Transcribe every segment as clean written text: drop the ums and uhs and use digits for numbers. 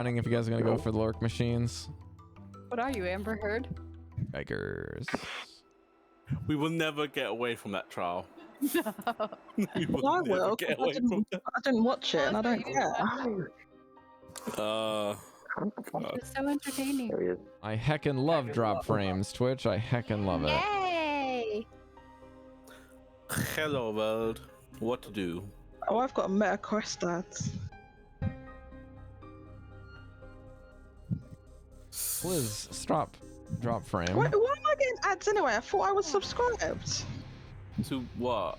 Wondering if you guys are gonna go for the lurk machines. What are you, Amber Heard? Beggars. We will never get away from that trial. No. We will I never will. get 'Cause away from that. I didn't watch it, and I don't You care. It's so entertaining. There he is. I heckin' love drop frames, Twitch. I heckin' love it. Yay! Hello world. What to do? Oh, I've got a meta quest ads. Please stop drop frame. Why am I getting ads anyway? I thought I was subscribed. To what?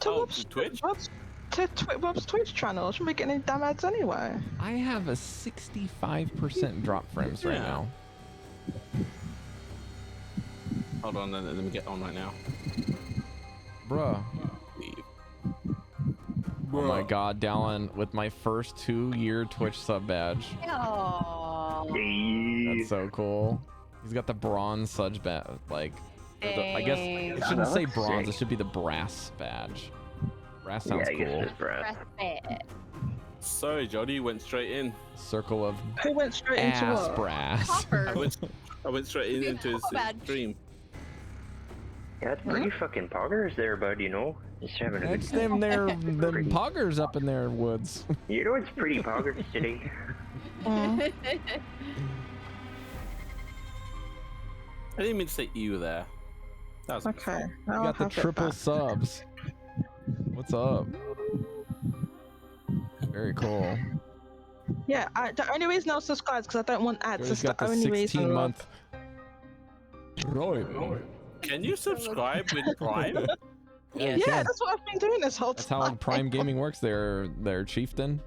To Oh, Rob's to Twitch? Rob's Twitch channel. I shouldn't be getting any damn ads anyway. I have a 65% drop frames right Yeah. now. Hold on, let me get on right now. Bruh. Leave. Oh my god, Dallan, with my first 2-year Twitch sub badge. Oh. That's so cool. He's got the bronze Sudge badge, like, I guess it shouldn't say bronze, it should be the brass badge. Brass sounds Yeah, I guess cool. it's brass. Sorry, Jodie, went straight in. Circle of Who went straight into ass what? brass. I went straight in into his Bad. stream. Yeah, it's pretty fucking poggers there, bud, you know? Just having a good That's them poggers up in their woods. You know, it's pretty poggers today. Mm. I didn't mean to say you there. That was Okay. You I'll got the have it triple back. subs. What's up? Very cool. Yeah, the only reason I was subscribed is because I don't want ads. Jody's That's got the the only reason. 16-month. Right. Can you subscribe with Prime? Yeah, you Yeah, can. that's what I've been doing this whole That's time. how Prime Gaming works. They're chieftain.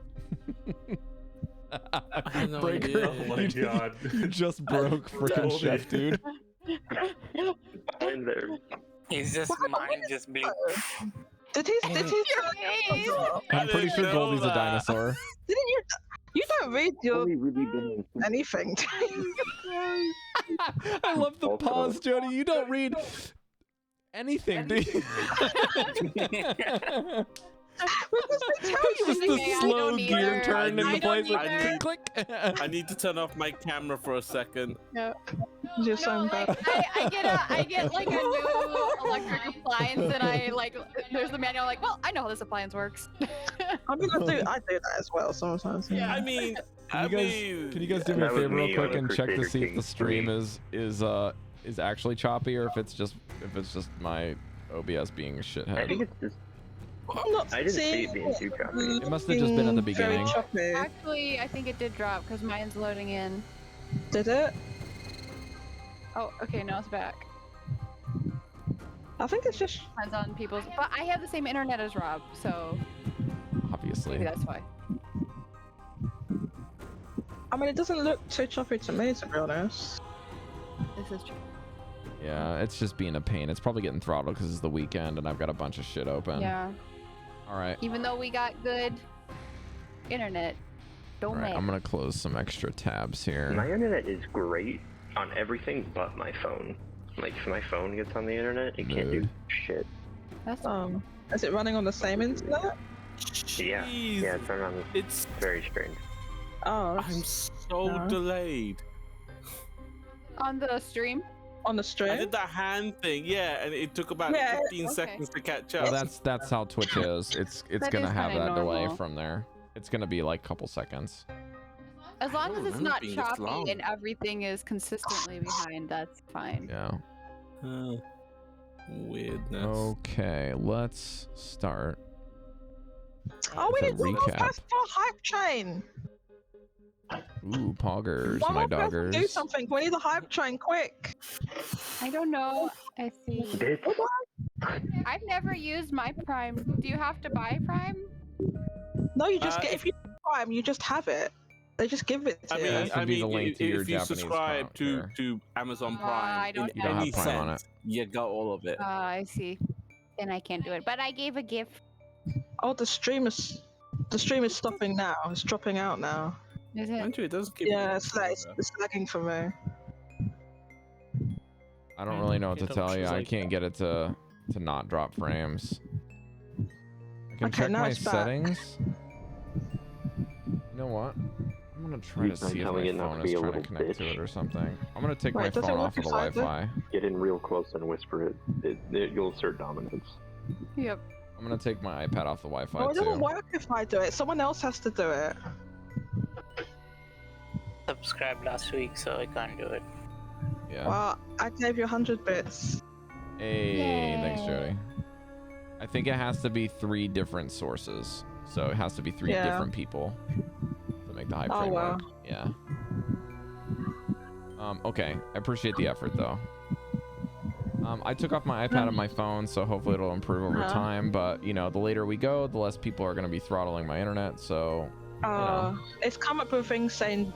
had no Breker, idea. Oh my god. you just broke freaking Goldy. chef, dude. And there. He's just mine just being. Did he? I'm pretty sure know Goldie's a that. dinosaur. Didn't you? You don't read your Only really been anything. I love the Also- pause, Jody. You don't read anything, do you? Just the I slow don't gear either. turn in I the place. don't Like, either. click, click. I need to turn off my camera for a second. You're so No, like, bad. I get like a new electric appliance, and I like there's the manual. Like, well, I know how this appliance works. I mean, I do that as well sometimes. Yeah. I mean, Can you guys do me a That was favor real me quick on and the check to Crusader see if King the stream 3. is actually choppy or if it's just my OBS being a I shithead. think it's just. I'm not I didn't see seeing it being too choppy. It must have just been at the being very beginning. choppy. Actually, I think it did drop because mine's loading in. Did it? Oh, okay, now it's back. I think it's just. Depends on people's. But I have the same internet as Rob, so Obviously. maybe that's why. I mean, it doesn't look too choppy to me, to be honest. This is true. Yeah, it's just being a pain. It's probably getting throttled because it's the weekend and I've got a bunch of shit open. Yeah. All right. Even though we got good internet, don't All right. matter. I'm gonna close some extra tabs here. My internet is great on everything but my phone. Like, if my phone gets on the internet, it can't do Mood. shit. That's Is it running on the same internet? Yeah. Jeez. Yeah, it's on. It's. Very strange. Oh, I'm so No. delayed. on the stream. on the I stream. did the hand thing, yeah, and it took about Yeah, 15 okay. seconds to catch Well, up. that's how Twitch is. It's That gonna is have kinda that delay normal. from there. It's gonna be like a couple seconds. As long as don't it's remember not being this choppy long. and everything is consistently behind, that's fine. Yeah. Weirdness. Okay, let's start. Oh, we with a need one more recap. person for a hype train. Ooh, poggers, One my more person do doggers. something. We need a hype train quick. I don't know. I see. Bitch. I've never used my Prime. Do you have to buy Prime? No, you just get if- if you Prime, you just have it. They just give it to I you. mean, That should be the link if to your if you Japanese subscribe account to there. to Amazon I Prime don't in You don't any have Prime on sense, you got all of it. I see. Then I can't do it. But I gave a gift. Oh, the stream is stopping now. It's dropping out now. Is it? Andrew, it doesn't give Yeah, me it's lagging for me. I don't really know what to It tell you. looks I like can't get it to not drop frames. I can Okay, check now my it's back. settings. You know what? I'm I'm gonna try to see if my phone is trying to connect to it or something. I'm gonna take my phone off of the Wi-Fi. Get in real close and whisper it. You'll assert dominance. Yep. I'm gonna take my iPad off the Wi-Fi Oh, it doesn't too. work if I do it. Someone else has to do it. Subscribed last week, so I can't do it. Yeah. Well, I gave you 100 bits. Hey, thanks, Jodie. I think it has to be 3 different sources, so it has to be 3 different people to make the hype train work. Yeah. Okay, I appreciate the effort though. I took off my iPad and my phone, so hopefully it'll improve over time. But you know, the later we go, the less people are going to be throttling my internet. So. You know. It's come up with things saying,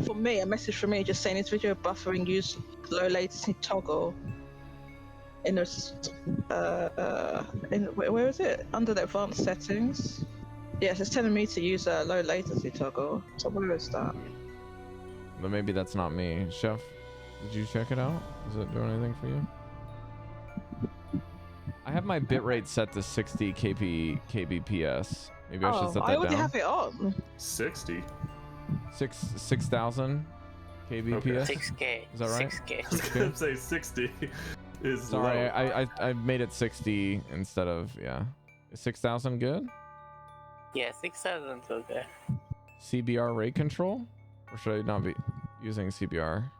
for me, a message for me, just saying it's video buffering. Use low latency toggle. In this, where is it? Under the advanced settings. Yes, it's telling me to use a low latency toggle. So where is that? But maybe that's not me. Chef, did you check it out? Is it doing anything for you? I have my bitrate set to 60 kbps. Maybe I should set that down. I already have it on. 60? 6,000 kbps? Okay. 6K. Is that right? 6K. I was gonna say 60 is Sorry, low. I made it 60 instead of, yeah. Is 6,000 good? Yeah, 6,000's okay. CBR rate control? Or should I not be using CBR?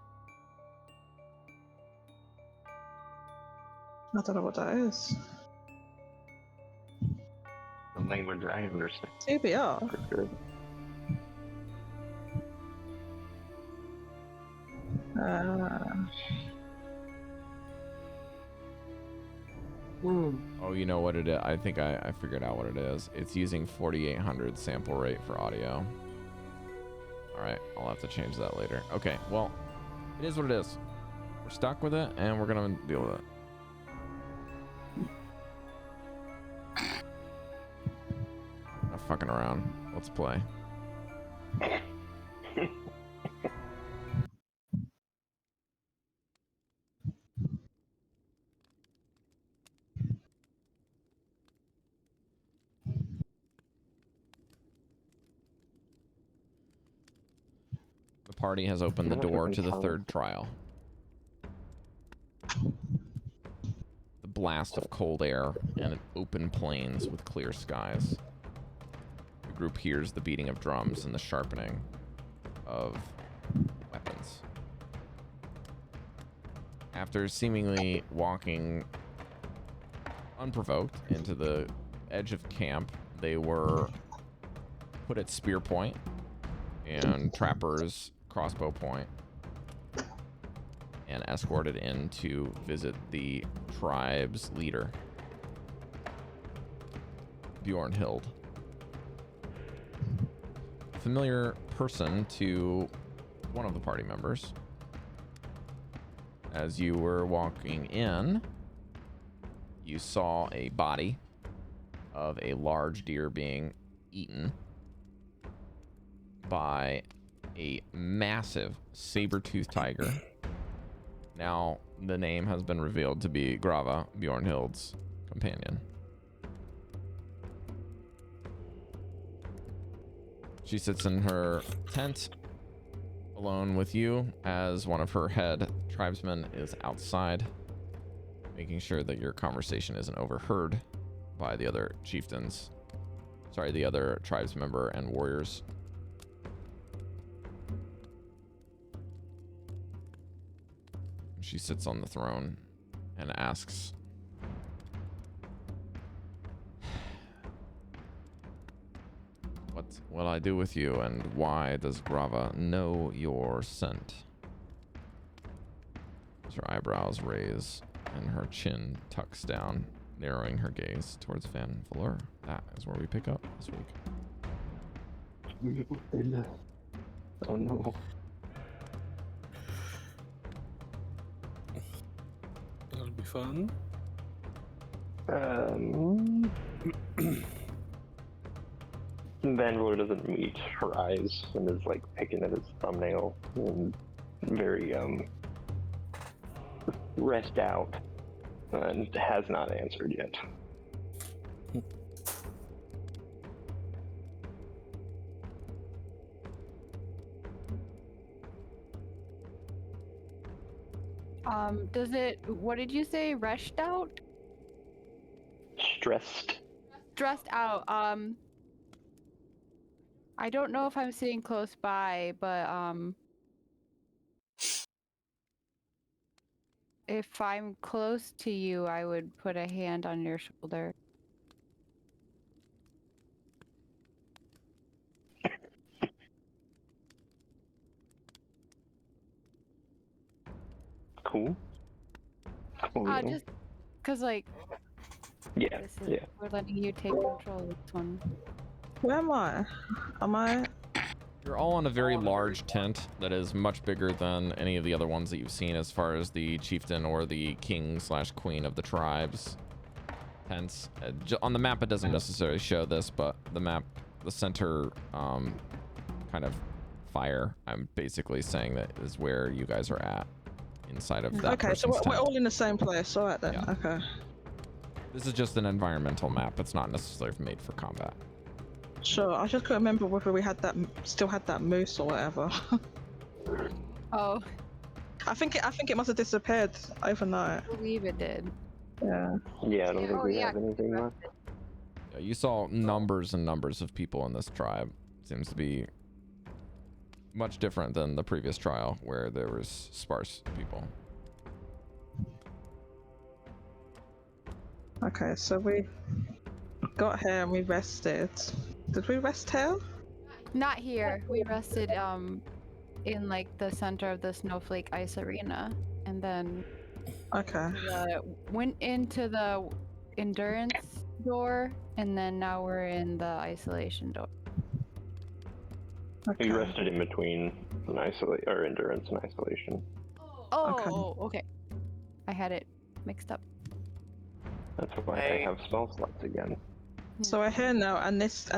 I don't know what that is. The language I understand. CBR. For sure. Oh, you know what it is? I think I figured out what it is. It's using 4,800 sample rate for audio. Alright, I'll have to change that later. Okay, well, it is what it is. We're stuck with it, and we're gonna deal with it. Not fucking around. Let's play. The party has opened the door to the third trial. The blast of cold air and open plains with clear skies. The group hears the beating of drums and the sharpening of weapons. After seemingly walking unprovoked into the edge of camp, they were put at spear point and trappers crossbow point and escorted in to visit the tribe's leader, Bjornhild. A familiar person to one of the party members. As you were walking in, you saw a body of a large deer being eaten by a massive saber-toothed tiger. Now, the name has been revealed to be Grava, Bjornhild's companion. She sits in her tent alone with you as one of her head tribesmen is outside, making sure that your conversation isn't overheard by the other chieftains. Sorry, the other tribes member and warriors. She sits on the throne and asks, "What will I do with you, and why does Grava know your scent?" As her eyebrows raise and her chin tucks down, narrowing her gaze towards Vanvalor. That is where we pick up this week. Oh no. That'll be fun. Vanvalor doesn't meet her eyes and is like picking at his thumbnail and very rest out and has not answered yet. Does it? What did you say? Rushed out? Stressed. Stressed out. I don't know if I'm sitting close by, but if I'm close to you, I would put a hand on your shoulder. Cool. Cool. Just cause like Yeah. this is, Yeah. we're letting you take control of this one. Where am I? Am I? You're all in a very large tent that is much bigger than any of the other ones that you've seen as far as the chieftain or the king/queen of the tribes tents. On the map, it doesn't necessarily show this, but the map, the center kind of fire, I'm basically saying that is where you guys are at inside of that Okay, so person's we're tent. all in the same place. All right then. Yeah. Okay. This is just an environmental map. It's not necessarily made for combat. Sure. I just couldn't remember whether we had that, still had that moose or whatever. Oh, I think it must have disappeared overnight. I believe it did. Yeah. Yeah, I don't think Oh, we yeah, have anything left. Yeah, you saw numbers and numbers of people in this tribe. Seems to be much different than the previous trial where there was sparse people. Okay, so we got here and we rested. Did we rest here? Not here. We rested in like the center of the snowflake ice arena, and then Okay. went into the endurance door, and then now we're in the isolation door. Okay. We rested in between or endurance and isolation. Oh, okay. I had it mixed up. That's why I have spell slots again. So we're here now, and this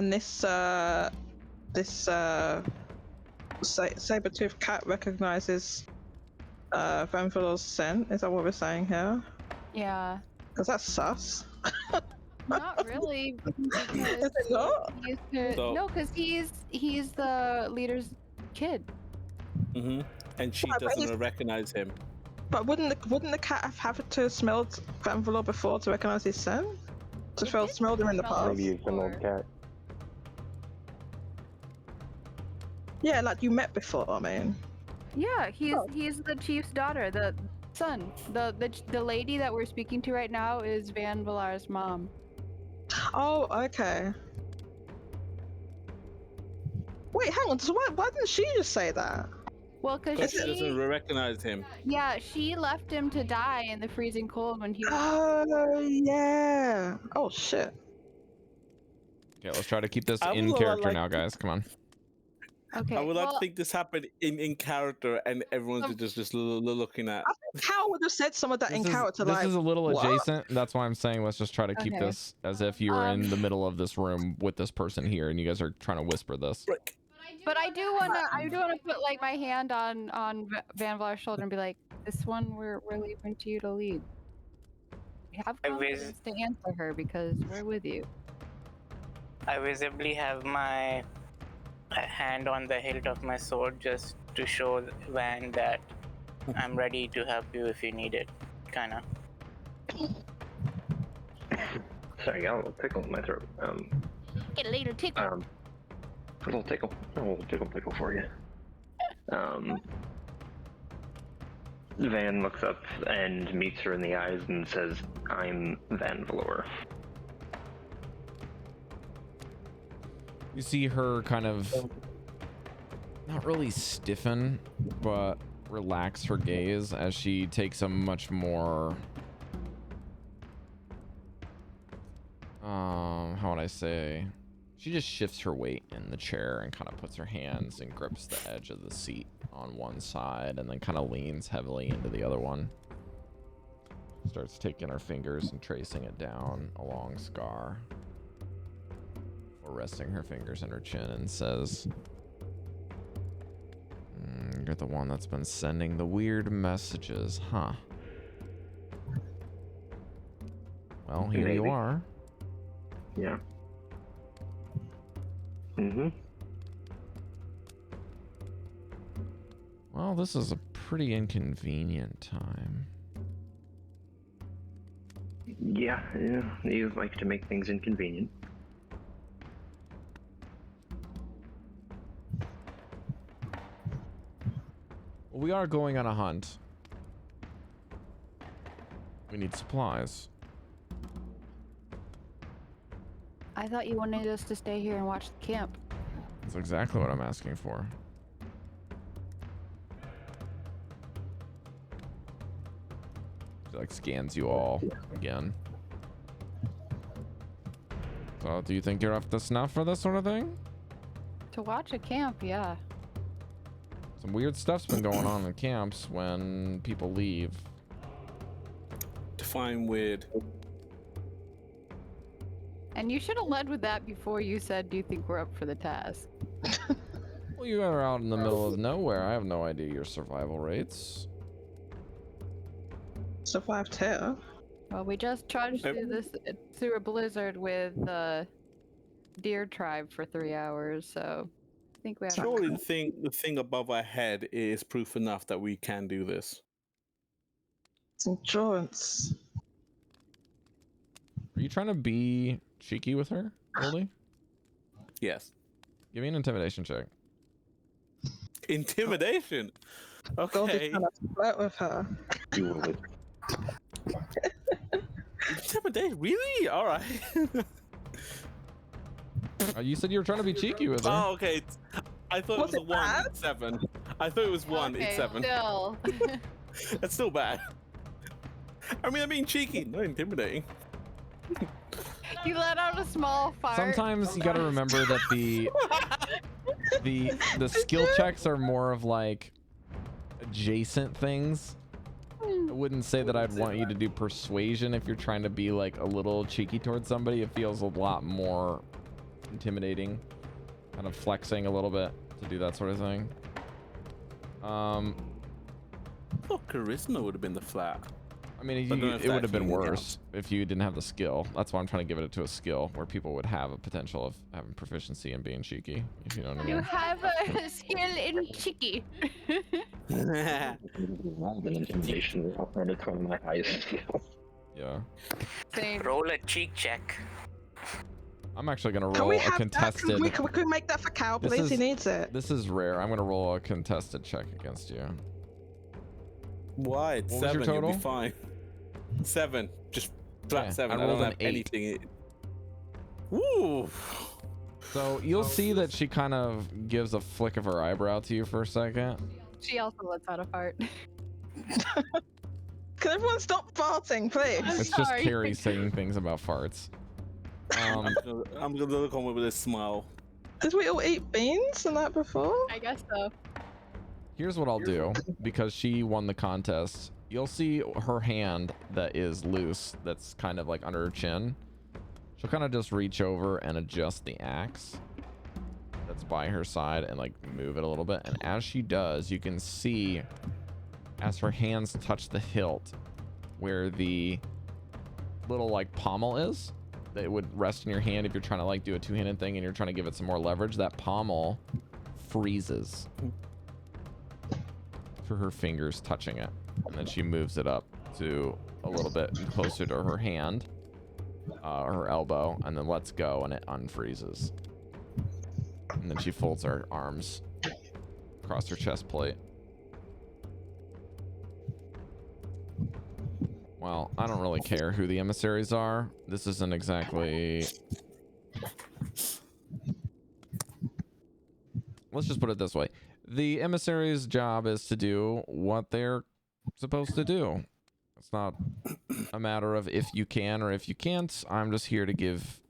saber-toothed cat recognizes Vanvalor's scent. Is that what we're saying here? Yeah. Because that's sus. Not really. Is it not? No, because he's the leader's kid. Mm-hmm. And she Right, but doesn't recognize him. But wouldn't the cat have to smelled Vanvalor before to recognize his scent? To It did smelled him in the smell past? Maybe it's an old cat. Yeah, like you met before. I mean. Yeah, he's the chief's daughter, the son. The lady that we're speaking to right now is Vanvalor's mom. Oh, okay. Wait, hang on. So why didn't she just say that? Well, because Because she doesn't recognize him. yeah, she left him to die in the freezing cold when he was. Oh yeah. Oh shit. Okay, let's try to keep this I in would character like now, to- guys. Come on. Okay. I would like well, to think this happened in character and everyone's just looking at. I think Cal would have said some of that in character. This Like, is a little what? adjacent. That's why I'm saying let's just try to keep Okay. this as if you were in the middle of this room with this person here, and you guys are trying to whisper this. but I do wanna put like my hand on Vanvalor's shoulder and be like, this one we're leaving to you to lead. Have I confidence to answer her because we're with you. I visibly have my hand on the hilt of my sword just to show Van that I'm ready to help you if you need it, kinda. Sorry, I got a little tickle in my throat. Get a little tickle. A little tickle. A little tickle for you. Van looks up and meets her in the eyes and says, "I'm Vanvalor." You see her kind of not really stiffen, but relax her gaze as she takes a much more how would I say, she just shifts her weight in the chair and kind of puts her hands and grips the edge of the seat on one side and then kind of leans heavily into the other one. Starts taking her fingers and tracing it down along Scar, or resting her fingers in her chin, and says, "You're the one that's been sending the weird messages, huh? Well, here you Maybe. are." Yeah. Mm-hmm. Well, this is a pretty inconvenient time. Yeah, you like to make things inconvenient. Well, we are going on a hunt. We need supplies. I thought you wanted us to stay here and watch the camp. That's exactly what I'm asking for. She like scans you all again. So, do you think you're up to snuff for this sort of thing? To watch a camp, yeah. Some weird stuff's been going on in camps when people leave. Define weird. And you should have led with that before you said, do you think we're up for the task? Well, you are out in the middle of nowhere. I have no idea your survival rates. Survived here. Well, we just trudged through a blizzard with the deer tribe for 3 hours, so I think we have. Surely the thing above our head is proof enough that we can do this. It's endurance. Are you trying to be cheeky with her, Goldy? Yes. Give me an intimidation check. Intimidation. Goldie's Okay. trying to flirt with her. You would. Intimidation. Really? All right. You said you were trying to be cheeky with her. Oh, okay. I thought Was it was it a 1. bad? It's 7. I thought it was 1. Okay, It's 7. Still. That's still bad. I mean, I'm being cheeky, not intimidating. You let out a small fart. Sometimes you gotta remember that the skill checks are more of like adjacent things. I wouldn't say that I'd want you to do persuasion if you're trying to be like a little cheeky towards somebody. It feels a lot more intimidating, kind of flexing a little bit to do that sort of thing. Oh, charisma would have been the flat. I mean, But I don't know if it would that have been even worse counts. if you didn't have the skill. That's why I'm trying to give it to a skill where people would have a potential of having proficiency and being cheeky, if you know what I You mean. have a skill in chicky. Rolled an intimidation. I'll try to throw my highest skill. Yeah. Same. Roll a cheek check. I'm actually gonna Can roll we a have contested. that? Can we make that for Cal, This please? is- He needs it. This is rare. I'm gonna roll a contested check against you. Why? It's What was your 7. You'll be total? fine. 7. Just flat Yeah, 7. I I rolled don't an have 8. anything. Woo! So you'll see that she kind of gives a flick of her eyebrow to you for a second. She also lets out a fart. Can everyone stop farting, please? It's just Sorry. Cari saying things about farts. I'm gonna look on with a smile. Did we all eat beans and that before? I guess so. Here's what I'll do, because she won the contest. You'll see her hand that is loose, that's kind of like under her chin. She'll kind of just reach over and adjust the axe that's by her side and like move it a little bit. And as she does, you can see as her hands touch the hilt where the little like pommel is that would rest in your hand if you're trying to like do a two-handed thing and you're trying to give it some more leverage. That pommel freezes for her fingers touching it, and then she moves it up to a little bit closer to her hand, her elbow, and then lets go and it unfreezes. And then she folds her arms across her chest plate. Well, I don't really care who the emissaries are. This isn't exactly... Let's just put it this way. The emissary's job is to do what they're supposed to do. It's not a matter of if you can or if you can't. I'm just here to give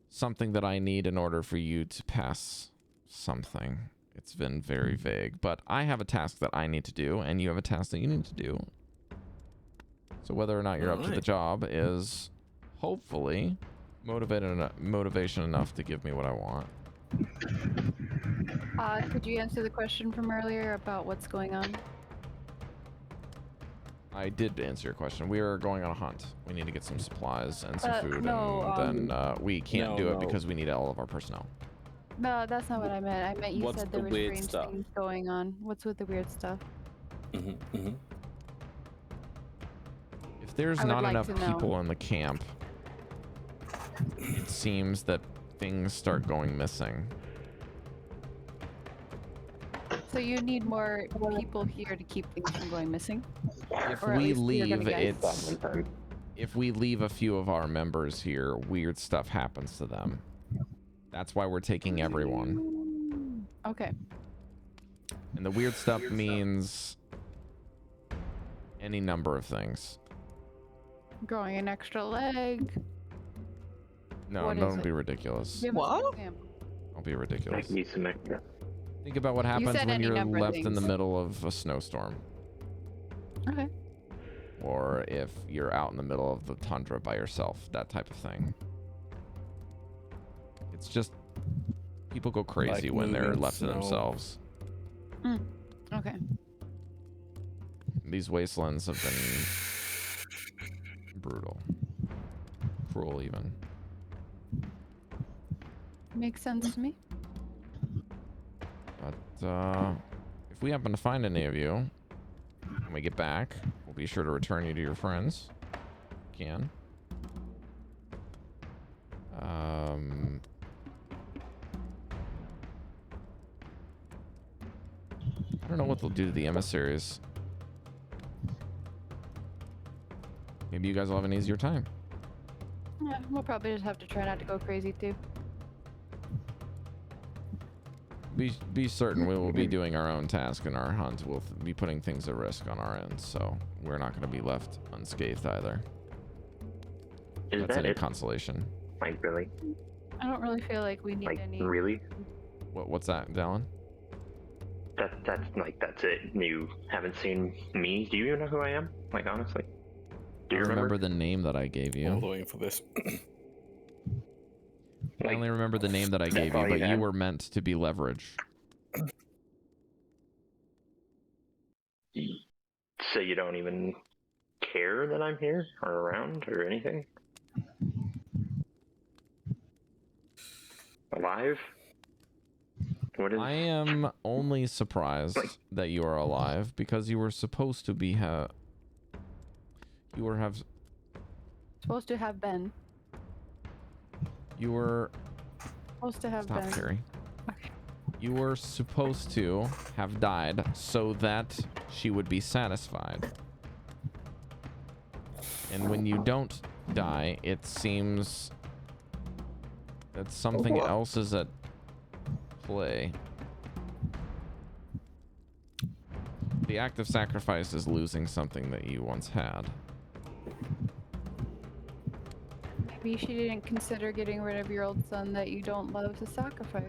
something that I need in order for you to pass something. It's been very vague, but I have a task that I need to do, and you have a task that you need to do. So whether or not you're up to the job is hopefully motivation enough to give me what I want. Could you answer the question from earlier about what's going on? I did answer your question. We are going on a hunt. We need to get some supplies and some food, no, and then we can't do it no. because we need all of our personnel. No, that's not what I meant. I meant you What's said the there were weird strange stuff? things going on. What's with the weird stuff? Mm-hmm. If there's I would not like enough to know. people in the camp, it seems that things start going missing. So you need more people here to keep things from going missing? If Or at we least you're gonna leave, guess. if we leave a few of our members here, weird stuff happens to them. That's why we're taking everyone. Okay. And the weird stuff means any number of things. Growing an extra leg. No, What is don't it? be ridiculous. Give us an What? example. Don't be ridiculous. Like, need some extra. Think about what happens said when any you're number of left in the things. middle of a snowstorm. Okay. Or if you're out in the middle of the tundra by yourself, that type of thing. It's just people go crazy Like when they're moving left to snow. themselves. Okay. These wastelands have been brutal, cruel even. Makes sense to me. But if we happen to find any of you when we get back, we'll be sure to return you to your friends. Can. I don't know what they'll do to the emissaries. Maybe you guys will have an easier time. Yeah, we'll probably just have to try not to go crazy too. Be certain we will be doing our own task in our hunt. We'll be putting things at risk on our end, so we're not going to be left unscathed either. Is That's that any it? consolation. Like, really? I don't really feel like we need Like, any. really? What's that, Dallan? That's it. You haven't seen me? Do you even know who I am? Like, honestly? Do you I remember remember? the name that I gave I'm you. waiting for this. I Like, only remember the name that I that's gave you, all you but you had? were meant to be leverage. so you don't even care that I'm here or around or anything? Alive? What is? I am only surprised that you are alive because you were supposed to be you were Supposed to have been. Supposed to have stop, been. Cari. Okay. You were supposed to have died so that she would be satisfied. And when you don't die, it seems that something What? else is at play. The act of sacrifice is losing something that you once had. Maybe she didn't consider getting rid of your old son that you don't love to sacrifice.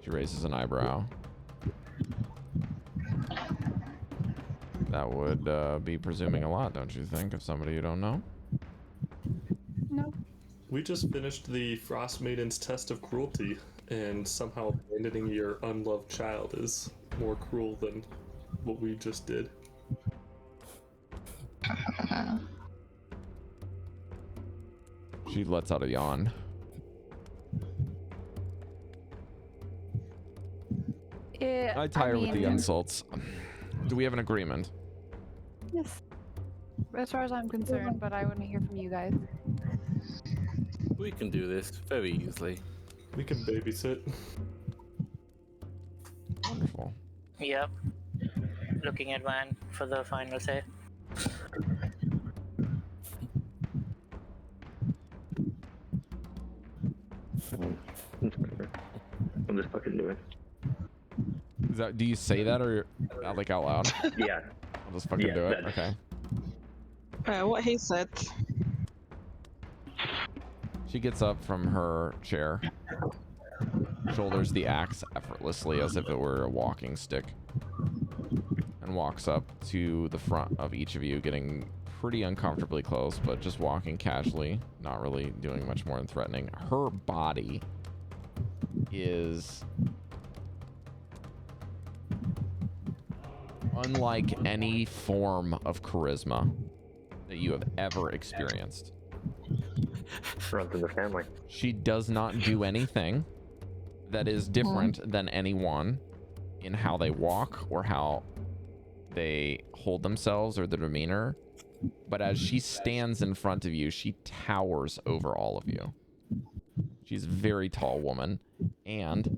She raises an eyebrow. That would be presuming a lot, don't you think, of somebody you don't know? No. We just finished the Frost Maiden's test of cruelty, and somehow abandoning your unloved child is more cruel than what we just did. She lets out a yawn. I tire with the mean, insults. Do we have an agreement? Yes. As far as I'm concerned, but I want to hear from you guys. We can do this very easily. We can babysit. Wonderful. Yep. Looking at Van for the final say. I'll just fucking do it. Is that, do you say that or like out loud? Yeah. I'll just fucking Yeah, do it. that's- Okay. What he said. She gets up from her chair, shoulders the axe effortlessly as if it were a walking stick, and walks up to the front of each of you, getting pretty uncomfortably close, but just walking casually, not really doing much more than threatening. Her body is unlike any form of charisma that you have ever experienced. Runs in the family. She does not do anything that is different than anyone in how they walk or how they hold themselves or their demeanor. But as she stands in front of you, she towers over all of you. She's a very tall woman, and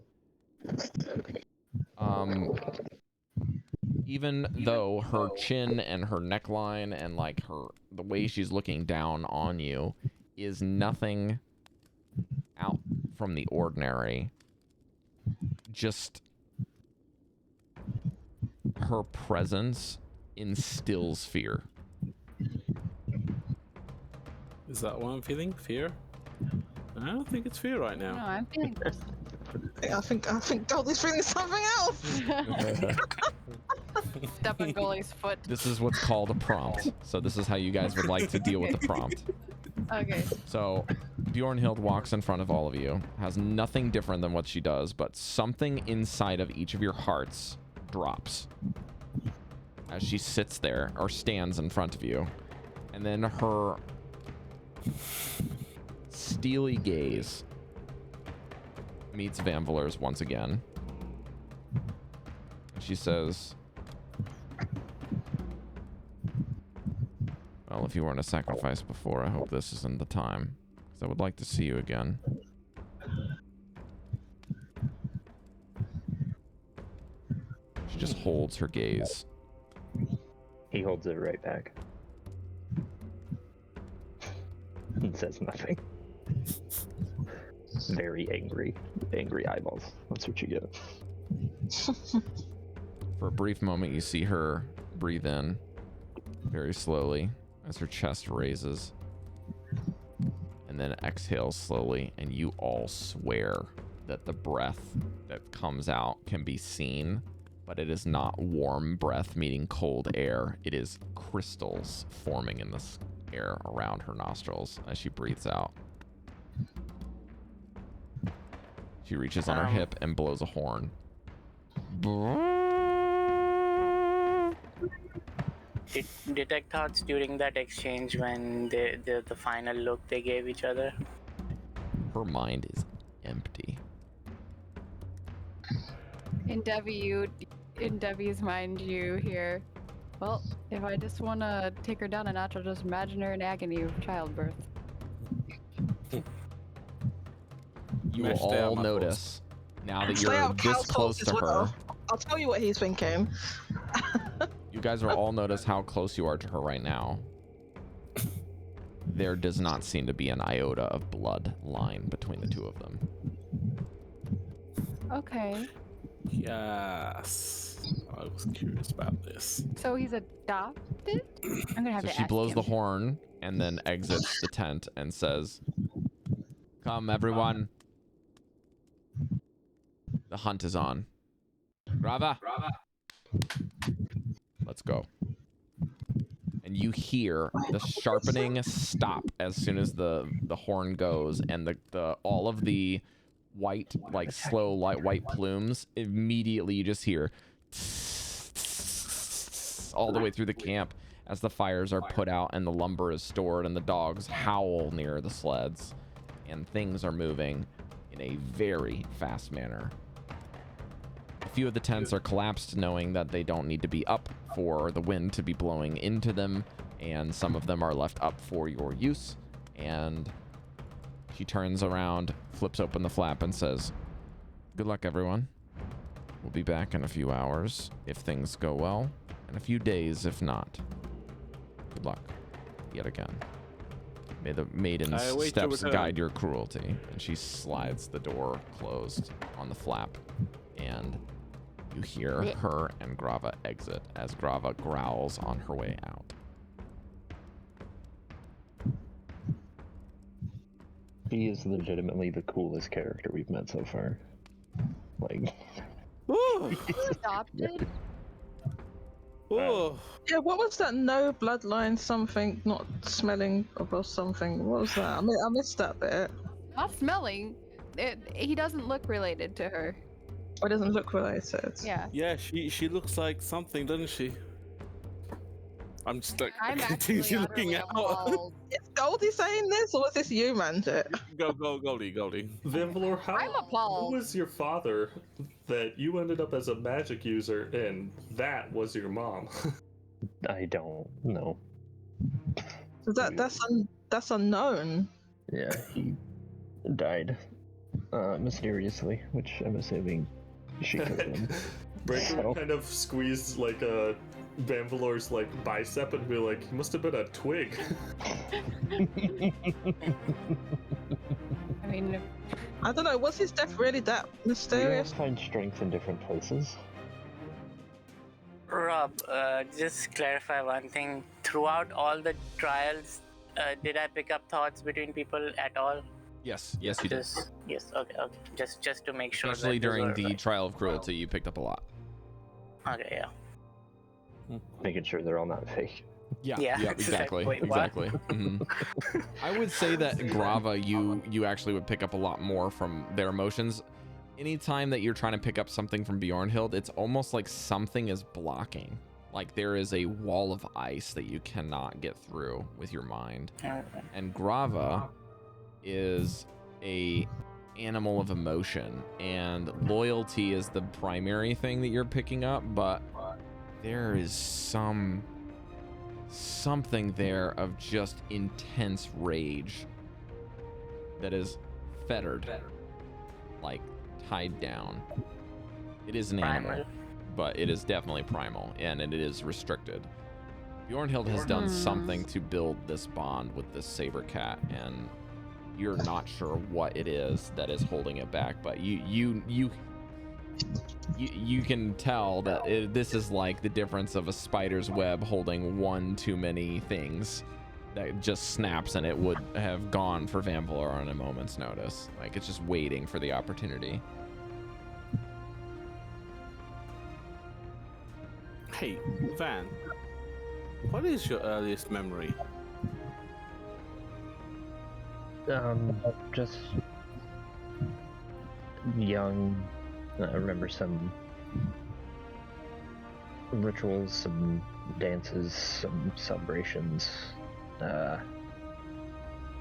even though her chin and her neckline and like the way she's looking down on you is nothing out from the ordinary, just her presence instills fear. Is that what I'm feeling? Fear? I don't think it's fear right No, now. I'm feeling this. I think Goldy's feeling something else. Step on Goldy's foot. This is what's called a prompt. So this is how you guys would like to deal with the prompt. Okay. So Bjornhild walks in front of all of you, has nothing different than what she does, but something inside of each of your hearts drops as she sits there or stands in front of you. And then her steely gaze meets Vanvalor's once again. She says, well, if you weren't a sacrifice before, I hope this isn't the time, because I would like to see you again. She just holds her gaze. He holds it right back. And says nothing. Very angry. Angry eyeballs. That's what you get. For a brief moment, you see her breathe in very slowly as her chest raises, and then exhales slowly, and you all swear that the breath that comes out can be seen, but it is not warm breath meeting cold air. It is crystals forming in the air around her nostrils as she breathes out. She reaches on her hip and blows a horn. Did detect thoughts during that exchange when the final look they gave each other? Her mind is empty. In Devi's mind, you hear, well, if I just want to take her down a notch, I'll just imagine her in agony of childbirth. You will Stay out all my notice now that Stay you're out of this Cal's close house to as her. well. I'll tell you what he's thinking. You guys will all notice how close you are to her right now. There does not seem to be an iota of blood line between the two of them. Okay. Yes. I was curious about this. So he's adopted? I'm gonna have So to she ask blows him. the horn and then exits the tent and says, "Come, everyone. The hunt is on. Grava, let's go." And you hear the sharpening stop as soon as the horn goes, and the all of the white, like slow light white plumes, immediately you just hear all the way through the camp as the fires are put out and the lumber is stored and the dogs howl near the sleds and things are moving in a very fast manner. A few of the tents are collapsed, knowing that they don't need to be up for the wind to be blowing into them, and some of them are left up for your use. And she turns around, flips open the flap, and says, "Good luck, everyone. We'll be back in a few hours if things go well, and a few days if not. Good luck, yet again. May the maiden's I await your steps return." guide your cruelty." And she slides the door closed on the flap, and you hear her and Grava exit as Grava growls on her way out. He is legitimately the coolest character we've met so far. Like, Woo! Adopted? Woo! Yeah, what was that? No bloodline something, not smelling or something. What was that? I missed that bit. Not smelling. He doesn't look related to her. Or it doesn't look related. Yeah. Yeah, she looks like something, doesn't she? I'm just like I'm continuously actually looking utterly out. appalled. Is Goldie saying this, or was this you, Manjit? Go, Goldy. Vanvalor, I'm who appalled. was your father that you ended up as a magic user and that was your mom? I don't know. That's unknown. Yeah, he died mysteriously, which I'm assuming she killed him. Breker So- kind of squeezed like a Vanvalor's like bicep and be like, he must have been a twig. I mean, I don't know. Was his death really that We all mysterious? find strength in different places. Rob, just clarify one thing. Throughout all the trials, did I pick up thoughts between people at all? Yes, you did. Yes. Okay. Just to make sure. Especially that those during were the right. trial of cruelty, you picked up a lot. Okay. Yeah. Making sure they're all not fake. Yeah, Yeah, exactly, wait, what? exactly. Mhm. I would say that Grava, you actually would pick up a lot more from their emotions. Anytime that you're trying to pick up something from Bjornhild, it's almost like something is blocking. Like there is a wall of ice that you cannot get through with your mind. Okay. And Grava is a animal of emotion, and loyalty is the primary thing that you're picking up, but there is something there of just intense rage that is fettered, like tied down. It is an animal, Primal. but it is definitely primal, and it is restricted. Bjornhild has done something to build this bond with this saber cat, and you're not sure what it is that is holding it back, but you can tell that this is like the difference of a spider's web holding one too many things that just snaps, and it would have gone for Vanvalor on a moment's notice. Like it's just waiting for the opportunity. Hey, Van, what is your earliest memory? Just young. I remember some rituals, some dances, some celebrations,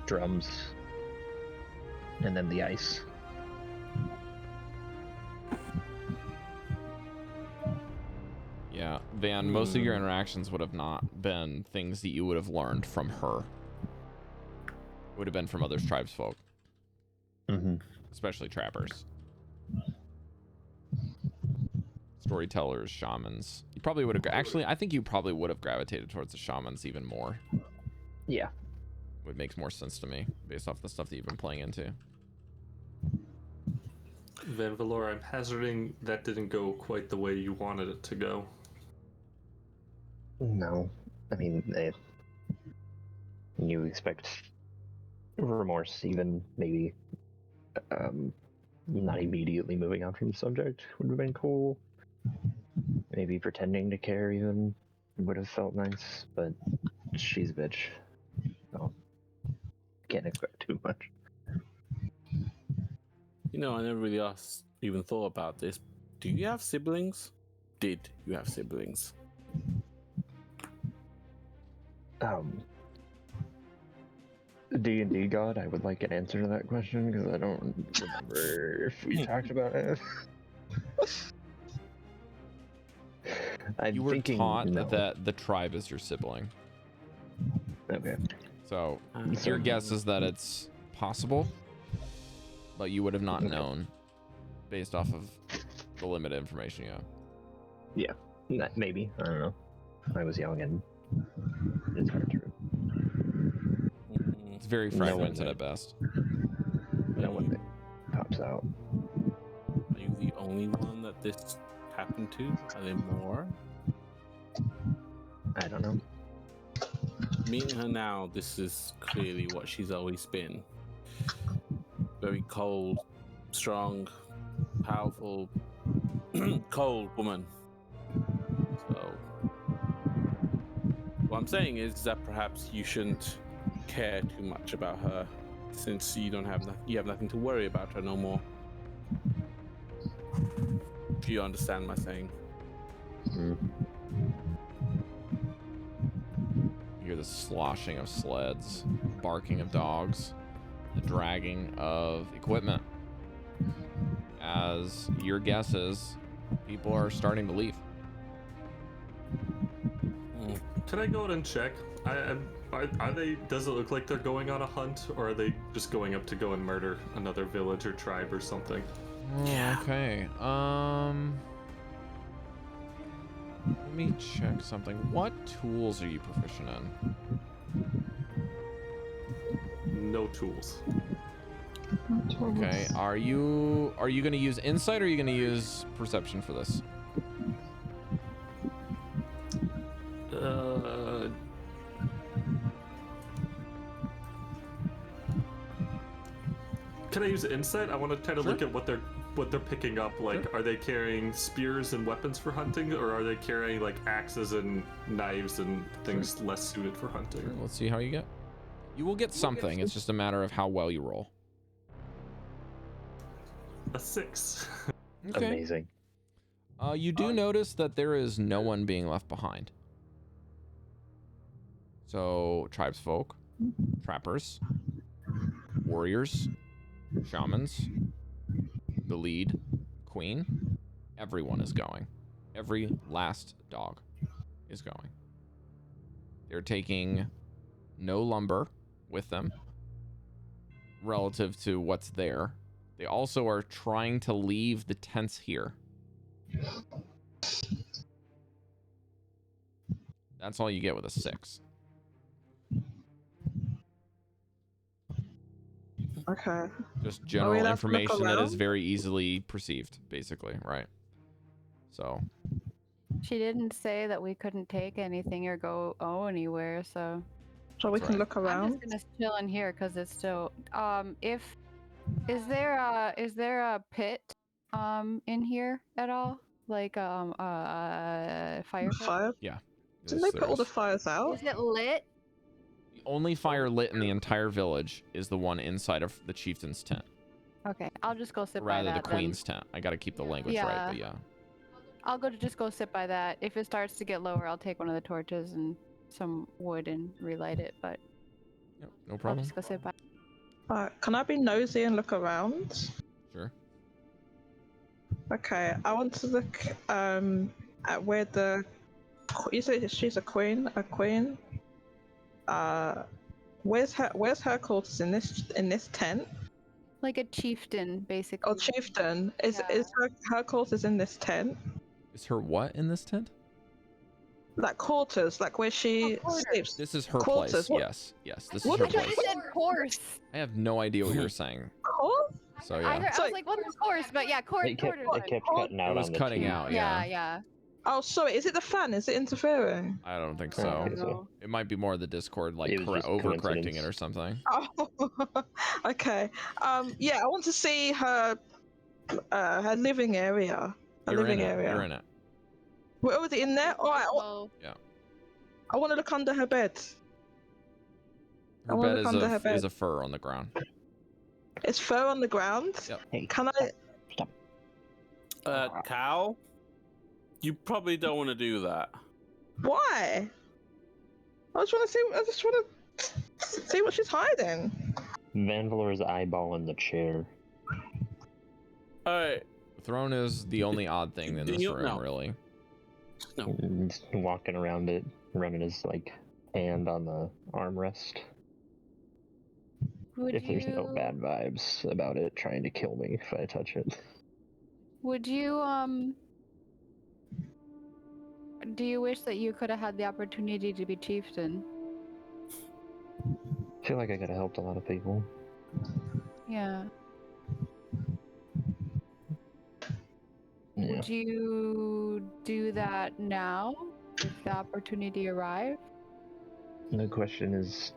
drums, and then the ice. Yeah, Van, most of your interactions would have not been things that you would have learned from her. It would have been from other tribesfolk, especially trappers, storytellers, shamans. You probably would have actually. I think you probably would have gravitated towards the shamans even more. Yeah. It makes more sense to me based off the stuff that you've been playing into. Vanvalor, I'm hazarding that didn't go quite the way you wanted it to go. No. I mean, you expect remorse, even maybe not immediately moving on from the subject would have been cool. Maybe pretending to care even would have felt nice, but she's a bitch. So, can't expect too much. You know, I never really even thought about this. Do you have siblings? Did you have siblings? D&D God, I would like an answer to that question because I don't remember if we talked about it. You were taught that the tribe is your sibling. Okay. So your guess is that it's possible, but you would have not known based off of the limited information you have. Yeah, maybe. I don't know. I was young and it's hard to. It's very No one fragmented would. at best. No one that pops out. Are you the only one that this happened to? Are there more? I don't know. Meeting her now, this is clearly what she's always been. Very cold, strong, powerful, cold woman. So, what I'm saying is that perhaps you shouldn't care too much about her, since you have nothing to worry about her no more. Do you understand my saying? the sloshing of sleds, barking of dogs, the dragging of equipment. As your guess is, people are starting to leave. Can I go out and check? Are they? Does it look like they're going on a hunt, or are they just going up to go and murder another village or tribe or something? Yeah. Okay. Let me check something. What tools are you proficient in? No tools. Okay. Are you going to use insight or are you going to use perception for this? Can I use insight? I want to kind of look at what they're picking up. Like, are they carrying spears and weapons for hunting, or are they carrying like axes and knives and things less suited for hunting? Sure, let's see how you get. You will get something. It's just a matter of how well you roll. A 6. Okay. Amazing. You do notice that there is no one being left behind. So, tribesfolk, trappers, warriors, shamans, the lead, queen, everyone is going. Every last dog is going. They're taking no lumber with them relative to what's there. They also are trying to leave the tents here. That's all you get with a 6. Okay. Just Are we general allowed to look information that is around? very easily perceived, basically, right? So, She didn't say that we couldn't take anything or go anywhere, so So we That's can right. look I'm around. just gonna chill in here because it's still. Is there a pit in here at all? Like fire pit? Fire. yeah. Didn't they put all the There's- fires out? Is it lit? The only fire lit in the entire village is the one inside of the chieftain's tent. Okay, I'll just go sit Or by rather, that the queen's tent. I gotta keep the language right, Yeah. but yeah. then. I'll just go sit by that. If it starts to get lower, I'll take one of the torches and some wood and relight it. But Yep, no I'll problem. just go sit by. Can I be nosy and look around? Sure. Okay, I want to look at where the you said she's a queen. Where's her quarters in this tent? Like a chieftain, basically. Oh, chieftain. Is her quarters in this tent? Is her what in this tent? Like quarters, like where she quarters. sleeps. This is her Quarters, place. what- Yes, yes. This what is her did you place. You said course. I have no idea what you're saying. Course? So I yeah. heard. I So- was like, "What's a course?" But yeah, course. It kept Quarters. cutting out It was on the cutting T. out, Yeah, yeah. yeah. Oh, sorry. Is it the fan? Is it interfering? I don't think I so. don't think so. It might be more the Discord, like It was just overcorrecting coincidence. it or something. Oh, okay. Yeah, I want to see her living area. Her You're living in it. area. You're in it. Where was it in there? All right. Well, I want to look under her bed. I Her wanna bed look under her bed. is a fur on the ground. It's fur on the ground. Yep. Hey, Can I? Cal, you probably don't want to do that. Why? I just want to see. I just want to see what she's hiding. Vanvalor's eyeballing the chair. Alright, The throne is the only odd thing in this room, No. really. He's walking around it, running his hand on the armrest. would If there's no you? bad vibes about it trying to kill me if I touch it. Would you Do you wish that you could have had the opportunity to be chieftain? I feel like I could have helped a lot of people. Yeah. Yeah. Would you do that now if the opportunity arrived? The question is,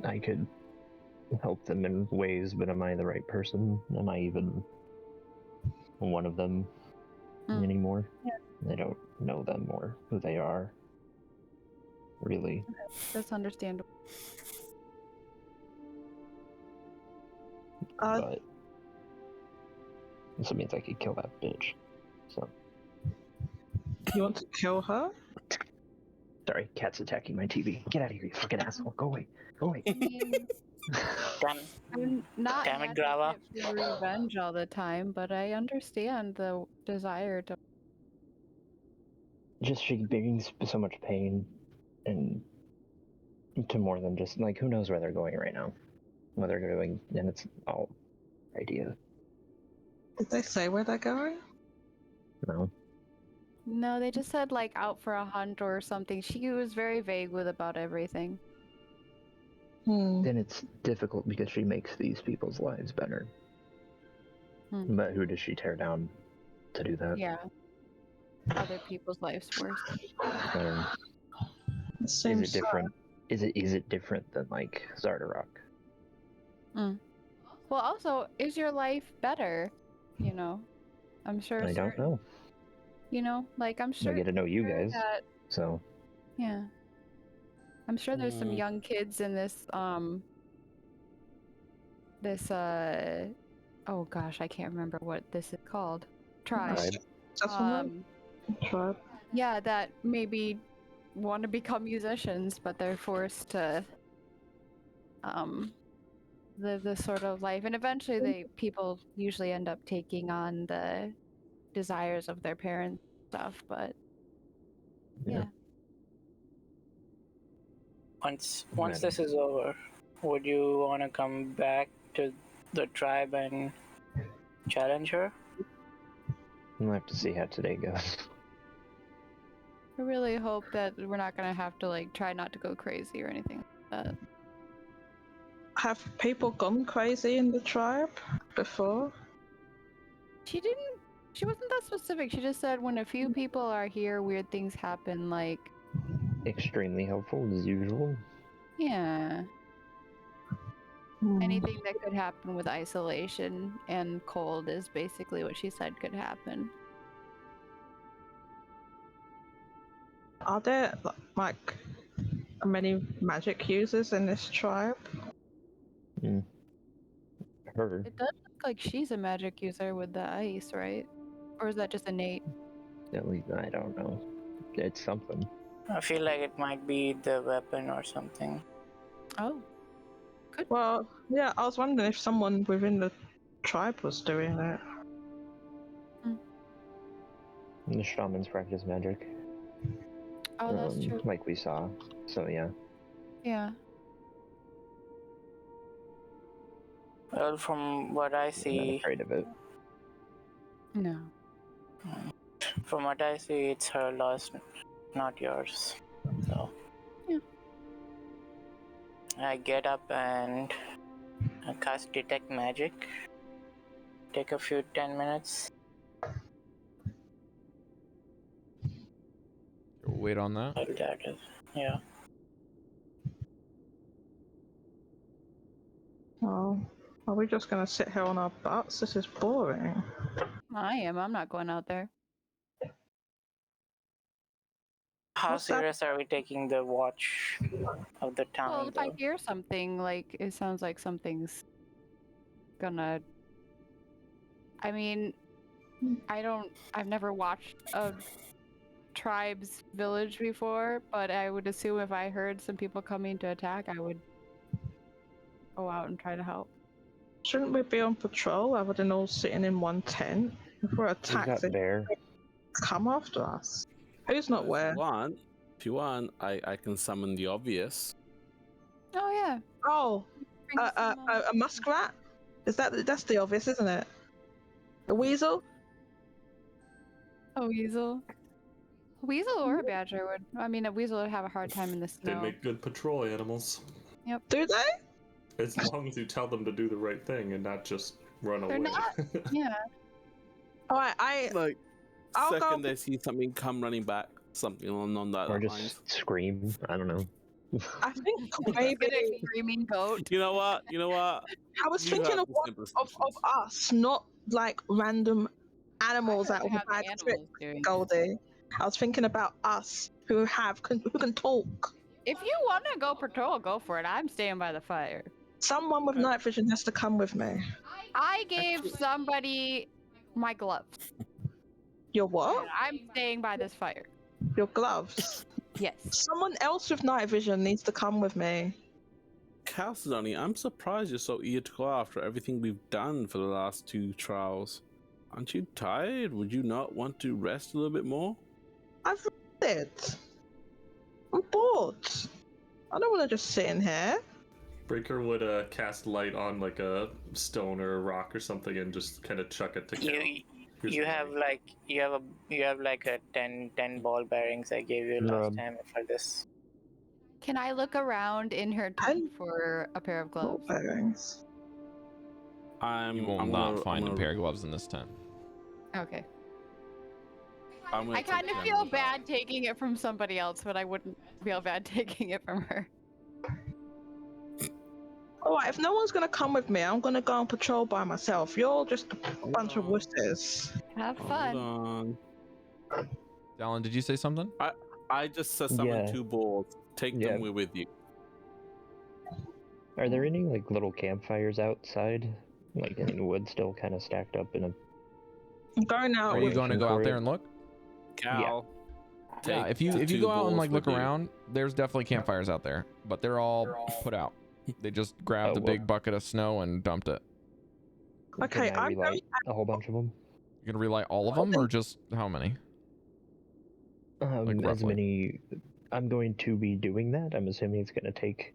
I could help them in ways, but am I the right person? Am I even one of them anymore? I don't know them or who they are. Really. That's understandable. But this means I could kill that bitch. So You want to kill her? Sorry, cat's attacking my TV. Get out of here, you fucking asshole. Go away. Go away. I mean, I'm not Damn it, an Grava. advocate for revenge all the time, but I understand the desire to. Just she brings so much pain and to more than just like who knows where they're going right now. Where they're going, and it's all idea. Did they say where they're going? No. No, they just said like out for a hunt or something. She was very vague with about everything. Then it's difficult because she makes these people's lives better. But who does she tear down to do that? Yeah. Other people's lives worse. Is it different? Is it different than like Zardarok? Well, also, is your life better? You know, I'm sure. I don't know. You know, like I'm sure. I get to know you guys, that, so. Yeah. I'm sure there's some young kids in this oh gosh, I can't remember what this is called. Tribe. Tribe. Yeah, that maybe want to become musicians, but they're forced to live this sort of life, and eventually people usually end up taking on the desires of their parents and stuff, but yeah. Once this is over, would you want to come back to the tribe and challenge her? We'll have to see how today goes. I really hope that we're not gonna have to like try not to go crazy or anything like that. Have people gone crazy in the tribe before? She wasn't that specific. She just said when a few people are here, weird things happen, like... Extremely helpful, as usual. Yeah. Anything that could happen with isolation and cold is basically what she said could happen. Are there, like, many magic users in this tribe? Her. It does look like she's a magic user with the ice, right? Or is that just innate? At least, I don't know. It's something. I feel like it might be the weapon or something. Oh. Good. Well, yeah, I was wondering if someone within the tribe was doing that. The shamans practice magic. Oh, that's true. Like we saw. So, yeah. Yeah. Well, from what I I'm see... not afraid of it. No. From what I see, it's her loss, not yours. So... Yeah. I get up and I cast Detect Magic. Take a few 10 minutes. Wait on that. Like that is, yeah. Oh, are we just gonna sit here on our butts? This is boring. I am. I'm not going out there. How What's that? serious are we taking the watch of the town? Well, if I though? hear something, like, it sounds like something's gonna... I mean, I've never watched a tribe's village before, but I would assume if I heard some people coming to attack, I would go out and try to help. Shouldn't we be on patrol rather than all sitting in one tent? If we're We attacked, got they bear. come after us. Who's not where? If you want, I can summon the obvious. Oh yeah. Oh, Bring some, a muskrat? That's the obvious, isn't it? A weasel? a weasel. A weasel or a badger would. I mean, a weasel would have a hard time in the They snow. make good patrol animals. Do they? As long as you tell them to do the right thing and not just run They're away. not. Yeah. Alright, Like, I'll second go- they see something come running back, something on that Or lines. just scream. I don't know. I think Get maybe a screaming goat. You know what? I was You thinking have of the one simplest of solutions. us, not like random animals I that don't will have the bad animals trip, doing. Goldy. I was thinking about us who can talk. If you want to go patrol, go for it. I'm staying by the fire. Someone with night vision has to come with me. I gave somebody my gloves. Your what? And I'm staying by this fire. Your gloves. Yes. Someone else with night vision needs to come with me. Chalcedony, I'm surprised you're so eager to go after everything we've done for the last 2 trials. Aren't you tired? Would you not want to rest a little bit more? I've read it. I'm bored. I don't want to just sit in here. Breker would cast light on like a stone or a rock or something and just kind of chuck it to Cal. You have like a 10 ball bearings I gave you last time for this. Can I look around in her tent for a pair of gloves? Bearings. You will not find a pair of gloves in this tent. Okay. I kind of feel bad taking it from somebody else, but I wouldn't feel bad taking it from her. Alright, if no one's gonna come with me, I'm gonna go on patrol by myself. You're all just a bunch of wusses. Have fun. Dallan, did you say something? I just summoned 2 balls. Take them with you. Are there any like little campfires outside? Like any wood still kind of stacked up in a... I'm going out. Are you going to go out there and look? Cal. Yeah, if you go out and like look around, there's definitely campfires out there, but they're all put out. They just grabbed a big bucket of snow and dumped it. Okay, Can I relight a whole bunch of them? You're gonna relight all of them, or just how many? Like as many. I'm going to be doing that. I'm assuming it's going to take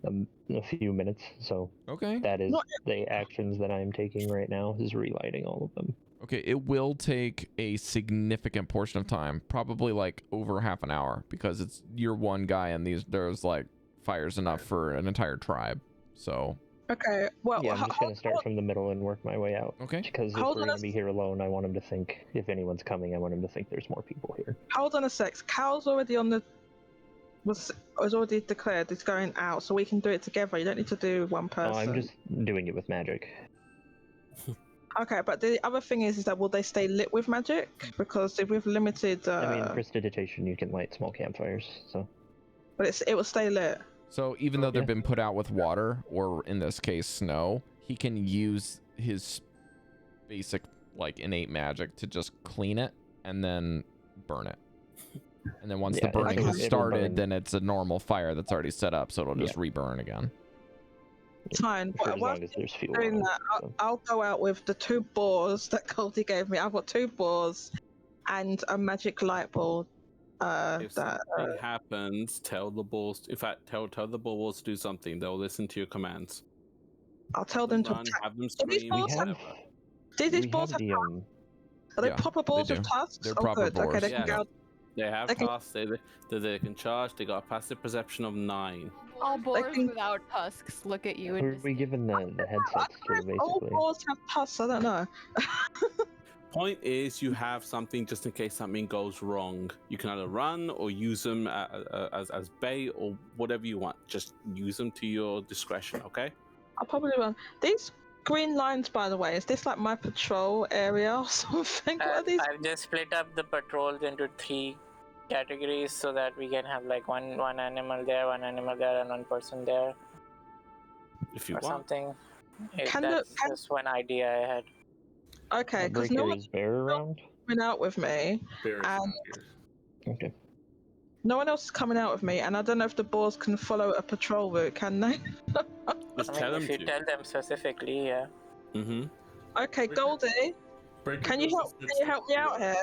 a few minutes. So okay, that is the actions that I'm taking right now is relighting all of them. Okay, it will take a significant portion of time, probably like over half an hour, because you're one guy and there's like fires enough for an entire tribe. So okay, well, yeah, I'm just gonna start from the middle and work my way out. Okay. Because if we're gonna be here alone, I want him to think if anyone's coming, I want him to think there's more people here. Hold on a sec. Cal's already on the was already declared it's going out, so we can do it together. You don't need to do one person. Oh, I'm just doing it with magic. Okay, but the other thing is that will they stay lit with magic? Because if we've limited, I mean, prestidigitation, you can light small campfires, so. But it will stay lit. So even though they've been put out with water, or in this case snow, he can use his basic like innate magic to just clean it and then burn it. And then once the burning has started, then it's a normal fire that's already set up, so it'll just reburn again. Fine, For but as long as there's fuel. Doing that, I'll go out with the 2 boars that Goldy gave me. I've got 2 boars and a magic light ball. If something happens, tell the balls. In fact, tell the balls to do something. They'll listen to your commands. I'll tell them to run, have them Do these scream. balls have? Do these balls have? Are they Yeah, proper balls they with do. tusks? They're Oh, proper good. Okay, boars. they can go. They have They can- tusks. They can charge. They got a passive perception of 9. All boars without tusks look at you Who and are we given the headsets to, basically? All boars have tusks. I don't know. Point is, you have something just in case something goes wrong. You can either run or use them as bait or whatever you want. Just use them to your discretion, okay? I'll probably run. These green lines, by the way, is this like my patrol area or something? What are these? I've just split up the patrols into 3 categories so that we can have like one animal there, one animal there, and one person there. If you or want. something. Can That's just one idea I had. Okay, because no one's bear around? coming out with me. And Okay. no one else is coming out with me, and I don't know if the boars can follow a patrol route, can they? Just I mean, if you tell them specifically, yeah. Mm-hmm. Okay, Goldy, can you help me out here?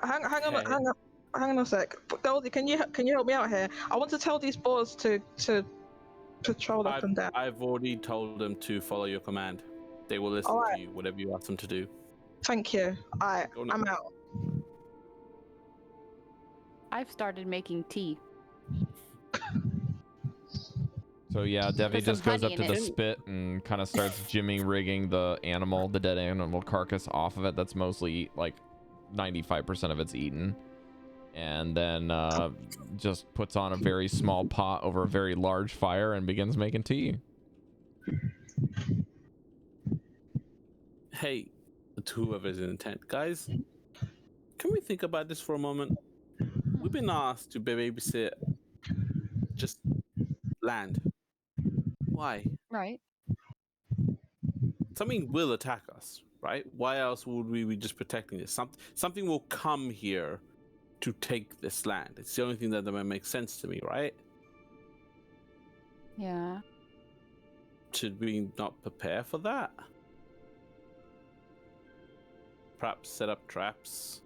Hang on a sec. Goldy, can you help me out here? I want to tell these boars to patrol up and down. I've already told them to follow your command. They will listen to you, whatever you ask them to do. Thank you. Alright, Go now. I'm out. I've started making tea. So yeah, Devii Put some just goes up honey to in the it. spit and kind of starts rigging the dead animal carcass off of it. That's mostly like 95% of it's eaten. And then just puts on a very small pot over a very large fire and begins making tea. Hey, to whoever's in the tent, guys, can we think about this for a moment? We've been asked to babysit just land. Why? Right. Something will attack us, right? Why else would we be just protecting this? Something will come here to take this land. It's the only thing that makes sense to me, right? Yeah. Should we not prepare for that? Perhaps set up traps,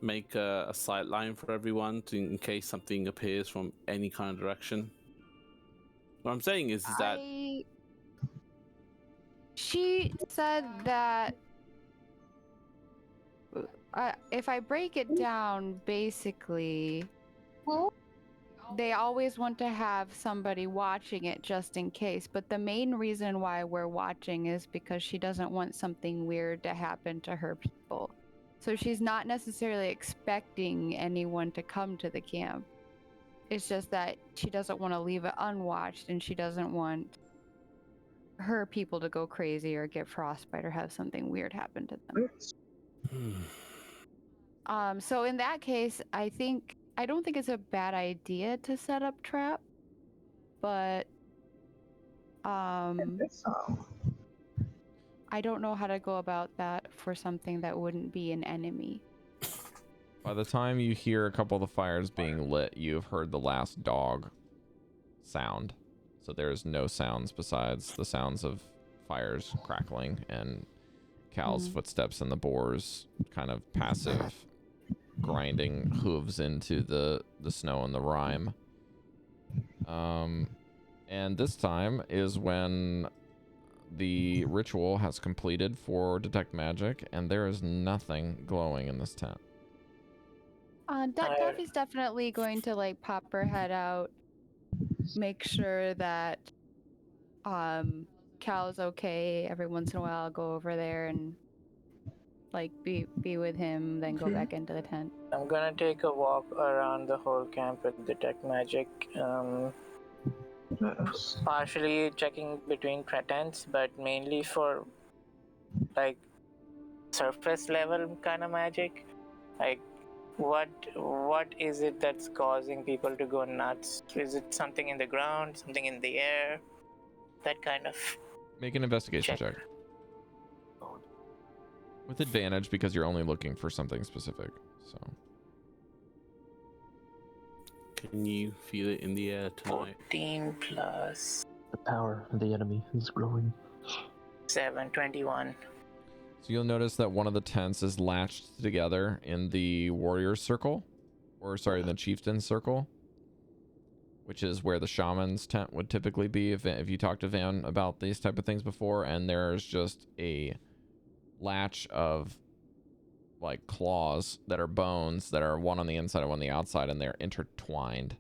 make a sight line for everyone in case something appears from any kind of direction. What I'm saying is that she said that if I break it down, basically, they always want to have somebody watching it just in case. But the main reason why we're watching is because she doesn't want something weird to happen to her people. So she's not necessarily expecting anyone to come to the camp. It's just that she doesn't want to leave it unwatched, and she doesn't want her people to go crazy or get frostbite or have something weird happen to them. So in that case, I don't think it's a bad idea to set up trap, but I don't know how to go about that for something that wouldn't be an enemy. By the time you hear a couple of the fires being lit, you've heard the last dog sound. So there's no sounds besides the sounds of fires crackling and Cal's footsteps in the boars, kind of passive grinding hooves into the snow and the rime. And this time is when the ritual has completed for detect magic, and there is nothing glowing in this tent. Devi's definitely going to like pop her head out, make sure that Cal's okay. Every once in a while I'll go over there and like be with him, then go back into the tent. I'm gonna take a walk around the whole camp with detect magic, partially checking between tents, but mainly for like surface level kind of magic. Like what is it that's causing people to go nuts? Is it something in the ground, something in the air? That kind of Make an investigation check. With advantage because you're only looking for something specific. So can you feel it in the air tonight? 14 plus the power of the enemy is growing. 7, 21. So you'll notice that one of the tents is latched together in the warrior circle, or sorry, the chieftain circle, which is where the shaman's tent would typically be if you talked to Van about these type of things before. And there's just a latch of like claws that are bones that are one on the inside and one on the outside, and they're intertwined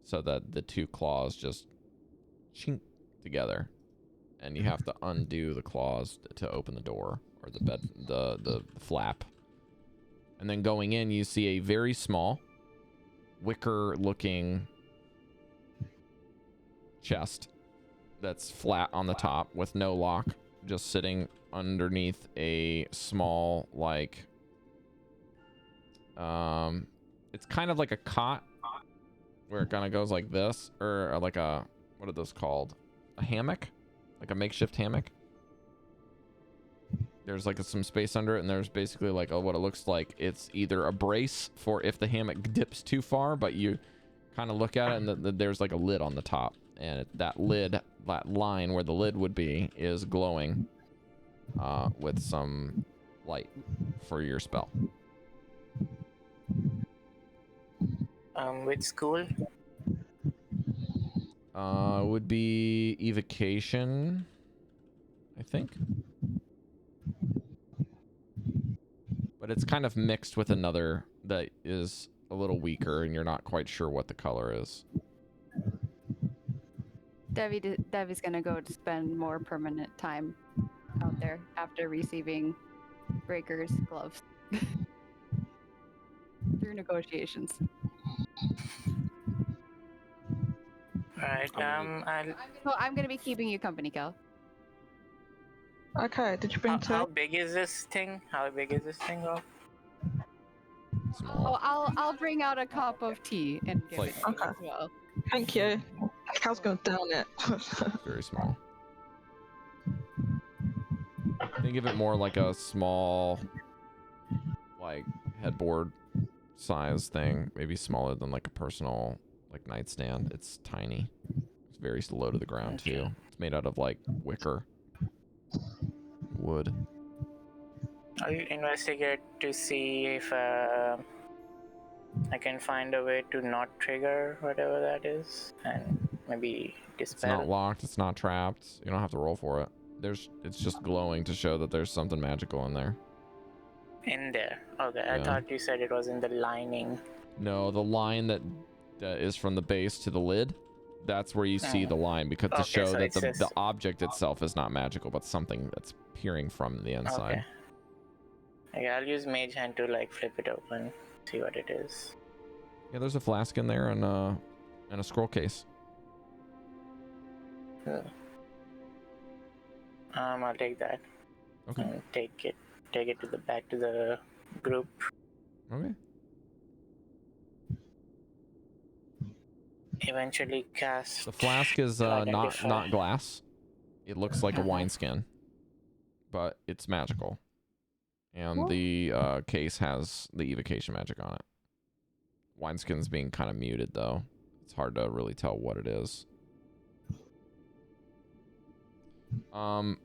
so that the two claws just chink together, and you have to undo the claws to open the door or the flap. And then going in, you see a very small wicker looking chest that's flat on the top with no lock, just sitting underneath a small like it's kind of like a cot where it kind of goes like this, or like a, what are those called, a hammock, like a makeshift hammock. There's like some space under it, and there's basically like what it looks like. It's either a brace for if the hammock dips too far, but you kind of look at it and there's like a lid on the top, and that lid, that line where the lid would be, is glowing with some light for your spell. Which school? Would be evocation, I think. But it's kind of mixed with another that is a little weaker, and you're not quite sure what the color is. Devi's gonna go to spend more permanent time out there after receiving Breker's gloves through negotiations. Alright, So I'm gonna be keeping you company, Cal. Okay, did you bring how big is this thing? Rob? Small. Oh, I'll bring out a cup of tea and give it to you as well. Thank you. Cal's gonna down it. Very small. Think of it more like a small, like, headboard size thing, maybe smaller than like a personal like nightstand. It's tiny. It's very low to the ground too. It's made out of like wicker wood. I'll investigate to see if I can find a way to not trigger whatever that is, and maybe dispel. It's not locked. It's not trapped. You don't have to roll for it. It's just glowing to show that there's something magical in there. In there. Okay, Yeah. I thought you said it was in the lining. No, the line that is from the base to the lid, that's where you see the line, because to show so that it's the object itself is not magical, but something that's peering from the inside. Okay, I'll use Mage Hand to like flip it open, see what it is. Yeah, there's a flask in there and a scroll case. Cool. I'll take that. Okay. And take it to the back to the group. Okay. Eventually cast. The flask is not glass. It looks like a wineskin, but it's magical. And the case has the evocation magic on it. Wineskin's being kind of muted though. It's hard to really tell what it is. Van,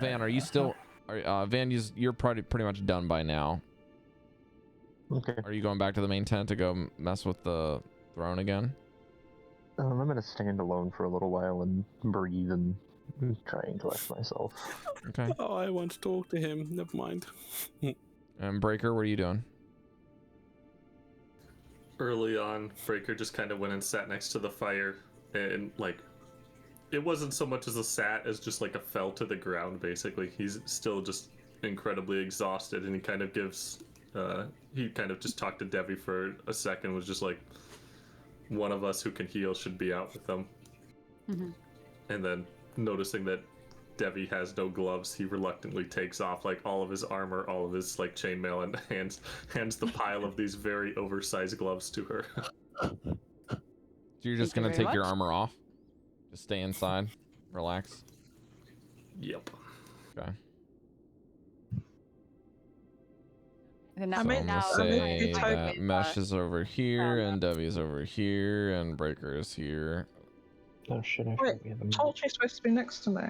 are you still? Van, you're pretty much done by now. Okay. Are you going back to the main tent to go mess with the throne again? I'm gonna stand alone for a little while and breathe and try and collect myself. Okay. Oh, I want to talk to him. Never mind. And Breker, what are you doing? Early on, Breker just kind of went and sat next to the fire, and like, it wasn't so much as a sat as just like a fell to the ground. Basically, he's still just incredibly exhausted, and he kind of gives. He kind of just talked to Devii for a second. Was just like, one of us who can heal should be out with them. Mm-hmm. And then noticing that Devii has no gloves, he reluctantly takes off like all of his armor, all of his like chainmail, and hands the pile of these very oversized gloves to her. So you're just gonna take your armor off? Just stay inside, relax. Yep. Okay. And So now, I'm gonna say that Mesh is over here, and Devi's over here, and Breker is here. Oh shit! I Wait, forgot we have a Chalcedony's supposed to be next to me.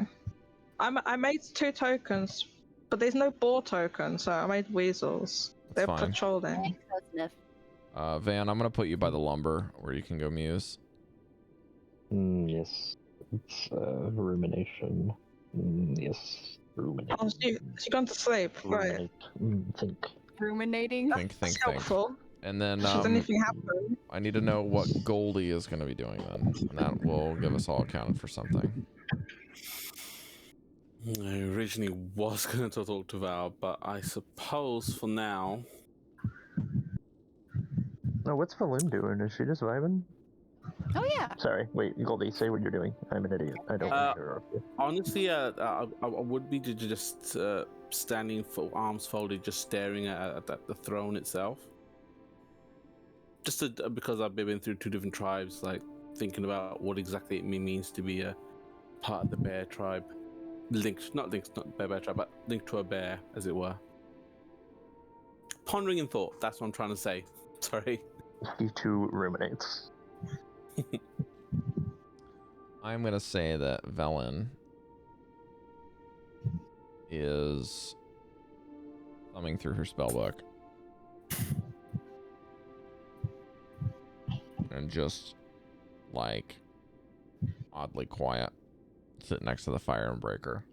I made 2 tokens, but there's no boar token, so I made weasels. They're That's fine. patrolling. Van, I'm gonna put you by the lumber where you can go muse. Yes. It's rumination. Yes. Ruminate. Oh, she's gone to sleep. Right. Ruminate. Think. ruminating. Think. Helpful. And then Should anything happen? I need to know what Goldy is gonna be doing then, and that will give us all accounted for something. I originally was going to talk to Val, but I suppose for now. Oh, what's Valim doing? Is she just vibing? Oh yeah. Sorry, wait, Goldy, say what you're doing. I'm an idiot. I don't want to interrupt you. Honestly, I would be just standing, arms folded, just staring at the throne itself. Just because I've been through 2 different tribes, like thinking about what exactly it means to be a part of the bear tribe. Not bear tribe, but linked to a bear, as it were. Pondering in thought, that's what I'm trying to say. Sorry. You 2 ruminates. I'm gonna say that Velen is thumbing through her spellbook and just like oddly quiet, sitting next to the fire and Breker.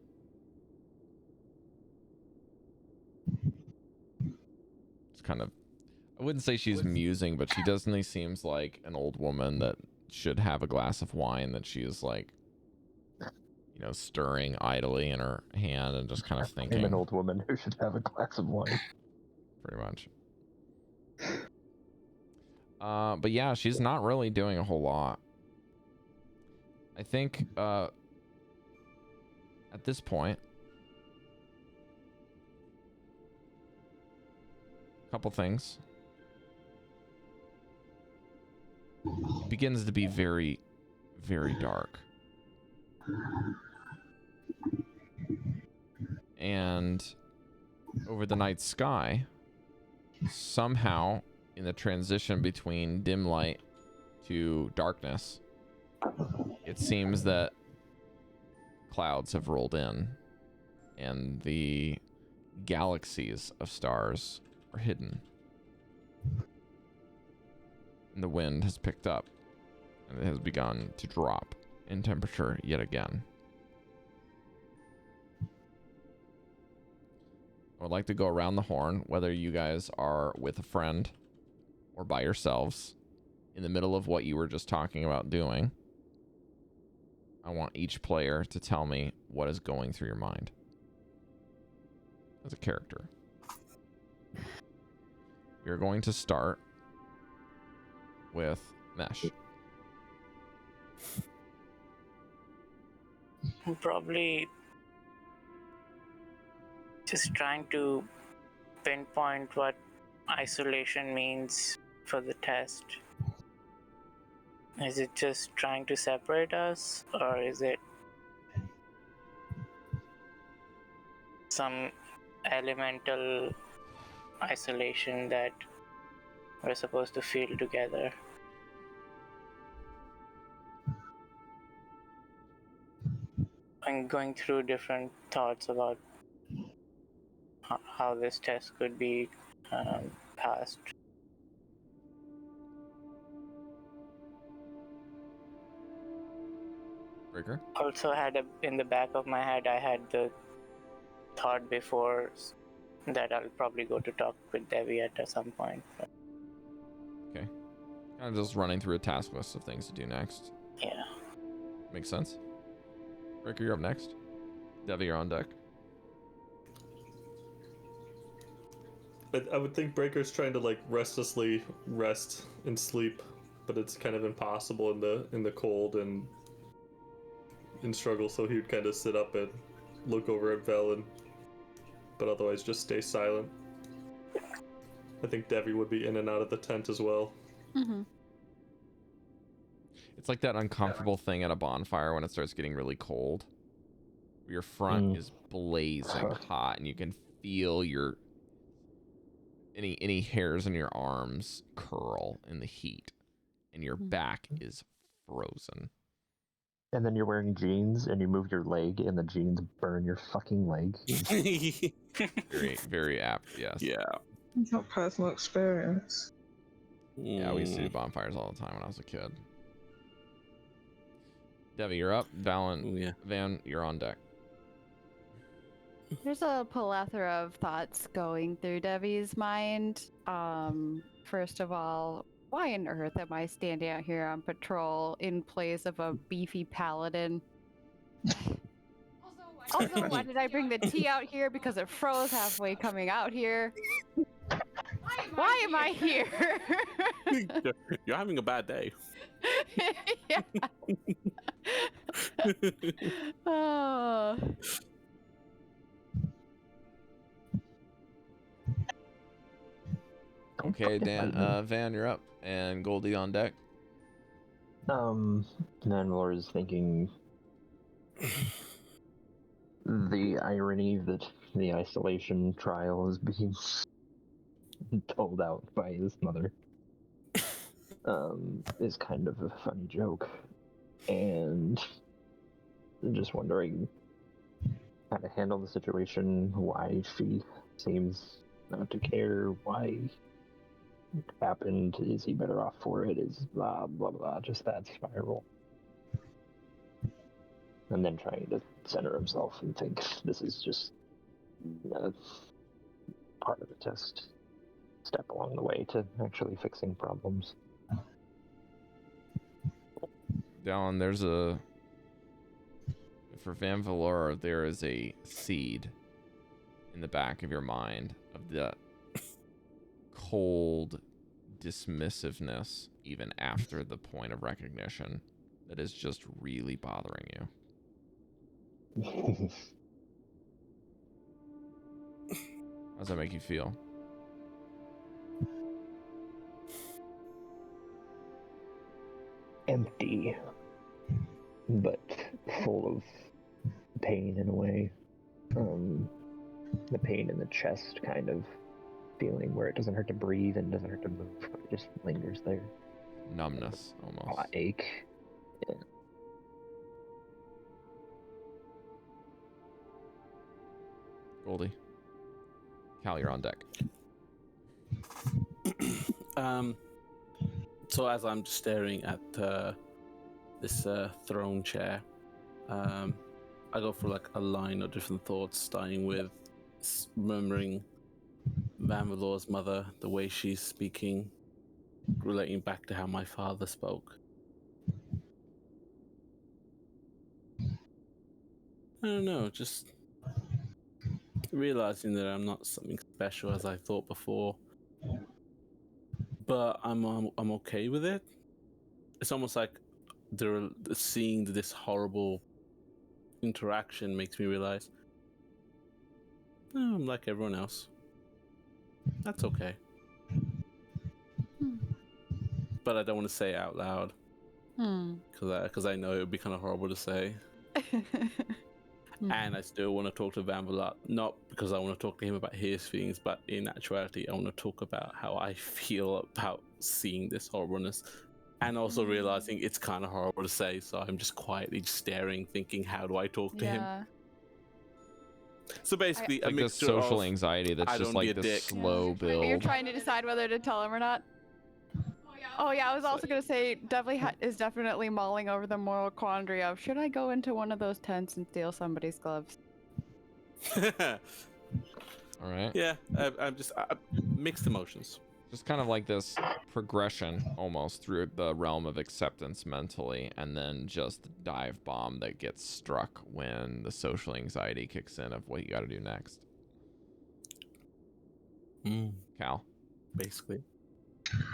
It's kind of, I wouldn't say she's musing, but she definitely seems like an old woman that should have a glass of wine that she's like, you know, stirring idly in her hand and just kind of thinking. I'm an old woman who should have a glass of wine. Pretty much. But yeah, she's not really doing a whole lot. I think at this point, a couple things. It begins to be very, very dark. And over the night sky, somehow in the transition between dim light to darkness, it seems that clouds have rolled in and the galaxies of stars are hidden. And the wind has picked up and it has begun to drop in temperature yet again. I would like to go around the horn, whether you guys are with a friend or by yourselves, in the middle of what you were just talking about doing. I want each player to tell me what is going through your mind as a character. You're going to start with Mesh. I'm probably just trying to pinpoint what isolation means for the test. Is it just trying to separate us, or is it some elemental isolation that we're supposed to feel together? I'm going through different thoughts about how this test could be passed. Breker? Also had in the back of my head, I had the thought before that I'll probably go to talk with Devii at some point. Okay. Kind of just running through a task list of things to do next. Yeah. Makes sense. Breker, you're up next. Devii, you're on deck. But I would think Breker's trying to like restlessly rest and sleep, but it's kind of impossible in the cold and in struggle. So he would kind of sit up and look over at Velen, but otherwise just stay silent. I think Devii would be in and out of the tent as well. Mm-hmm. It's like that uncomfortable thing at a bonfire when it starts getting really cold. Your front is blazing hot, and you can feel your any hairs in your arms curl in the heat, and your back is frozen. And then you're wearing jeans, and you move your leg, and the jeans burn your fucking leg. Very, very apt, yes. Yeah. It's not personal experience. Yeah, we used to do bonfires all the time when I was a kid. Devii, you're up. Dallan, Yeah. Van, you're on deck. There's a plethora of thoughts going through Devi's mind. First of all, why on earth am I standing out here on patrol in place of a beefy paladin? Also, why did I bring the tea out here? Because it froze halfway coming out here. Why am I here? You're having a bad day. Yeah. Oh. Okay, Van, you're up. And Goldy on deck. Vanvalor is thinking the irony that the isolation trial is being told out by his mother is kind of a funny joke, and just wondering how to handle the situation, why she seems not to care, why it happened, is he better off for it, is blah blah blah, just that spiral. And then trying to center himself and think this is just part of the test, step along the way to actually fixing problems. Dallan, for Vanvalor, there is a seed in the back of your mind of the cold dismissiveness, even after the point of recognition, that is just really bothering you. How does that make you feel? Empty, but full of pain in a way. The pain in the chest kind of feeling where it doesn't hurt to breathe and doesn't hurt to move, but it just lingers there. Numbness, almost. Ache. Yeah. Goldy. Cal, you're on deck. So as I'm just staring at this throne chair, I go for like a line of different thoughts, starting with remembering Vanvalor's mother, the way she's speaking, relating back to how my father spoke. I don't know, just realizing that I'm not something special as I thought before, but I'm okay with it. It's almost like seeing this horrible interaction makes me realize, I'm like everyone else. That's okay. But I don't want to say it out loud because I know it would be kind of horrible to say. And I still want to talk to Vanvalor, not because I want to talk to him about his feelings, but in actuality, I want to talk about how I feel about seeing this horribleness, and also realizing it's kind of horrible to say. So I'm just quietly staring, thinking, how do I talk to him? So basically, a like this mixture social of, anxiety that's just like this slow build. You're trying to decide whether to tell him or not. Oh yeah, I was also gonna say Devii is definitely mulling over the moral quandary of, should I go into one of those tents and steal somebody's gloves? All right. Yeah, I'm just mixed emotions. Just kind of like this progression almost through the realm of acceptance mentally, and then just the dive bomb that gets struck when the social anxiety kicks in of what you got to do next. Cal, Basically.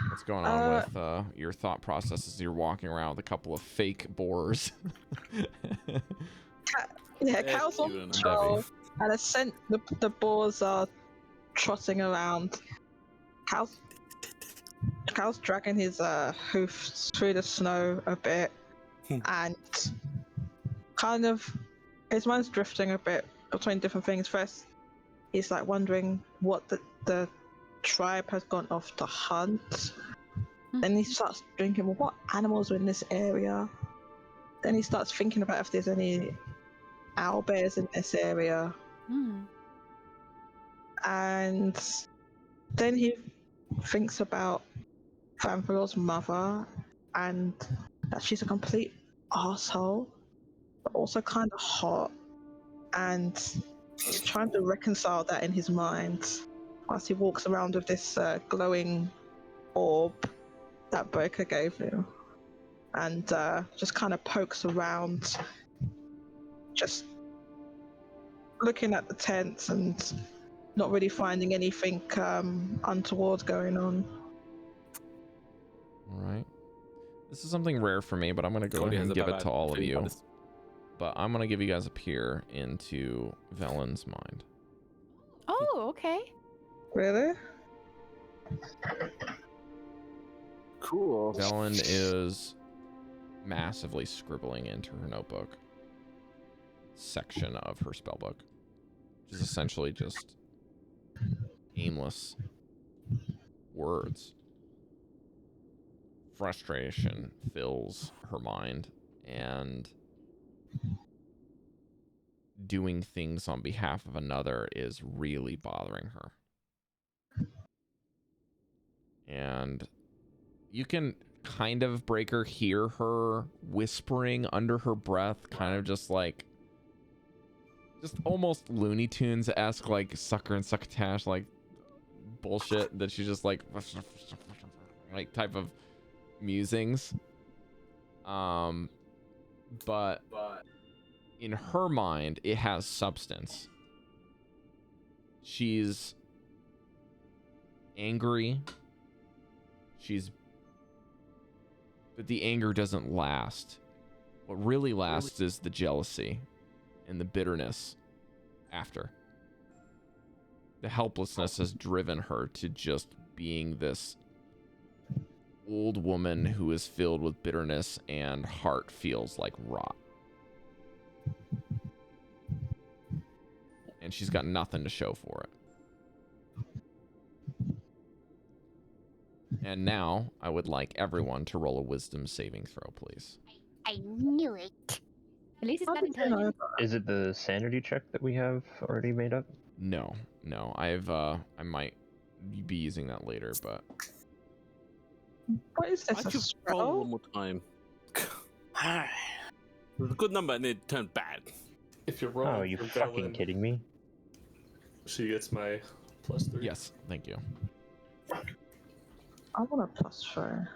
what's going on with your thought process as you're walking around with a couple of fake boars? Cal's on patrol, and the boars are trotting around. Cal's dragging his hoofs through the snow a bit, and kind of his mind's drifting a bit between different things. First, he's like wondering what the tribe has gone off to hunt. Then he starts thinking, well, what animals are in this area? Then he starts thinking about if there's any owlbears in this area. And then he thinks about Vanvalor's mother and that she's a complete asshole, but also kind of hot. And he's trying to reconcile that in his mind as he walks around with this glowing orb that Breker gave him, and just kind of pokes around, just looking at the tents and not really finding anything untoward going on. All right. This is something rare for me, but I'm going to go ahead and give it to all of you. But I'm going to give you guys a peer into Vellen's mind. Oh, okay. Really? Cool. Dallan is massively scribbling into her notebook section of her spellbook, which is essentially just aimless words. Frustration fills her mind, and doing things on behalf of another is really bothering her. And you can kind of, Breker, hear her whispering under her breath, kind of just like, just almost Looney Tunes-esque, like sucker and succotash, like bullshit that she's just like type of musings. But in her mind, it has substance. She's angry. But the anger doesn't last. What really lasts is the jealousy and the bitterness after. The helplessness has driven her to just being this old woman who is filled with bitterness and heart feels like rot. And she's got nothing to show for it. And now I would like everyone to roll a wisdom saving throw, please. I knew it. At least it's How got did you know intelligence. that? Is it the sanity check that we have already made up? No. I might be using that later, but What is I this? A should roll one spell? more time. It was a good number and it turned bad. If you're rolling Oh, are you for fucking Dallan, kidding me? she gets my +3. yes, thank you. I want a +4.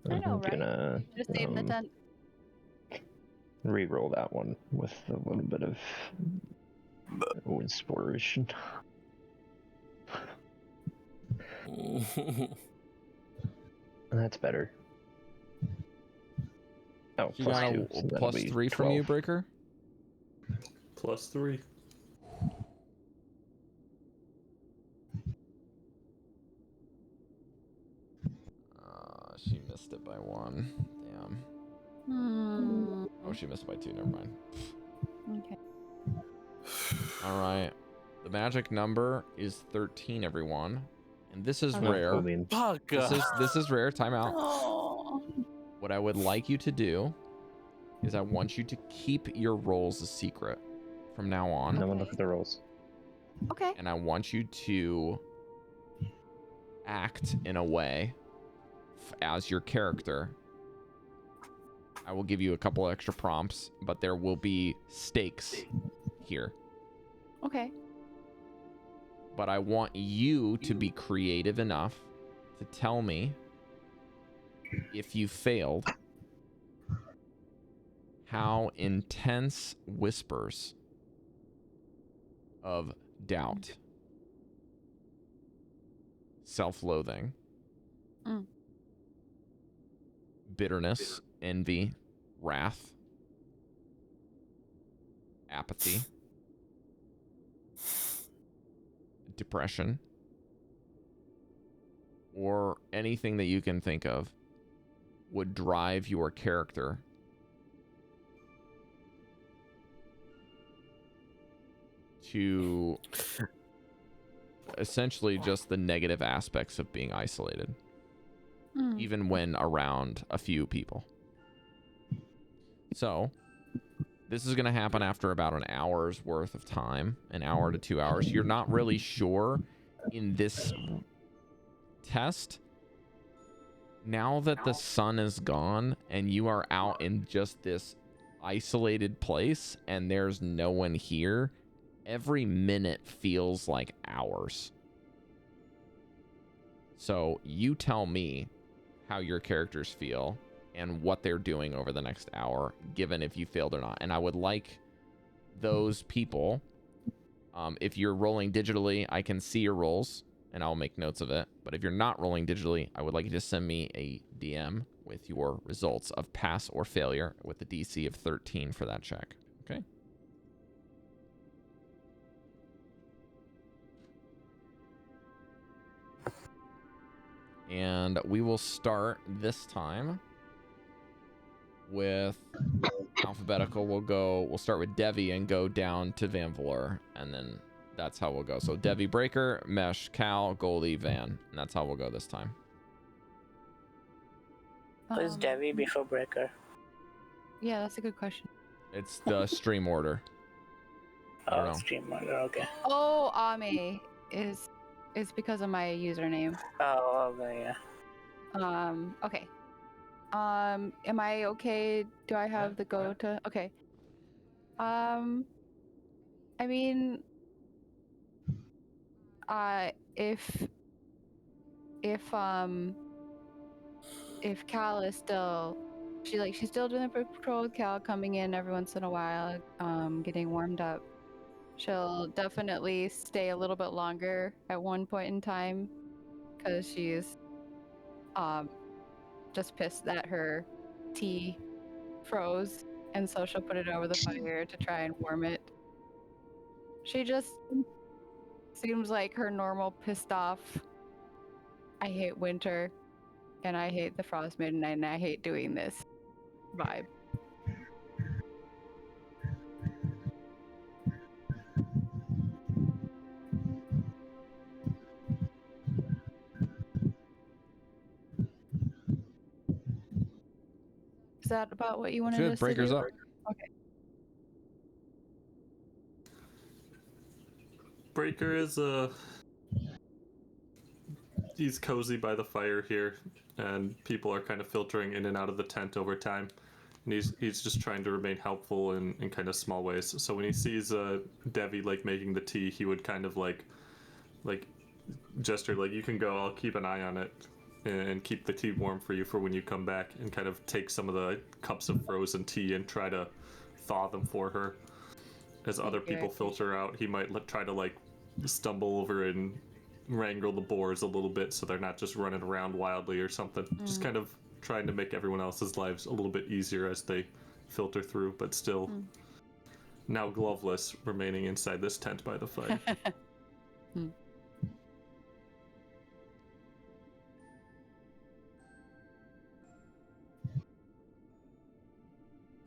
I know, I'm right? gonna Just save the tent. re-roll that one with a little bit of inspiration. That's better. Oh, You plus got two. a So that'll be +3 from you, 12. Breker? +3. She missed it by 1. Damn. Hmm. Oh, she missed it by 2. Never mind. Okay. All right. The magic number is 13, everyone. And this is Okay. rare. Cool beans. Fuck. This is rare. Time out. Oh. What I would like you to do is I want you to keep your rolls a secret from now on. No one look at the rolls. Okay. And I want you to act in a way as your character. I will give you a couple extra prompts, but there will be stakes here. Okay. But I want you to be creative enough to tell me if you failed how intense whispers of doubt, self-loathing, bitterness, envy, wrath, apathy, depression, or anything that you can think of would drive your character to essentially just the negative aspects of being isolated, even when around a few people. So this is going to happen after about an hour's worth of time, an hour to 2 hours. You're not really sure in this test. Now that the sun is gone and you are out in just this isolated place and there's no one here, every minute feels like hours. So you tell me how your characters feel and what they're doing over the next hour, given if you failed or not. And I would like those people, if you're rolling digitally, I can see your rolls and I'll make notes of it. But if you're not rolling digitally, I would like you to send me a DM with your results of pass or failure with the DC of 13 for that check. Okay? And we will start this time with alphabetical. We'll start with Devii and go down to Vanvalor, and then that's how we'll go. So Devii, Breker, Mesh, Cal, Goldy, Van, and that's how we'll go this time. Who's Devii before Breker? Yeah, that's a good question. It's the stream order. I don't know. Stream order, okay. Oh, awemei is because of my username. Oh, okay, yeah. Okay. Am I okay? Do I have the go to? Okay. I mean, if Cal is still, she's still doing the patrol with Cal, coming in every once in a while, getting warmed up. She'll definitely stay a little bit longer at one point in time, because she's just pissed that her tea froze, and so she'll put it over the fire to try and warm it. She just seems like her normal pissed off, I hate winter, and I hate the Frost Maiden, and I hate doing this vibe. Is that about what you wanted Good, us Breaker's to do? up. Okay. Breker is he's cozy by the fire here, and people are kind of filtering in and out of the tent over time. And he's just trying to remain helpful in kind of small ways. So when he sees Devii like making the tea, he would kind of like gesture like, you can go, I'll keep an eye on it and keep the tea warm for you for when you come back, and kind of take some of the cups of frozen tea and try to thaw them for her. As other people filter out, he might try to like stumble over and wrangle the boars a little bit so they're not just running around wildly or something. Just kind of trying to make everyone else's lives a little bit easier as they filter through, but still now gloveless, remaining inside this tent by the fire.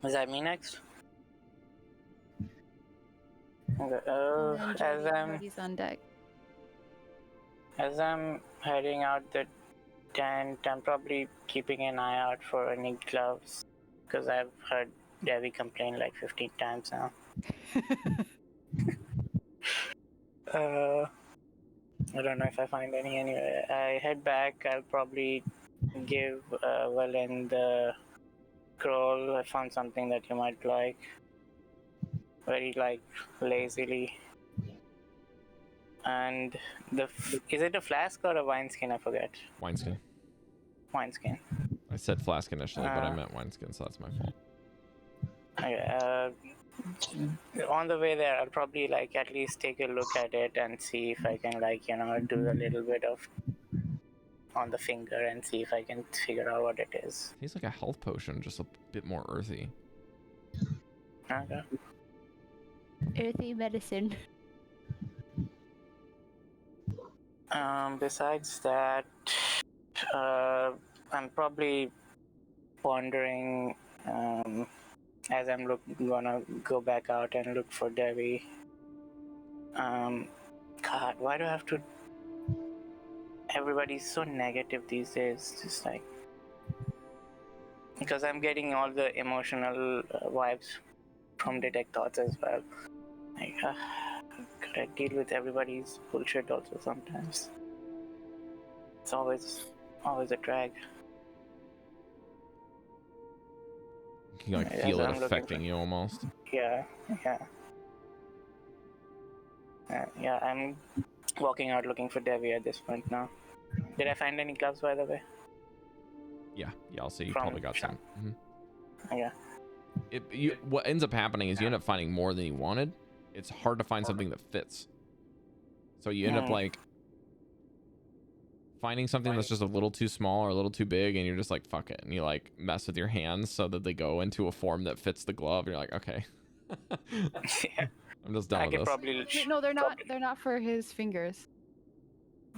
Is that me next? Okay, And then Jody's on deck. as I'm heading out the tent, I'm probably keeping an eye out for any gloves, because I've heard Devii complain like 15 times now. I don't know if I find any anyway. I head back. I'll probably give Valen the scroll. I found something that you might like. Very like lazily. And is it a flask or a wineskin? I forget. Wineskin. Wineskin. I said flask initially, but I meant wineskin, so that's my fault. Okay, on the way there, I'll probably like at least take a look at it and see if I can like do a little bit of on the finger and see if I can figure out what it is. Tastes like a health potion, just a bit more earthy. Okay. Earthy medicine. Besides that, I'm probably pondering as I'm gonna go back out and look for Devii. God, why do I have to? Everybody's so negative these days. Just like because I'm getting all the emotional vibes from Detect Thoughts as well. Like, gotta deal with everybody's bullshit also sometimes. It's always a drag. You can like feel it affecting you almost. Yeah. I'm walking out looking for Devii at this point now. Did I find any gloves, by the way? Yeah, I'll say you probably got some. Yeah. What ends up happening is you end up finding more than you wanted. It's hard to find something that fits. So you end up like finding something that's just a little too small or a little too big, and you're just like, fuck it. And you like mess with your hands so that they go into a form that fits the glove. You're like, okay. Yeah. I'm just done with this. No, they're not. They're not for his fingers.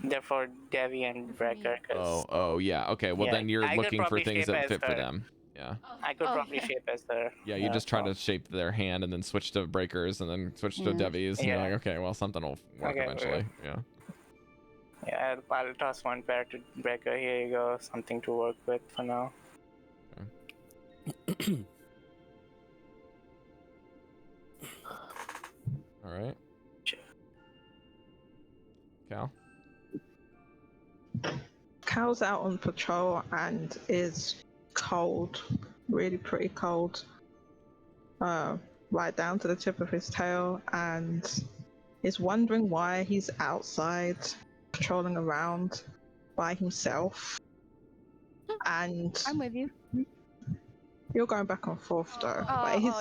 They're for Devii and Breker. Oh, yeah. Okay, well then you're looking for things that fit for them. Yeah. I could probably shape as her. Yeah, you just try to shape their hand and then switch to Breakers and then switch to Devi's. And you're like, okay, well something will work eventually. Yeah. Yeah, I'll toss one pair to Breker. Here you go. Something to work with for now. Okay. All right. Cal? Cal's out on patrol and is cold, really pretty cold, right down to the tip of his tail, and is wondering why he's outside patrolling around by himself. And I'm with you. You're going back and forth though.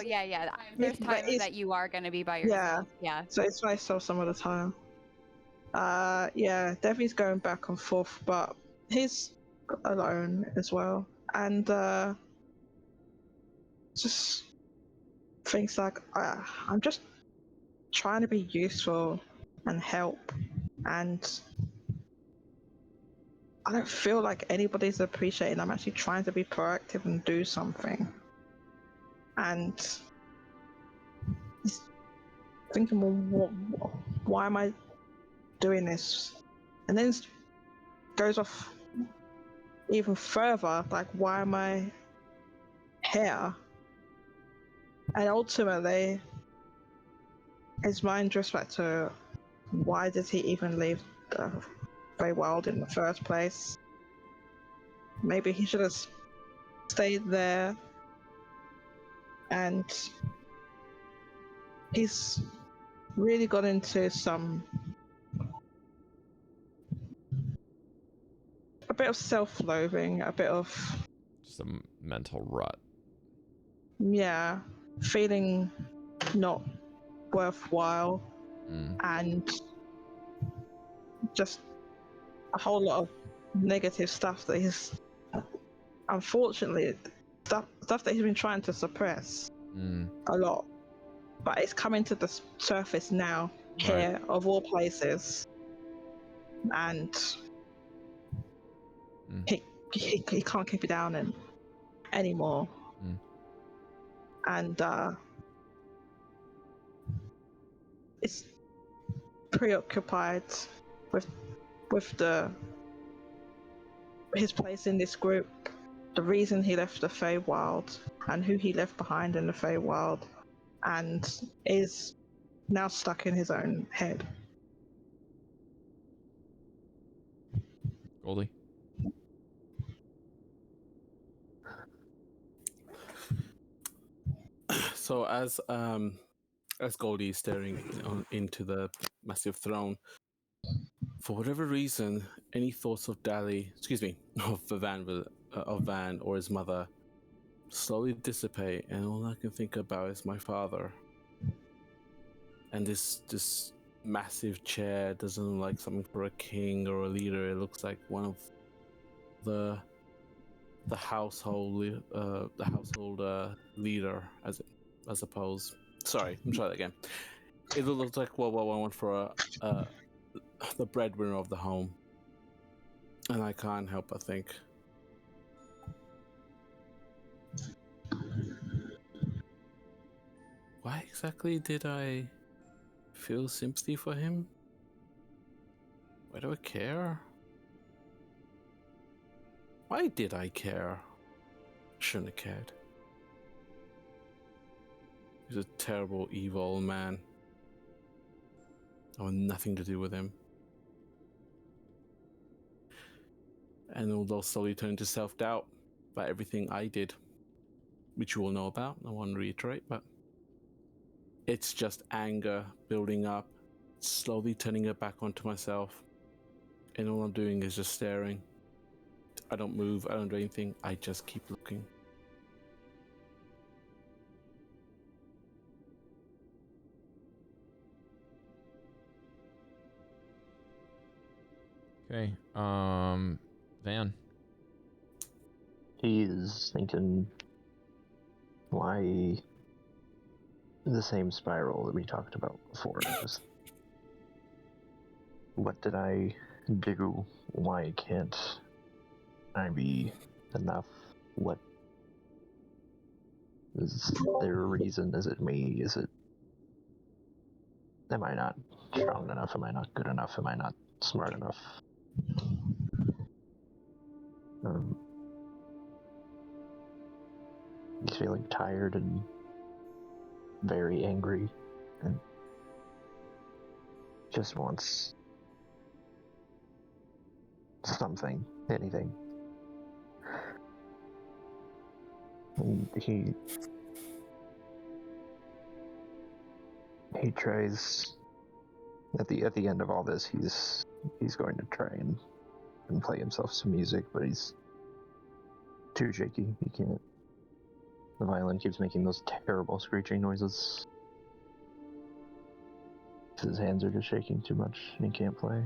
Yeah. There's times that you are going to be by yourself. Yeah. So it's myself some of the time. Yeah, Devi's going back and forth, but he's alone as well. And just thinks like, I'm just trying to be useful and help, and I don't feel like anybody's appreciating. I'm actually trying to be proactive and do something. And he's thinking, well, why am I doing this? And then goes off even further, like, why am I here. And ultimately, his mind drifts back to why did he even leave the Feywild in the first place? Maybe he should have stayed there. And he's really got into a bit of self-loathing, a bit of Just a mental rut. yeah, feeling not worthwhile, and just a whole lot of negative stuff that he's unfortunately stuff that he's been trying to suppress a lot, but it's coming to the surface now here of all places, and he can't keep it down anymore. And it's preoccupied with his place in this group, the reason he left the Feywild, and who he left behind in the Feywild, and is now stuck in his own head. Goldy. So as Goldy is staring into the massive throne, for whatever reason, any thoughts of Van or his mother slowly dissipate, and all I can think about is my father. And this massive chair doesn't look like something for a king or a leader. It looks like one of the household leader, I suppose. Sorry, let me try that again. It looks like one for the breadwinner of the home, and I can't help but think, why exactly did I feel sympathy for him? Why do I care? Why did I care? Shouldn't have cared. He's a terrible, evil man. I want nothing to do with him. And although slowly turned to self-doubt about everything I did, which you all know about, I won't reiterate, but it's just anger building up, slowly turning it back onto myself, and all I'm doing is just staring. I don't move, I don't do anything, I just keep looking. Okay. Van. He's thinking, why the same spiral that we talked about before? Just, what did I do? Why can't I be enough? What is there a reason? Is it me? Am I not strong enough? Am I not good enough? Am I not smart enough? He's feeling tired and very angry, and just wants something, anything. And he tries at the end of all this. He's going to try and play himself some music, but he's too shaky. He can't. The violin keeps making those terrible screeching noises. His hands are just shaking too much, and he can't play.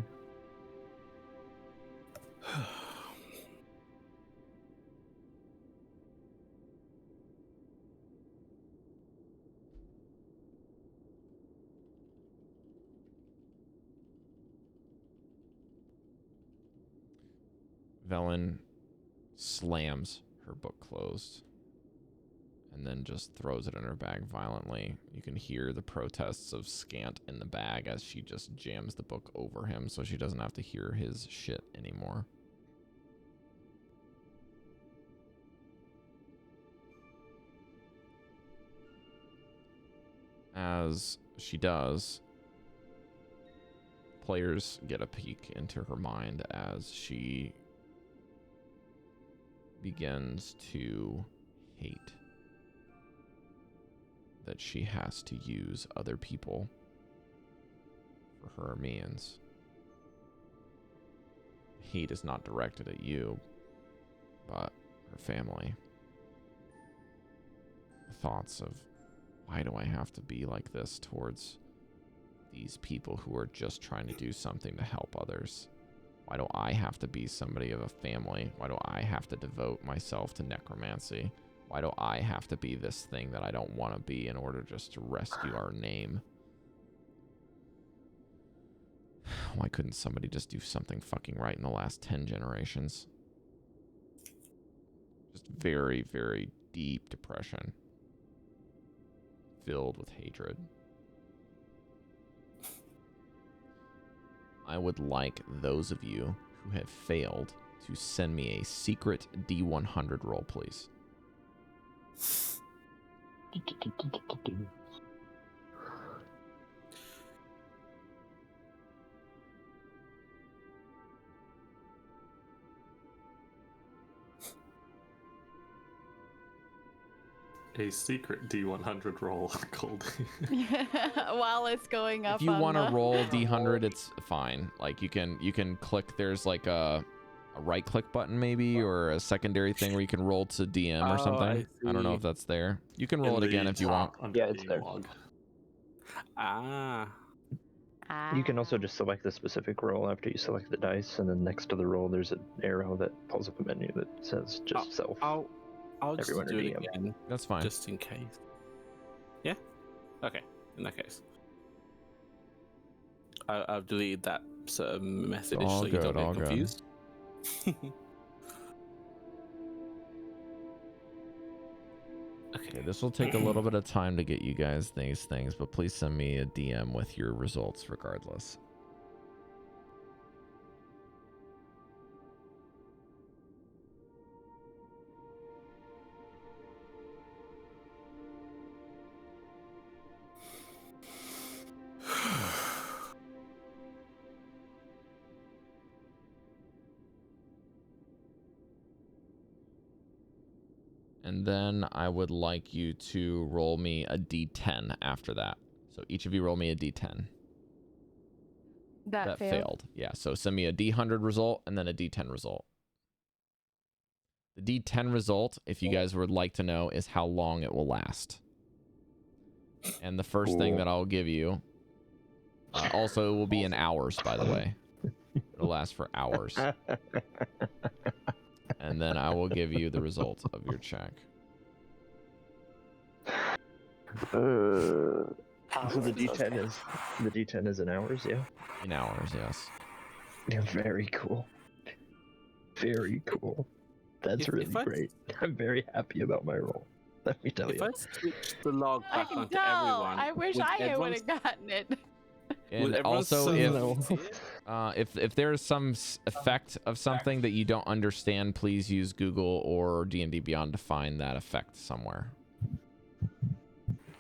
Velen slams her book closed and then just throws it in her bag violently. You can hear the protests of Scant in the bag as she just jams the book over him so she doesn't have to hear his shit anymore. As she does, players get a peek into her mind as she begins to hate that she has to use other people for her means. Hate is not directed at you, but her family. The thoughts of, why do I have to be like this towards these people who are just trying to do something to help others? Why do I have to be somebody of a family? Why do I have to devote myself to necromancy? Why do I have to be this thing that I don't want to be in order just to rescue our name? Why couldn't somebody just do something fucking right in the last 10 generations? Just very, very deep depression. Filled with hatred. I would like those of you who have failed to send me a secret D100 roll, please. A secret D100 roll, Goldy. While it's going up. If you want to the... roll D100, it's fine. Like you can click. There's like a right click button maybe, or a secondary thing where you can roll to DM or something. I don't know if that's there. You can roll it again if you want. Yeah, it's there. Log. Ah. You can also just select the specific roll after you select the dice, and then next to the roll there's an arrow that pulls up a menu that says just self. I'll just Everyone do it DM. again. That's fine. Just in case. Yeah? Okay, in that case. I'll delete that message All so you good, don't all get good. confused. Okay, this will take a little bit of time to get you guys these things, but please send me a DM with your results regardless. And then I would like you to roll me a d10 after that. So each of you roll me a d10. That failed. Yeah, so send me a d100 result and then a d10 result. The d10 result, if you guys would like to know, is how long it will last. And the first thing that I'll give you, also it will be in hours, by the way. It'll last for hours. And then I will give you the result of your check. So the D10 is in hours, yeah? In hours, yes. Yeah, very cool. Very cool. That's really great. I'm very happy about my roll. Let me tell you. If I switch the log I back can onto tell. everyone, I wish I would have gotten it. And also, if there is some effect of something that you don't understand, please use Google or D&D Beyond to find that effect somewhere.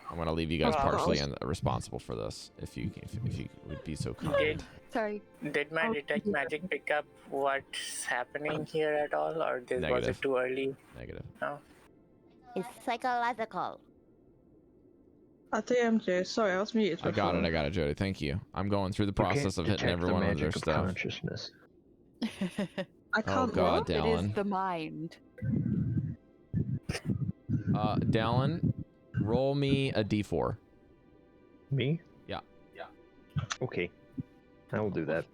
I'm gonna leave you guys partially responsible for this, if you would be so kind. Sorry. Did my detect magic pick up what's happening here at all, or was Negative. it too early? Negative. No. It's psychological. I DM'd you. Sorry, I was muted before. I got it, Jodie. Thank you. I'm going through the process of hitting everyone with their stuff. Consciousness. I can't Oh god, It Dallan. is the mind. Dallan, roll me a d4. Me? Yeah. Okay. I will do that.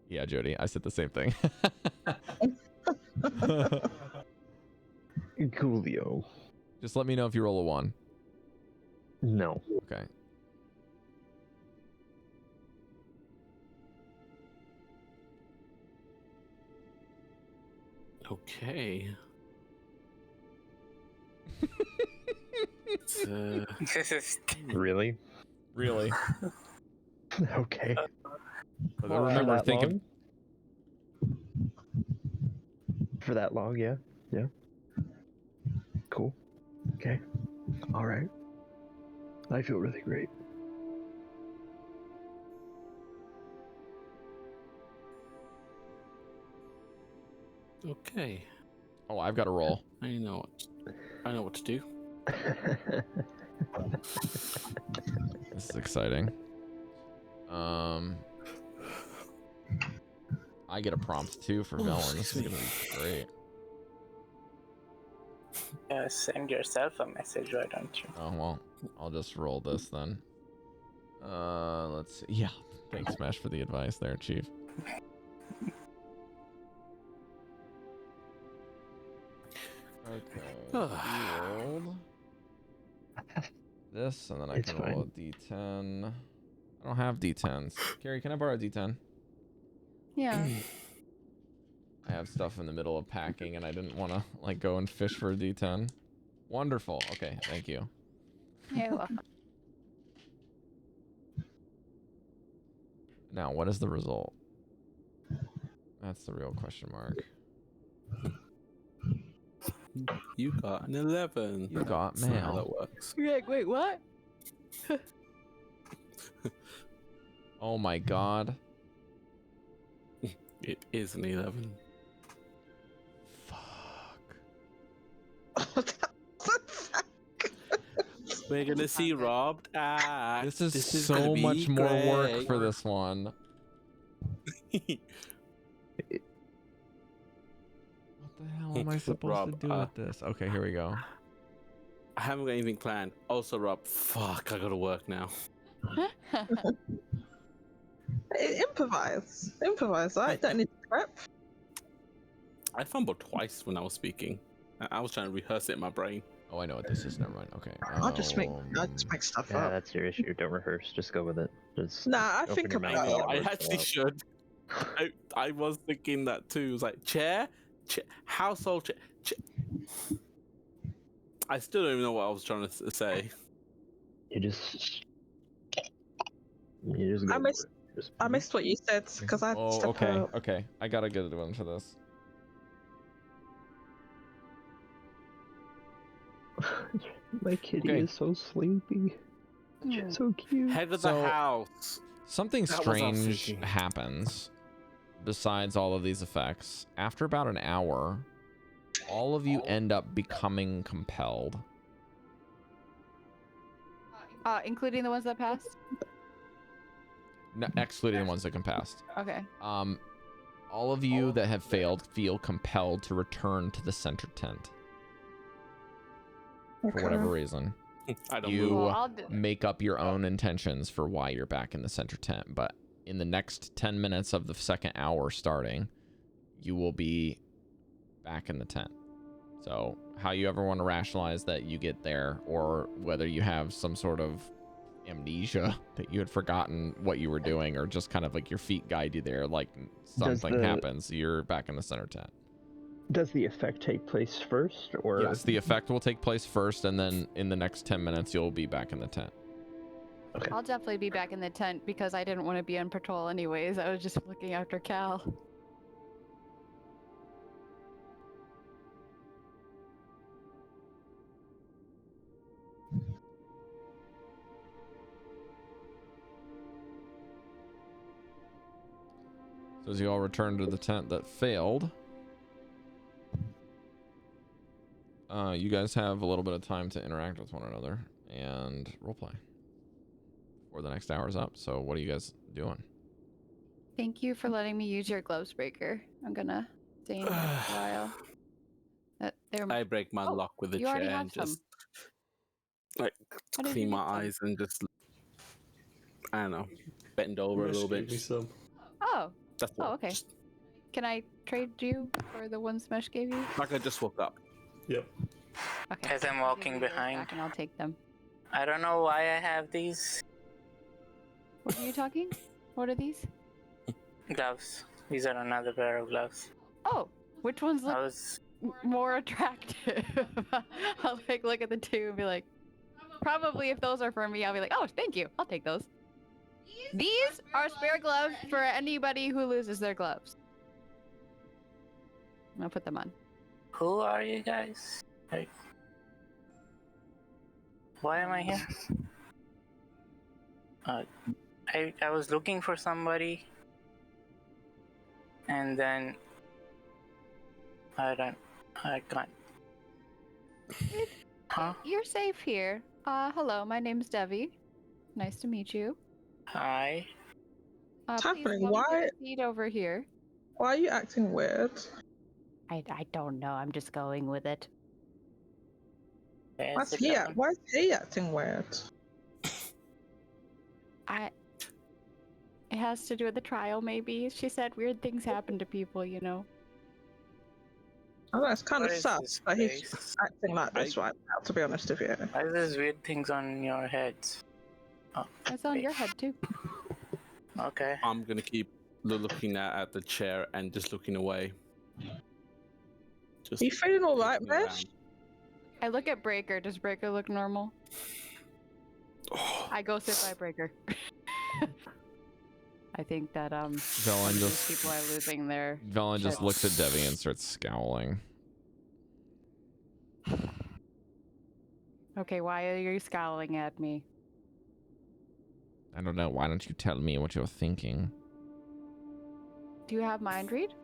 Yeah, Jodie, I said the same thing. Coolio. Just let me know if you roll a 1. No. Okay. Okay. Really? Really? Okay. But remember, thinking for that long, yeah. Cool. Okay. All right. I feel really great. Okay. Oh, I've got to roll. I know what to do. This is exciting. I get a prompt too for Velen. This is gonna be great. Yeah, send yourself a message, why don't you? Oh well, I'll just roll this then. Let's see. Yeah, thanks, Mesh, for the advice there, Chief. Okay, he rolled this, and then I can roll a D10. I don't have D10s. Cari, can I borrow a D10? Yeah. I have stuff in the middle of packing, and I didn't want to like go and fish for a D10. Wonderful. Okay, thank you. You're welcome. Now, what is the result? That's the real question mark. You got an 11. You got That's not how mail. that works. You're like, wait, what? Oh my god. It is an 11. Fuck. We're gonna see robbed. This is gonna so be much more work great. for this one. What the hell am I supposed Rob, to do with this? Okay, here we go. I haven't got anything planned. Also, Rob, fuck, I gotta work now. Improvise. I don't need to prep. I fumbled twice when I was speaking. I was trying to rehearse it in my brain. Oh, I know what this is. Never mind. Okay. I'll just make stuff Yeah, up. that's your issue. Don't rehearse. Just go with it. Just Nah, I open think your about mouth it. and I words actually come out. should. I was thinking that too. It was like chair, household chair. I still don't even know what I was trying to say. You just go I for missed- it. Just I missed what you said because I had to Oh, step okay. out. Okay. I got a good one for this. My kitty Okay. is so sleepy. She's so cute. Head of So- the house. Something That was what I was strange thinking. happens besides all of these effects. After about an hour, all of you end up becoming compelled. Including the ones that passed? No, excluding the ones that can pass. Okay. All of you that have failed feel compelled to return to the center tent for whatever reason. I don't You move. Well, I'll do that. make up your own intentions for why you're back in the center tent, but in the next 10 minutes of the second hour starting, you will be back in the tent. So how you ever want to rationalize that you get there, or whether you have some sort of amnesia that you had forgotten what you were doing, or just kind of like your feet guide you there, like something happens, you're back in the center tent. Does the effect take place first, or Yes, the effect will take place first, and then in the next 10 minutes you'll be back in the tent. Okay. I'll definitely be back in the tent because I didn't want to be on patrol anyways. I was just looking after Cal. So as you all return to the tent that failed, you guys have a little bit of time to interact with one another and roleplay before the next hour is up. So what are you guys doing? Thank you for letting me use your gloves, Breker. I'm gonna stay in here for a while. I break my Oh, lock with a you chair already have and just some. like How did you clean my get some? eyes and just I don't know, bend over a Mesh little gave bit. me some. Oh, That's all. okay. Just, can I trade you for the ones Mesh gave you? like I just woke up. Yep. Okay. As I'm I'll walking give you those behind. back and I'll take them. I don't know why I have these What are you talking? What are these? gloves. These are another pair of gloves. Oh, which ones I look was more attractive? I'll like look at the two and be like, probably if those are for me, I'll be like, oh, thank you. I'll take those. These are spare gloves for anybody who loses their gloves. I'll put them on. Who are you guys? Why am I here? I was looking for somebody, and then I can't. Huh? You're safe here. Hello, my name's Devii. Nice to meet you. Hi. What's Please happening? come Why? take a seat over here. Why are you acting weird? I don't know. I'm just going with it. Yes, Why is he acting weird? It has to do with the trial, maybe. She said weird things happen to people, you know. Oh, that's kind of What is sus this that he's place? acting like this right now, to be honest with you. Why is this weird things on your heads? Oh, It's on wait. your head too. Okay. I'm gonna keep looking at the chair and just looking away. Just Are you feeling all right, looking Mesh? around. I look at Breker. Does Breker look normal? Oh, I go sit by Breker. I think that Velen some of these just people are losing their Velen just shit. looks at Devii and starts scowling. Okay, why are you scowling at me? I don't know. Why don't you tell me what you're thinking? Do you have mind read?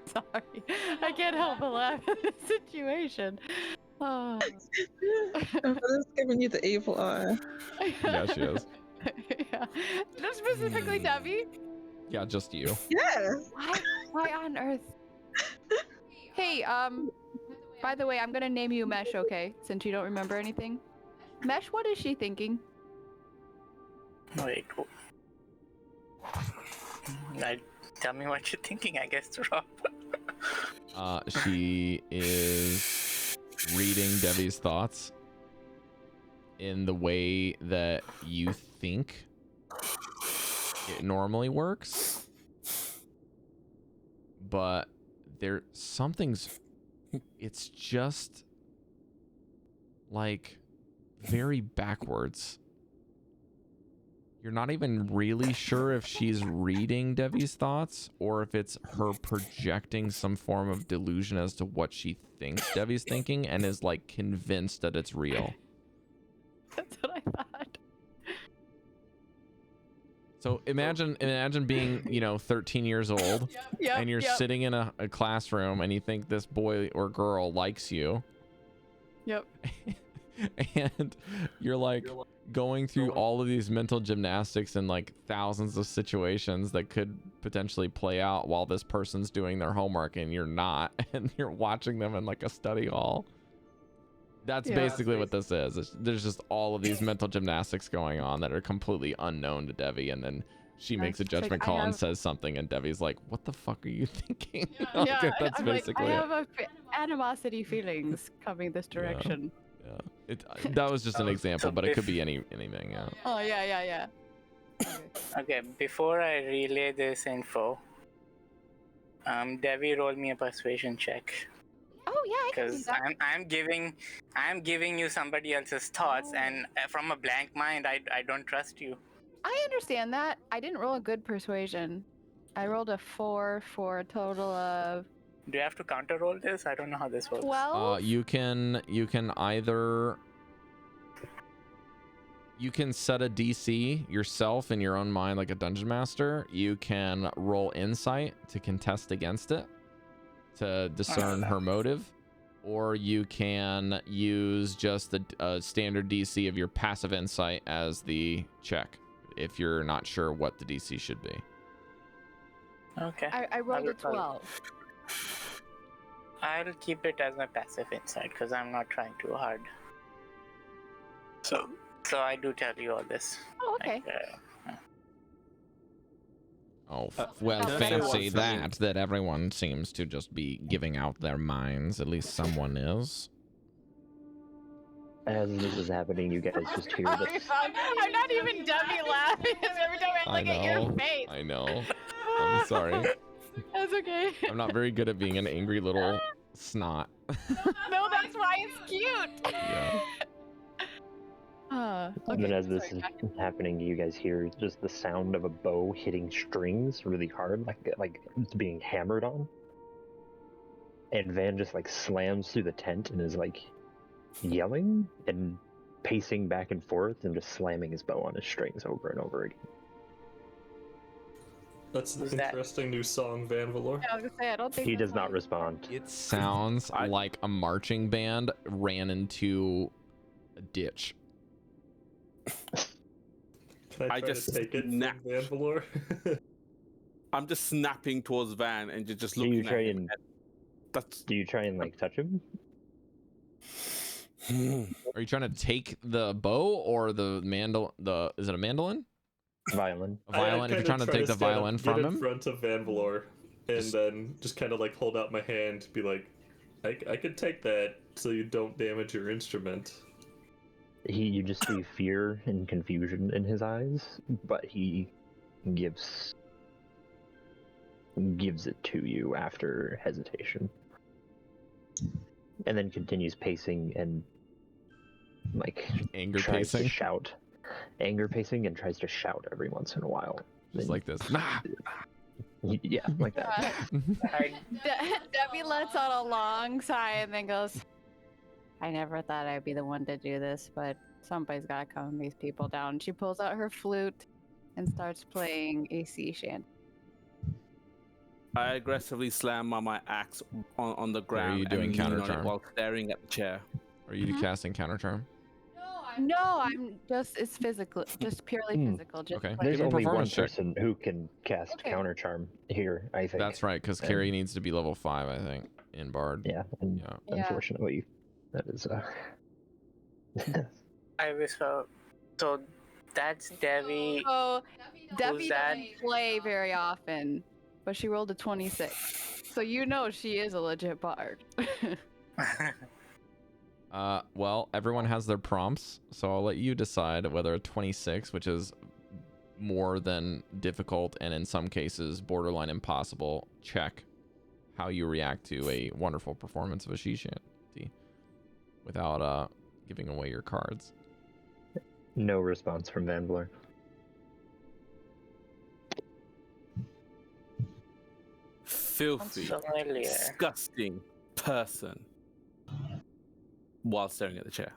Sorry, I can't help but laugh at the situation. Oh. He's giving you the evil eye. Yeah, she is. Yeah. Not specifically Devii. Yeah, just you. Yeah. Why on earth? Hey, by the way, I'm gonna name you Mesh, okay? Since you don't remember anything. Mesh, what is she thinking? Wait. Tell me what you're thinking, I guess, Rob. She is reading Devi's thoughts in the way that you think it normally works, but it's just like very backwards. You're not even really sure if she's reading Devi's thoughts or if it's her projecting some form of delusion as to what she thinks Devi's thinking and is like convinced that it's real. That's what I thought. So imagine being, 13 years old and you're sitting in a classroom and you think this boy or girl likes you. Yep. And you're like going through all of these mental gymnastics and like thousands of situations that could potentially play out while this person's doing their homework and you're not, and you're watching them in like a study hall. That's basically what this is. There's just all of these mental gymnastics going on that are completely unknown to Devii, and then she makes a judgment call and says something, and Devi's like, "What the fuck are you thinking?" Yeah, That's basically I have animosity feelings coming this direction. Yeah. That was just an example, but it could be anything. Yeah. Oh yeah. Okay, before I relay this info, Devii, roll me a persuasion check. Oh yeah, I can do Because that. I'm giving you somebody else's thoughts, and from a blank mind, I don't trust you. I understand that. I didn't roll a good persuasion. I rolled a 4 for a total of. Do you have to counter roll this? I don't know how this works. 12. You can either set a DC yourself in your own mind like a dungeon master. You can roll insight to contest against it to discern her motive, or you can use just the standard DC of your passive insight as the check if you're not sure what the DC should be. Okay. I rolled a 12. I'll keep it as my passive insight because I'm not trying too hard. So I do tell you all this. Oh, okay. Well, fancy one that everyone seems to just be giving out their minds. At least someone is. As this is happening, you guys just hear this. I'm not even Devii laughing every time I look at your face. I know. I'm sorry. That's okay. I'm not very good at being an angry little snot. No, that's why it's cute. Yeah. And then as this is happening, you guys hear just the sound of a bow hitting strings really hard, like it's being hammered on. And Van just like slams through the tent and is like yelling and pacing back and forth and just slamming his bow on his strings over and over again. That's an Who's that? interesting new song, Vanvalor. Yeah, I was gonna say I don't think He that's does not how- respond. It sounds like a marching band ran into a ditch. Can I I try just to take it snap. from Vanvalor? I'm just snapping towards Van and just Do you looking try at him. and That's do you try and like touch him? Are you trying to take the bow or the is it a mandolin? Violin. A violin. If you're trying to take the violin from get in him, front of Vanvalor, and then just kind of like hold out my hand, be like, I could take that so you don't damage your instrument. You just see fear and confusion in his eyes, but he gives it to you after hesitation. And then continues pacing and like anger tries pacing, to shout. Anger pacing and tries to shout every once in a while. just Then- like this. Nah. Yeah, like that. Debbie lets out a long sigh and then goes, I never thought I'd be the one to do this, but somebody's gotta calm these people down. She pulls out her flute and starts playing a sea shanty. I aggressively slam my axe on the Are you ground doing and lean counter on it charm? while staring at the chair. Are you casting counter charm? No, I'm just, it's physical, just purely physical. Just Okay. like- There's Give him a only one performance check. person who can cast Okay. counter charm here, I think. That's right, because And- Cari needs to be level 5, I think, in Bard. Yeah, and Yeah. Yeah. unfortunately, that is I was so that's Devii. So Debbie that? doesn't play very often, but she rolled a 26. So you know she is a legit bard. Well, everyone has their prompts, so I'll let you decide whether a 26, which is more than difficult and in some cases borderline impossible, check how you react to a wonderful performance of a she shanty without giving away your cards. no response from Vanvalor. Filthy, Sounds familiar. disgusting person. While staring at the chair.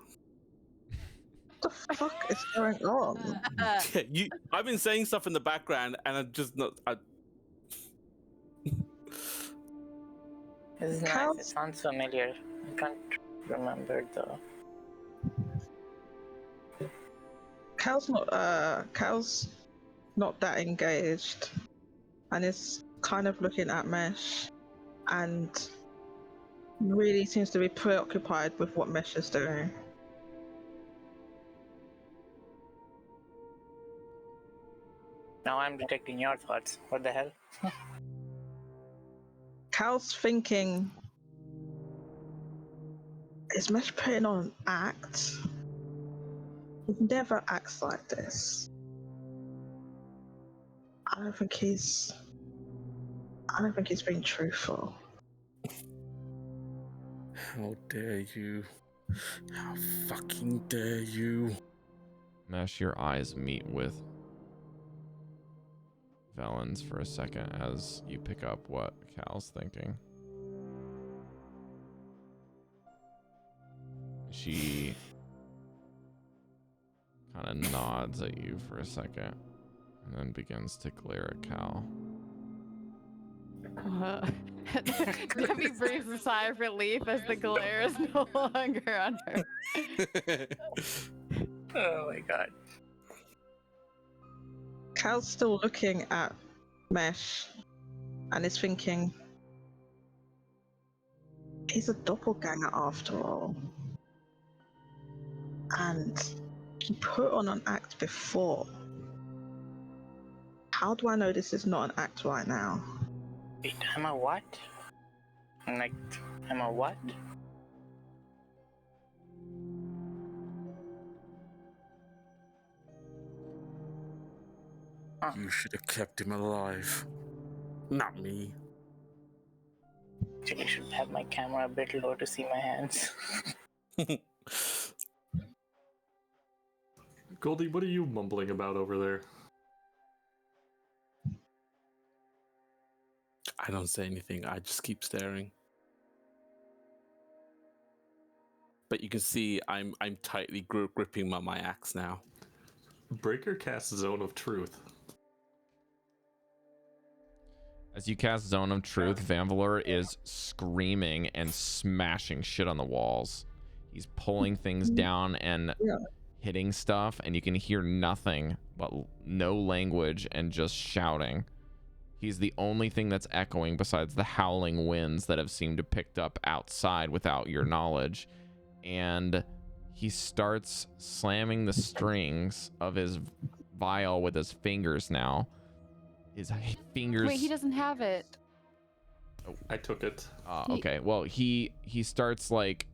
What the fuck is going on? Yeah, I've been saying stuff in the background, and I'm just not. It's nice. How's- It sounds familiar. I can't remember though. Cal's not that engaged, and is kind of looking at Mesh, and really seems to be preoccupied with what Mesh is doing. Now I'm detecting your thoughts. What the hell? Cal's thinking, is Mesh putting on an act? He never acts like this. I don't think he's being truthful. How dare you? How fucking dare you? Mesh, your eyes meet with Valen's for a second as you pick up what Cal's thinking. She kind of nods at you for a second and then begins to glare at Cal. Debbie breathes a sigh of relief as the glare is no longer on her. Oh my god. Cal's still looking at Mesh and is thinking, he's a doppelganger after all. And he put on an act before. How do I know this is not an act right now? Wait, I'm a what? I'm a what? You should have kept him alive. Not me. Actually, I should have my camera a bit low to see my hands. Goldy, what are you mumbling about over there? I don't say anything. I just keep staring. but you can see I'm tightly gripping my axe now. Breker casts Zone of Truth. As you cast Zone of Truth, Vanvalor is screaming and smashing shit on the walls. He's pulling things down and hitting stuff, and you can hear nothing but no language and just shouting. He's the only thing that's echoing besides the howling winds that have seemed to picked up outside without your knowledge. And he starts slamming the strings of his vial with his fingers now. His fingers... Wait, he doesn't have it. Oh, I took it. Okay, well, he starts, like,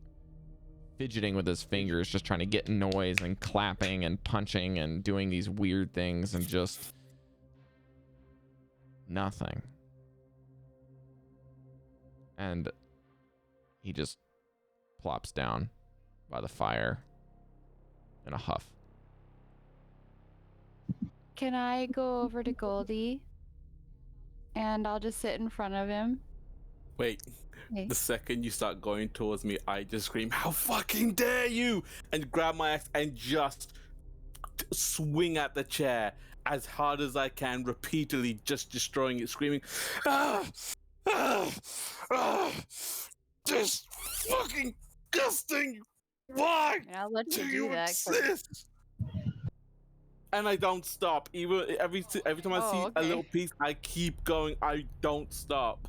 fidgeting with his fingers, just trying to get noise and clapping and punching and doing these weird things and just... nothing. And he just plops down by the fire in a huff. Can I go over to Goldy? And I'll just sit in front of him. Wait, the second you start going towards me, I just scream, "How fucking dare you!" and grab my axe and just swing at the chair as hard as I can, repeatedly just destroying it, screaming, "Ah! Ah! Ah! Just fucking disgusting! Why I'll let do you you do that. exist?" And I don't stop. Even every time I see a little piece, I keep going. I don't stop.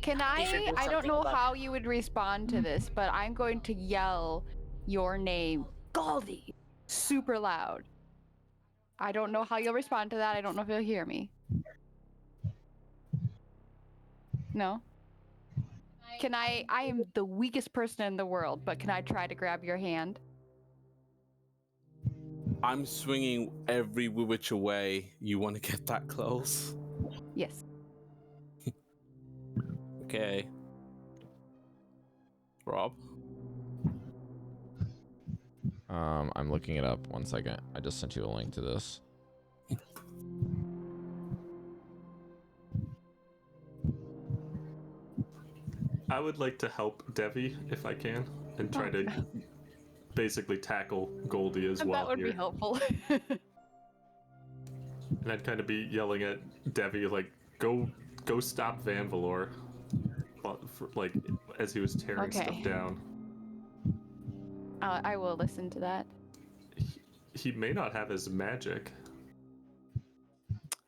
Can I don't know how you would respond to this, but I'm going to yell your name, Goldy, super loud. I don't know how you'll respond to that. I don't know if you'll hear me. No? Can I am the weakest person in the world, but can I try to grab your hand? I'm swinging every which way. You want to get that close? Yes. Okay. Rob? I'm looking it up. 1 second. I just sent you a link to this. I would like to help Devii if I can, and try to basically tackle Goldy as well. That would here. be helpful. And I'd kind of be yelling at Devii, like, go stop Vanvalor, like, as he was tearing stuff down. I will listen to that. He may not have his magic.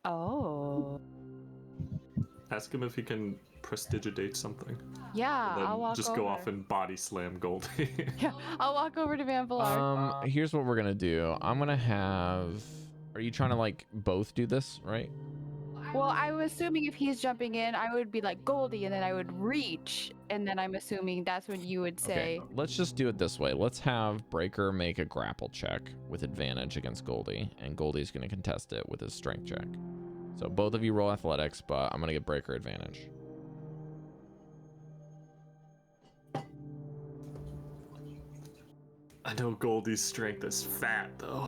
Oh. Ask him if he can prestidigitate something. Yeah, And then I'll walk just over. go off and body slam Goldy. Yeah, I'll walk over to Vanvalor. Here's what we're gonna do. I'm gonna have... Are you trying to, like, both do this, right? Well, I was assuming if he's jumping in, I would be like Goldy, and then I would reach, and then I'm assuming that's when you would say... Okay, let's just do it this way. Let's have Breker make a grapple check with advantage against Goldy, and Goldy's gonna contest it with his strength check. So both of you roll athletics, but I'm gonna give Breker advantage. I know Goldy's strength is fat, though.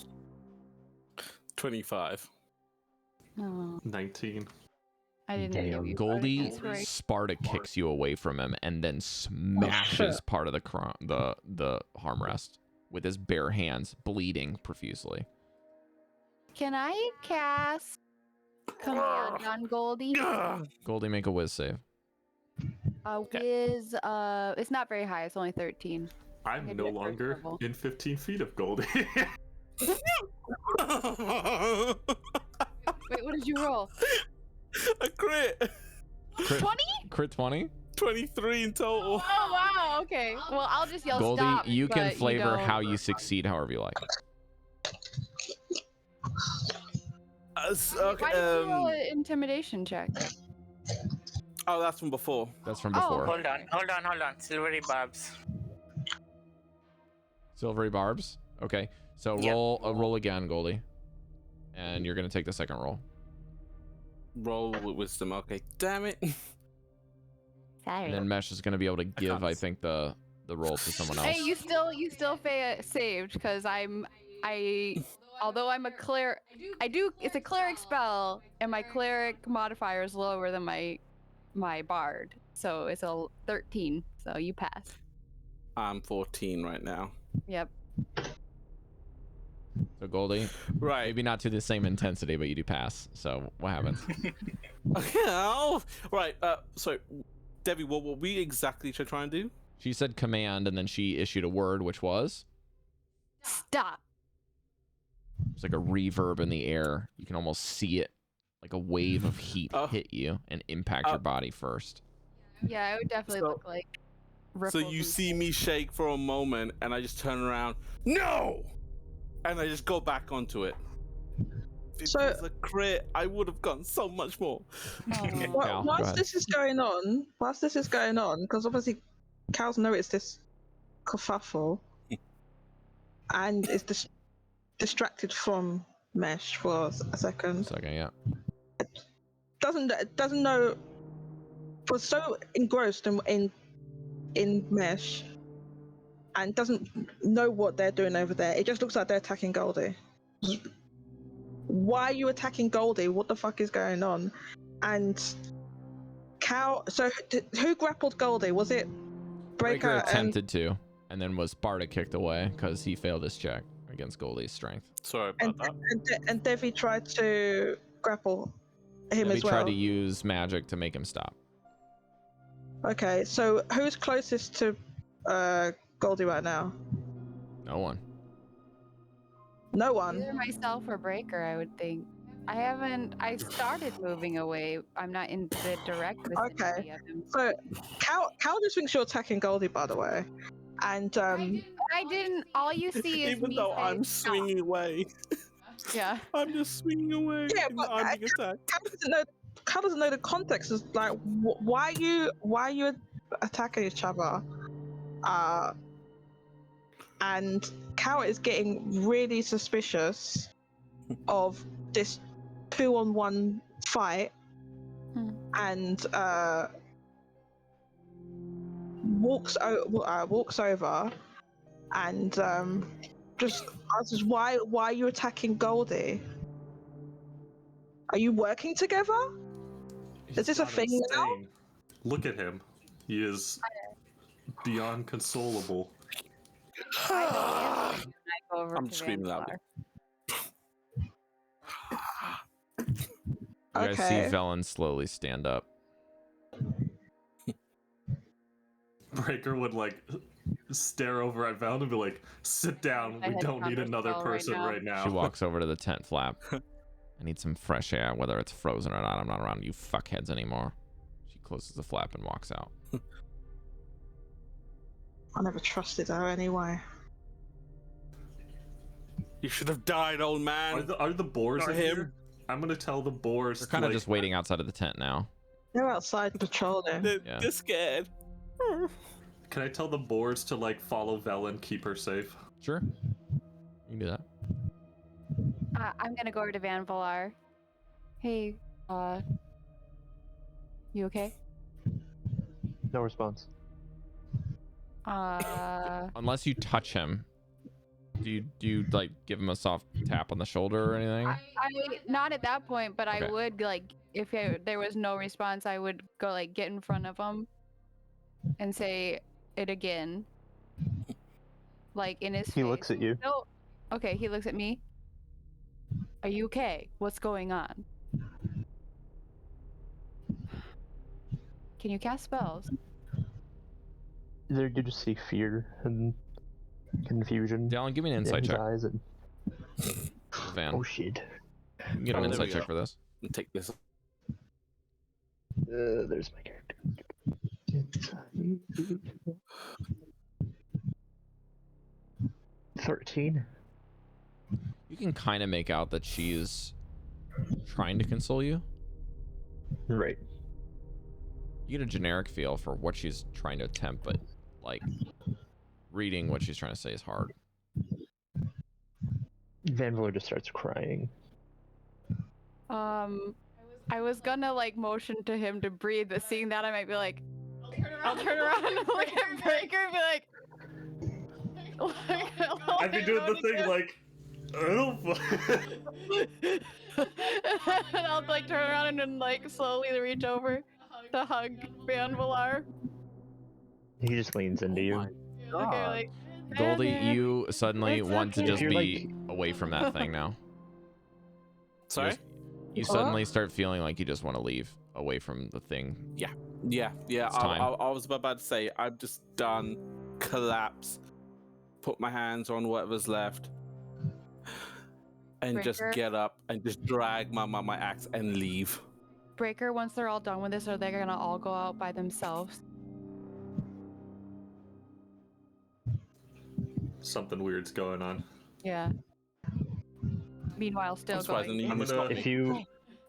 25. No, 19. I didn't give you Goldy Spartacus, Sparta kicks you away from him and then smashes part of the armrest with his bare hands, bleeding profusely. Can I cast Command on Goldy? Goldy, make a whiz save. Whiz, it's not very high, it's only 13. I'm Maybe no at first longer level. in 15 feet of Goldy. Wait, what did you roll? A crit! 20? Crit 20? 23 in total. Oh, wow, okay. Well, I'll just yell Goldie, stop. you can but flavor don't. how you succeed however you like. Okay, Why did you roll an intimidation check? Oh, that's from before. That's from Oh. before. Hold on. Silvery barbs. Silvery barbs? Okay. So Yep. roll again, Goldie. And you're going to take the second roll. Roll with wisdom. Okay, damn it. Sorry. And then Mesh is going to be able to give, I think, the roll to someone else. Hey, you still saved because although I'm a cleric, it's a cleric spell, and my cleric modifier is lower than my bard, so it's a 13. So you pass. I'm 14 right now. Yep. So Goldy, Right. maybe not to the same intensity, but you do pass. So what happens? Oh, right. So, Devii, what were we exactly trying to do? She said command, and then she issued a word, which was? Stop. It's like a reverb in the air. You can almost see it, like a wave of heat hit you and impact your body first. Yeah, it would definitely look like ripples. So you see me shake for a moment, and I just turn around. No! And I just go back onto it. If it was a crit, I would have gotten so much more. Whilst this is going on, because obviously Cal's noticed this kerfuffle, and is distracted from Mesh for a second. Yeah. Doesn't know. Was so engrossed in Mesh, and doesn't know what they're doing over there. It just looks like they're attacking Goldy. Why are you attacking Goldy? What the fuck is going on? And Cal. So who grappled Goldy? Was it Breker? Attempted to, and then was Sparta kicked away because he failed his check against Goldy's strength. Sorry about that. And Devii tried to grapple him as well. He tried to use magic to make him stop. Okay, so who's closest to Goldy right now? No one. No one. Either myself or Breker, I would think. I started moving away. I'm not in the direct vicinity of him. So Cal just thinks you're attacking Goldy, by the way. And I didn't. All you see is even me though say, I'm swinging away. Yeah. I'm just swinging away. Yeah, but Cal doesn't know the context. Is like, why are you attacking each other? And Cal is getting really suspicious of this 2-on-1 fight, and walks over and just asks, why are you attacking Goldy? Are you working together? Is this a thing now? Look at him. He is beyond consolable. I'm screaming loudly. You guys see Velen slowly stand up. Breker would like stare over at Velen and be like, "Sit down. We don't need another person right now." She walks over to the tent flap. I need some fresh air, whether it's frozen or not. I'm not around you fuckheads anymore. She closes the flap and walks out. I never trusted her anyway. You should have died, old man. Are the boars in here? I'm gonna tell the boars. They're kind of just waiting outside of the tent now. They're outside patrolling. They're scared. Can I tell the boars to like follow Velen, keep her safe? Sure. You can do that. I'm gonna go over to Vanvalor. Hey, you okay? No response. Unless you touch him. Do you like give him a soft tap on the shoulder or anything? I not at that point, but Okay. I would like if there was no response, I would go like get in front of him and say it again, like in his face. He looks at you. No, okay, he looks at me. Are you okay? What's going on? Can you cast spells? There, you just see fear and confusion. Dallan, give me an in insight his check. eyes and... Van. Oh shit. You can get an There insight we check go. for this. Take this. There's my character. 13. You can kind of make out that she's trying to console you. Right. You get a generic feel for what she's trying to attempt, but like reading what she's trying to say is hard. Vanvalor just starts crying. I was gonna like motion to him to breathe, but seeing that I might be like, I'll turn around and look at Breker and be like, I've been doing the thing like, and I'll like turn around and then like slowly reach over to hug Vanvalor. He just leans into you. Okay, like Goldy, you suddenly It's want to okay. just If you're be away from that thing now. Sorry? You What? suddenly start feeling like you just want to leave away from the thing. Yeah. It's I, time. I was about to say, I'm just done. Collapse. Put my hands on whatever's left. And just Breker? get up and just drag my axe and leave. Breker, once they're all done with this, are they gonna all go out by themselves? Something weird's going on. Yeah. Meanwhile, still I'm surprised going. I'm gonna-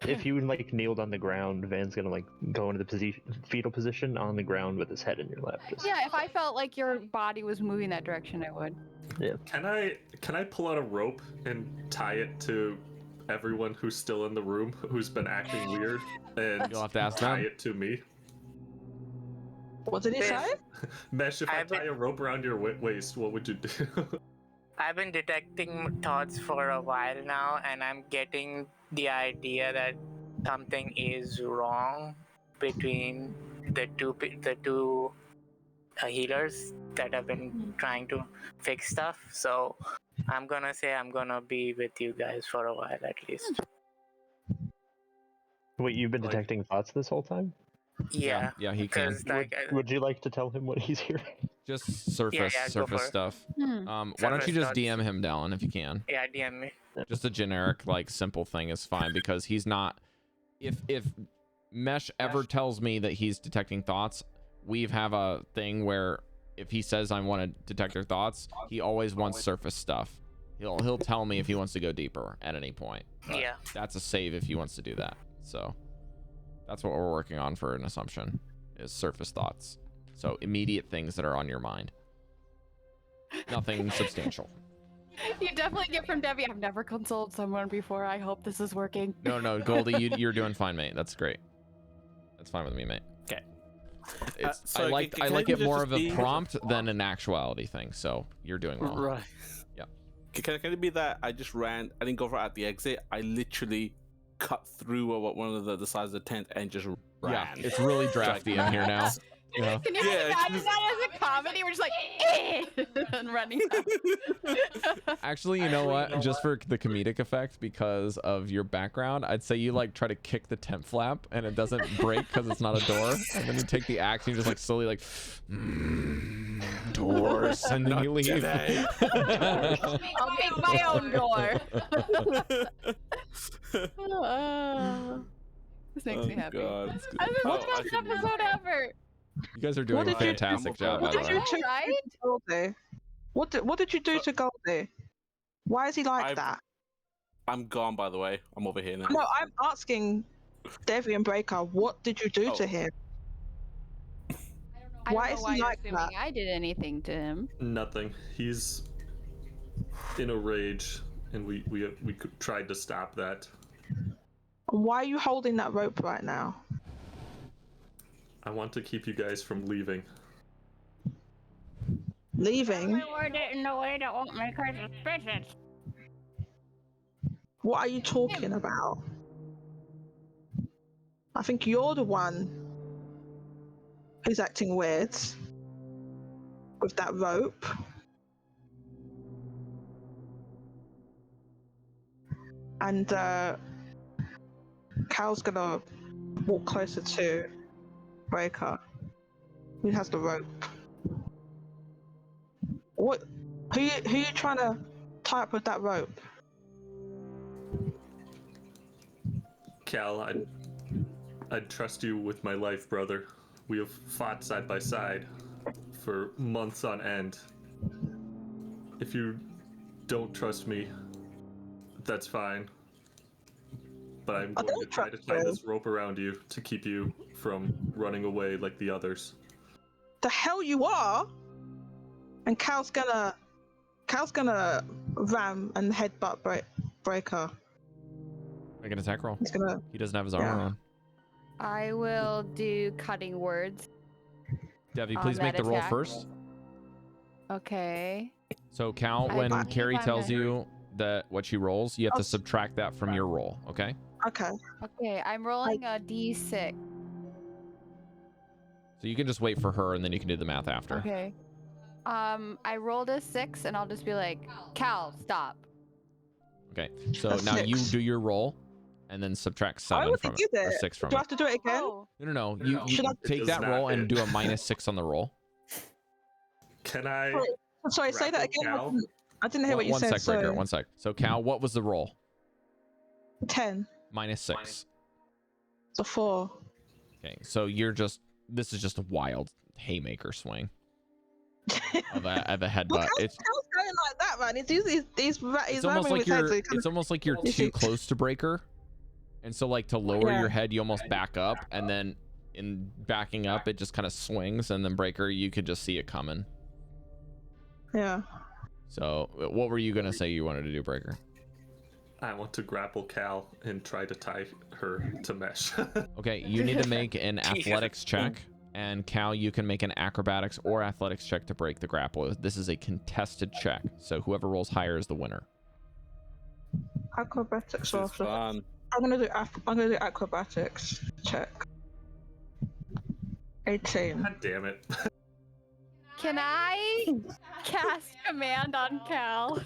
If you like kneeled on the ground, Van's gonna like go into the fetal position on the ground with his head in your lap. Just... Yeah, if I felt like your body was moving that direction, I would. Can I pull out a rope and tie it to everyone who's still in the room who's been acting weird, and You'll have to ask tie them. it to me? What did he say? Mesh, if I I've been- tie a rope around your waist, what would you do? I've been detecting thoughts for a while now, and I'm getting the idea that something is wrong between the two healers that have been trying to fix stuff. So I'm gonna say I'm gonna be with you guys for a while at least. Wait, you've been Like- detecting thoughts this whole time? Yeah, Yeah, he can. 'cause, like, Would you like to tell him what he's hearing? Just surface yeah, go surface for it. stuff. Hmm. Why don't Surface you just thoughts. DM him, Dallan, if you can? yeah, DM me. Just a generic, like, simple thing is fine, because he's not... If Mesh ever tells me that he's detecting thoughts, we have a thing where if he says I want to detect your thoughts, he always wants surface stuff. He'll tell me if he wants to go deeper at any point. But Yeah. that's a save if he wants to do that. So that's what we're working on for an assumption, is surface thoughts. So immediate things that are on your mind. Nothing substantial. You definitely get from Devii. I've never consoled someone before. I hope this is working. No, Goldy, you're doing fine, mate. That's great. That's fine with me, mate. Okay. I like can it just more of a be- prompt than an actuality thing. So you're doing well. Right. Yeah. Can it be that I just ran? I didn't go right at the exit. I literally cut through one of the sides of the tent and just ran. Yeah, it's really drafty in here now. Yeah. Can you Yeah, imagine that as a comedy? We're just like, and running out. Actually, you know what? Just for the comedic effect, because of your background, I'd say you like try to kick the tent flap and it doesn't break because it's not a door. And then you take the axe and you just like slowly like doors, and then you leave. I'll make my own door. This makes me happy. God. This is the Oh, I best shouldn't- episode ever. You guys are doing a did you- fantastic job, by What the did way. you do Right? to Goldie? What did you do to Goldie? Why is he like I've- that? I'm gone, by the way. I'm over here now. No, I'm asking Devii and Breker, what did you do Oh. to him? I don't Why know is he why you're like assuming that? I did anything to him. Nothing. He's in a rage, and we tried to stop that. And why are you holding that rope right now? I want to keep you guys from leaving. Leaving? Word it in a way that won't make her suspicious. What are you talking about? I think you're the one who's acting weird with that rope. And Cal's gonna walk closer to Breker, who has the rope. What? Who you trying to tie up with that rope? Cal, I'd trust you with my life, brother. We have fought side by side for months on end. If you don't trust me, that's fine. But I'm I going don't to try to trust tie you. this rope around you to keep you from running away like the others. The hell you are! And Cal's gonna ram and headbutt Breker. Make an attack roll. He's gonna. He doesn't have his armor Yeah. on. I will do cutting words. Devii, on please make that the roll attack. first. Okay. So Cal, I when believe Cari I'm tells gonna- you that what she rolls, you have to I'll- subtract that from your roll, okay? Okay. Okay, I'm rolling a d6. So you can just wait for her and then you can do the math after. Okay. I rolled a 6, and I'll just be like, Cal, stop. Okay, so A now you 6. do your roll, and then subtract 7 already from did it, or it. 6 from Do I it. have to do it again? Oh. No. You Should I- take It that does roll not and hit. do a -6 on the roll. Can I? Sorry, say that grapple again. Cal? I didn't hear what you One said. sec, Breker. Sorry. 1 sec. So Cal, what was the roll? 10. -6. So 4. Okay, so this is just a wild haymaker swing of a headbutt. Look, how's going like that, man? He's almost like head, so he it's almost like you're too close to Breker, and so like to lower your head, you almost back up, and then in backing up, it just kind of swings, and then Breker, you could just see it coming. Yeah. So, what were you gonna say you wanted to do, Breker? I want to grapple Cal and try to tie her to mesh. Okay, you need to make an athletics check, and Cal, you can make an acrobatics or athletics check to break the grapple. This is a contested check, so whoever rolls higher is the winner. Acrobatics. This is fun. I'm gonna do acrobatics check. 18. God damn it. Can I cast command on Cal?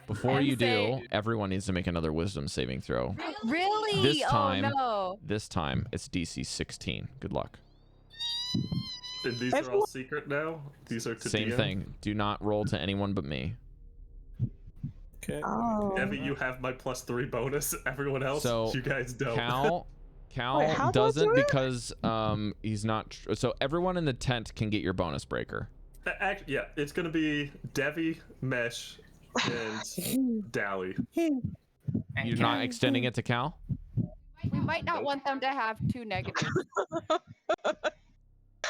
Before And you do, say- everyone needs to make another wisdom saving throw. Really? This time- Oh This time, it's DC 16. Good luck. And these are all secret now? These are to Same DM? thing. Do not roll to anyone but me. Okay. Oh. Devii, you have my +3 bonus. Everyone else, So, you guys don't. Cal Wait, how do I doesn't do it? because he's not. So everyone in the tent can get your bonus, Breker. Yeah, it's gonna be Devii, Mesh, and Dally. You're not extending it to Cal? We might not want them to have 2 negatives.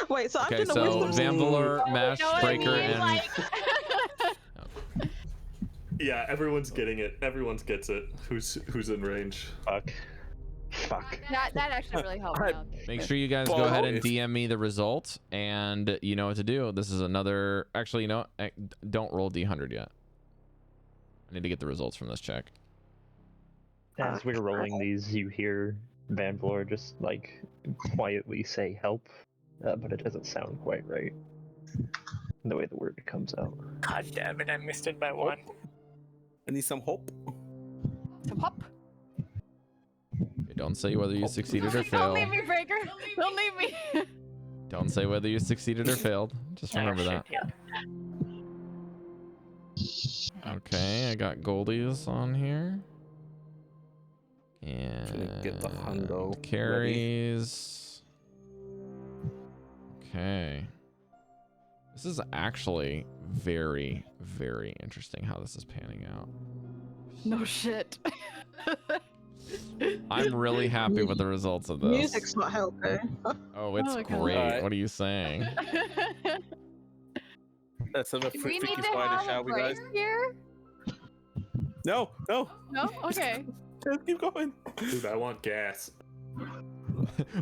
Wait, so Okay, I'm doing so a wisdom. Vanvalor, Mesh, know what I Breker, mean? and Like- Yeah, everyone's getting it. Everyone gets it. Who's in range? Fuck. that actually really helped me out. make sure you guys go ahead and DM me the result, and you know what to do. This is another. Actually, you know what? Don't roll D100 yet. I need to get the results from this check. As we're rolling these, you hear Vanvalor just like quietly say help, but it doesn't sound quite right. The way the word comes out. God damn it, I missed it by 1. I need some hope. Some hop. Okay, don't say whether you succeeded or Don't failed. leave me, Breaker. Don't leave me. Don't say whether you succeeded or failed. Just remember that. Yeah. Okay, I got Goldy's on here. Gonna get the hundo And Cari's. Okay. This is actually very, very interesting how this is panning out. No shit. I'm really happy with the results of this. Music's not helping. Oh, it's Oh, God. great. Alright. What are you saying? Let's have a Do we need freaky to spider, have shall a we, break guys? here? No. No? Okay. Just keep going. Dude, I want gas.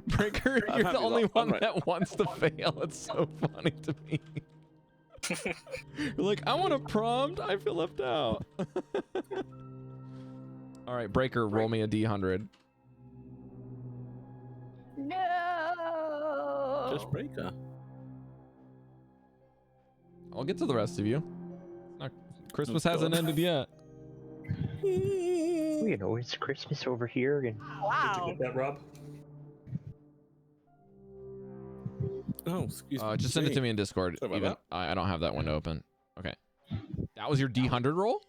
Breaker, I'm you're the happy only with- one I'm right. that wants to fail. It's so funny to me. You're like, I want a prompt. I feel left out. All right, Breaker, roll me a D100. No. Just Breker. I'll get to the rest of you. Christmas hasn't ended yet. You know, it's Christmas over here, and Did you Wow. get that, Rob? Oh, excuse me. Just send it to me in Discord. Sorry about Even that. I don't have that window open. Okay. That was your D100 roll?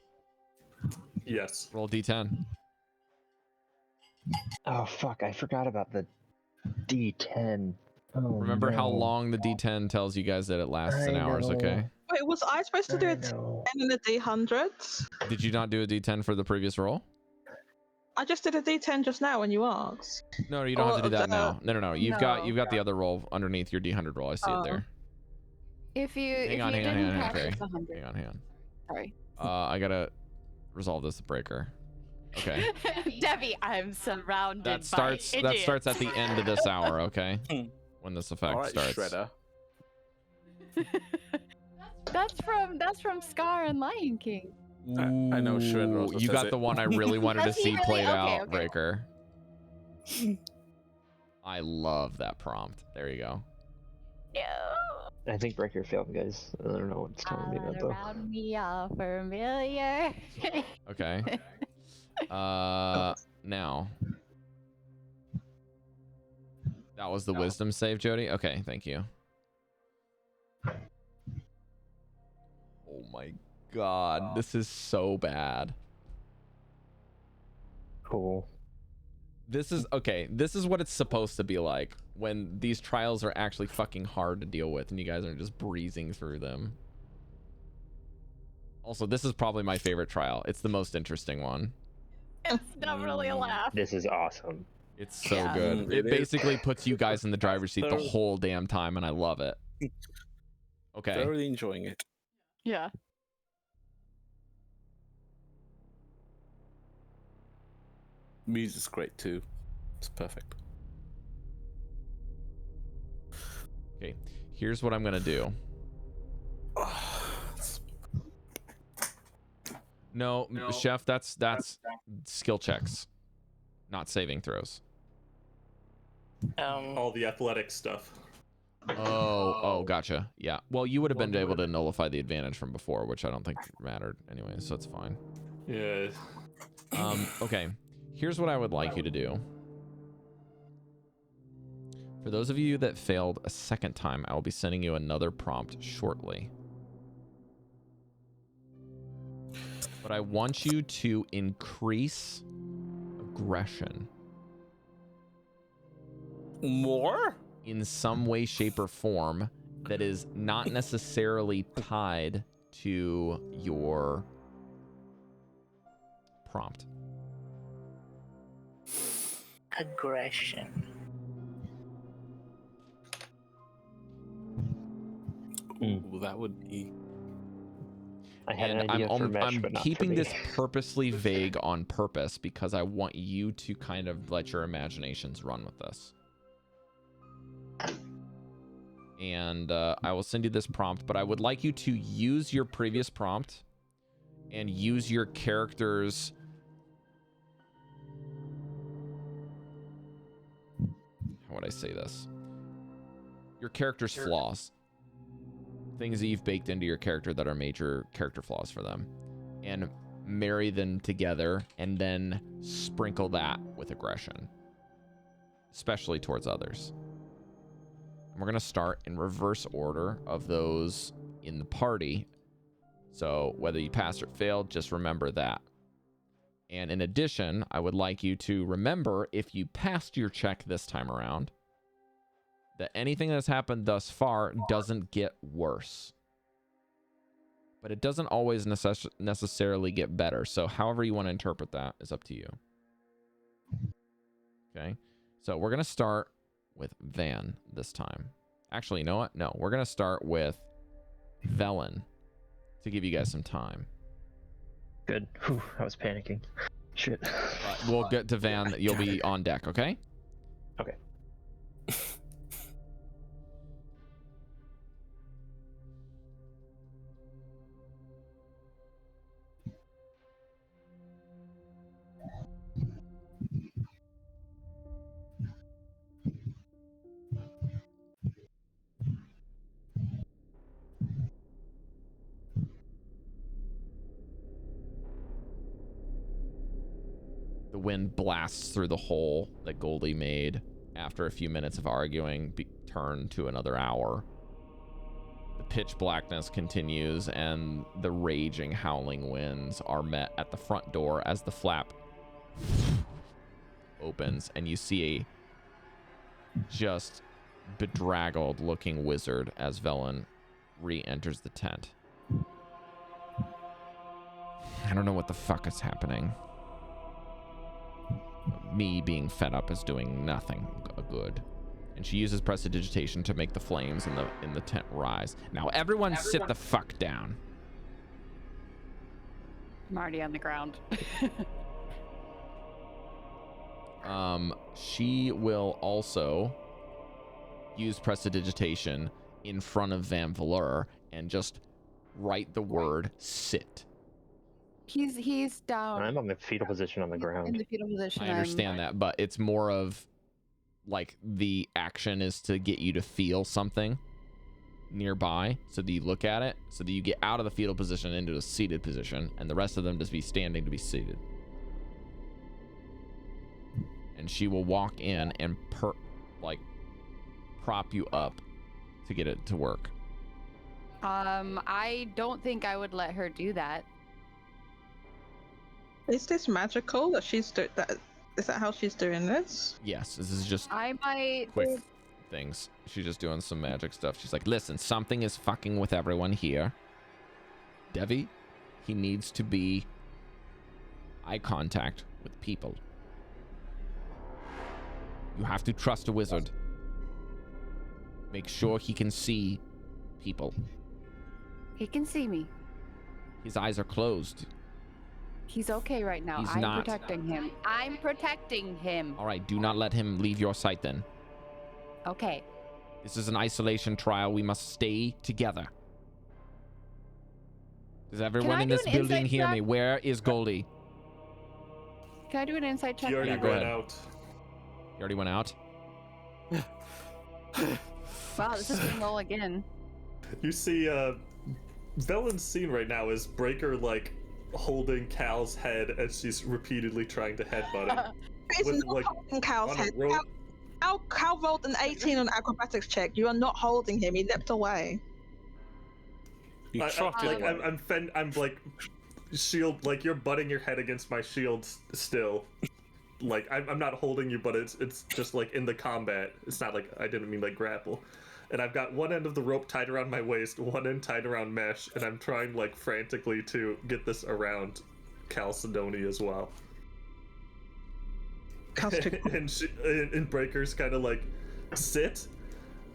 Yes. Roll D10. oh fuck, I forgot about the D10. Oh, Remember how no. long the D10 tells you guys that it lasts in I hours, know. okay? Wait, was I supposed to do I a 10 know. and a D100? Did you not do a D10 for the previous roll? I just did a D10 just now when you asked. No, you don't have to do that now. No. You've got No. the other roll underneath your D100 roll. I see it Oh. there. If you Hang on, didn't hang on, catch Cari. it's 100. Hang on. Sorry. I gotta resolve this Breaker. Okay. Debbie, I'm surrounded That starts by that idiots. starts at the end of this hour, okay? When this effect All right, starts. Shredder. That's from Scar and Lion King. I know Shredder Ooh, also you says got it. the one I really wanted to Does he see really? played Okay, out, okay. Breaker. I love that prompt. There you go. No. I think Breker failed, guys. I don't know what's telling me that though. Around me all familiar. Okay. Now. That was the wisdom save, Jodie? Okay, thank you. Oh my god, this is so bad. Cool. This is, okay, this is what it's supposed to be like when these trials are actually fucking hard to deal with and you guys are just breezing through them. Also, this is probably my favorite trial. It's the most interesting one. It's not really a laugh. This is awesome. It's so good. It basically puts you guys in the driver's seat the whole damn time, and I love it. Okay. Thoroughly enjoying it. Yeah. Music's great too. It's perfect. Okay, here's what I'm gonna do. No, Chef, that's skill checks, not saving throws. All the athletic stuff. Oh, gotcha. Yeah. Well, you would have been able to nullify the advantage from before, which I don't think mattered anyway, so it's fine. Yeah. Okay. Here's what I would like you to do. For those of you that failed a second time, I will be sending you another prompt shortly. But I want you to increase aggression. More? In some way, shape, or form that is not necessarily tied to your prompt. Aggression. Ooh, that would be. I had an idea for Mesh, but not keeping for me. this purposely vague on purpose because I want you to kind of let your imaginations run with this. And I will send you this prompt, but I would like you to use your previous prompt and use your character's... How would I say this? Your character's flaws. Things that you've baked into your character that are major character flaws for them. And marry them together and then sprinkle that with aggression. Especially towards others. And we're going to start in reverse order of those in the party. So whether you passed or failed, just remember that. And in addition, I would like you to remember, if you passed your check this time around, that anything that's happened thus far doesn't get worse. But it doesn't always necessarily get better. So however you want to interpret that is up to you. Okay. So we're going to start with Van this time. Actually, you know what? No, we're going to start with Velen to give you guys some time. Good. Whew, I was panicking. Shit. We'll get to Van. You'll be on deck, okay? Okay. The wind blasts through the hole that Goldy made after a few minutes of arguing, turned to another hour. The pitch blackness continues, and the raging, howling winds are met at the front door as the flap opens, and you see a just bedraggled-looking wizard as Velen re-enters the tent. I don't know what the fuck is happening. Me being fed up is doing nothing good. And she uses prestidigitation to make the flames in the tent rise. Now everyone sit the fuck down. I'm already on the ground. She will also use prestidigitation in front of Vanvalor and just write the word sit. He's down. I'm on the fetal position on the ground. In the fetal position. I understand that, but it's more of like the action is to get you to feel something. nearby so that you look at it, so that you get out of the fetal position into a seated position, and the rest of them just be standing to be seated. And she will walk in and prop you up to get it to work. I don't think I would let her do that. Is this magical that she's doing that? Is that how she's doing this? Yes, this is just I might. quick things. She's just doing some magic stuff. She's like, listen, something is fucking with everyone here. Devii, he needs to be eye contact with people. You have to trust a wizard. Make sure he can see people. He can see me. His eyes are closed. He's okay right now. He's I'm not. protecting him. I'm protecting him. All right, do not let him leave your sight then. Okay. This is an isolation trial. We must stay together. Does everyone in do this an building insight hear check? me? Where is Goldie? Can I do an insight check? He already Yeah, go went ahead. out. You already went out? Wow, this is a roll again. You see, Vellen's scene right now is Breker like holding Cal's head as she's repeatedly trying to headbutt him. It's With, not like, holding Cal's on a head. rope. Cal rolled an 18 on acrobatics check. You are not holding him. He leapt away. You shot like, it. I'm like shield, like you're butting your head against my shield still. Like I'm not holding you, but it's just like in the combat. It's not like I didn't mean like grapple. And I've got one end of the rope tied around my waist, one end tied around Mesh, and I'm trying like frantically to get this around Chalcedony as well. And Breker's kind of like, sit.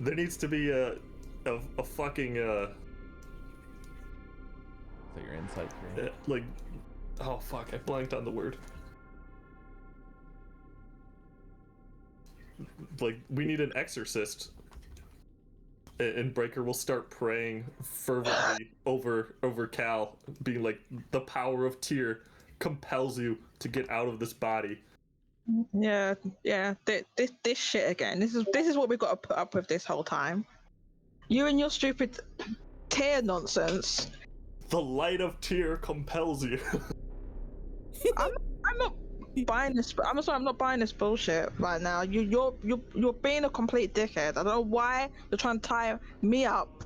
There needs to be a fucking Is that your insight? like, oh fuck, I blanked on the word. Like, we need an exorcist. And Breker will start praying fervently over Cal, being like, the power of tear compels you to get out of this body. Yeah. This shit again. This is what we've got to put up with this whole time. You and your stupid tear nonsense. The light of tear compels you. I'm not buying this. I'm sorry, I'm not buying this bullshit right now. You're being a complete dickhead. I don't know why you're trying to tie me up.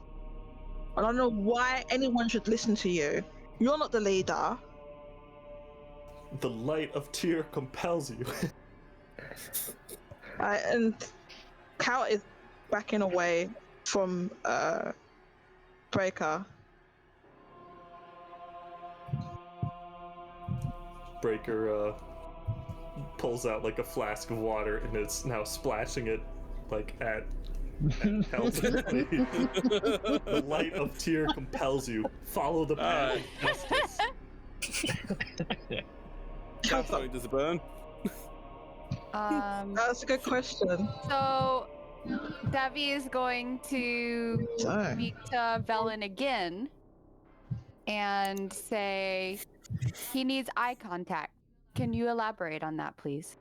I don't know why anyone should listen to you. You're not the leader. The light of tear compels you. And Cal is backing away from Breker. Breker pulls out like a flask of water and is now splashing it like at Chalcedony. The light of tear compels you. Follow the path of justice. Chalcedony, does it burn? That's a good question. So Devii is going to So, speak to Velen again and say he needs eye contact. Can you elaborate on that, please?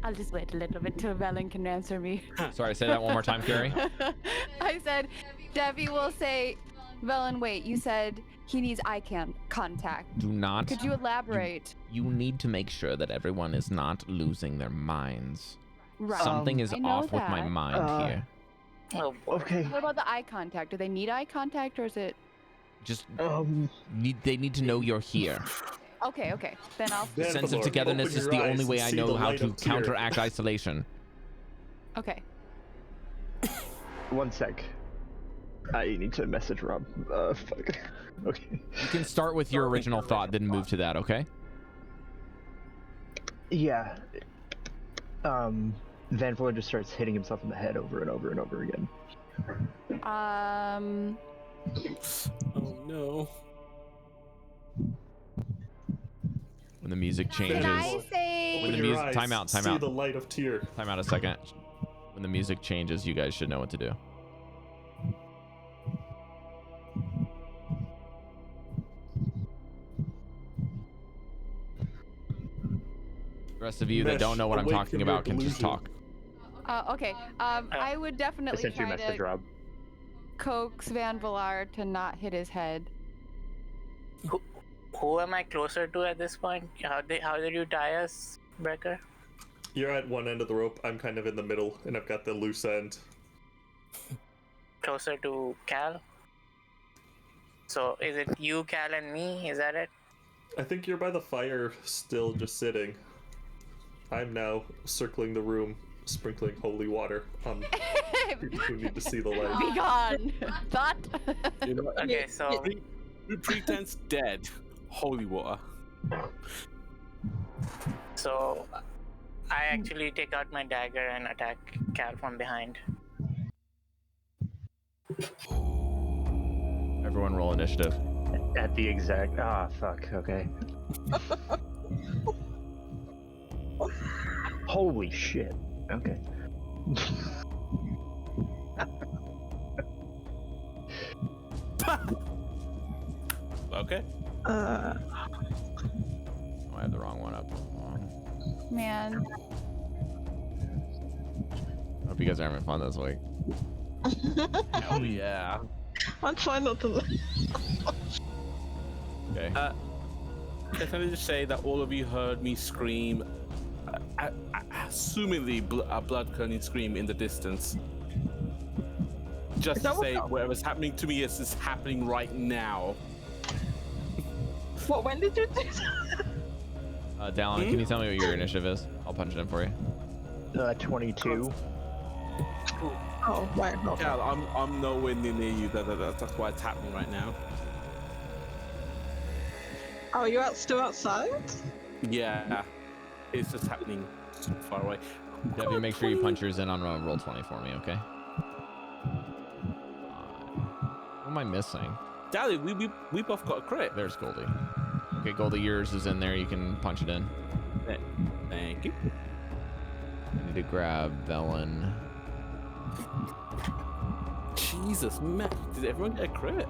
I'll just wait a little bit till Velen can answer me. Sorry, say that one more time, Cari. I said, Devii will say, Velen, wait, you said he needs eye contact. Do not. Could you elaborate? You need to make sure that everyone is not losing their minds. Right. Something is I know off with my that. mind here. Oh, boy. Okay. What about the eye contact? Do they need eye contact or is it... Just they need to know you're here. Okay. Then I'll... Vanvalor, Sense of togetherness open is your the eyes only way and I see know the how light to of tear. counteract isolation. Okay. One sec. I need to message Rob. Fuck. Okay. You can start with your original thought, then move to that, okay? Yeah. Vanvalor just starts hitting himself in the head over and over and over again. Oh no. When the music changes. Can I say... When the Open your music- eyes, time out. See the light of tear. Time out a second. When the music changes, you guys should know what to do. The rest of you that don't know what I'm talking about can just talk. Okay. I would I definitely sent you a try message, to Rob. coax Vanvalor to not hit his head. Who am I closer to at this point? How did you tie us, Breker? You're at one end of the rope. I'm kind of in the middle, and I've got the loose end. Closer to Cal? So is it you, Cal, and me? Is that it? I think you're by the fire, still just sitting. I'm now circling the room, sprinkling holy water on people who need to see the light. Be gone. Thought. You know, Okay, so we pretend dead. Holy water. so I actually take out my dagger and attack Cal from behind. Everyone roll initiative. At the exact. Fuck. Okay. Holy shit. Okay. Okay. Oh, I have the wrong one up. Hold on. Man. Hope you guys are having fun this week. Oh yeah. I'm trying not to. Okay. Can I just say that all of you heard me scream, assumingly a blood-curdling scream in the distance. Just to say, whatever's happening to me is happening right now. What? When did you do that? Dallan, can you tell me what your initiative is? I'll punch it in for you. 22. Oh, right. Okay. Yeah, I'm nowhere near you. That's why it's happening right now. Oh, you're still outside? Yeah, it's just happening far away. Devii, make sure you punch yours in on roll 20 for me, okay? What am I missing? Dallan, we both got a crit. There's Goldy. Okay, Goldy, yours is in there. You can punch it in. Thank you. I need to grab Dallan. Jesus, man. Did everyone get a crit?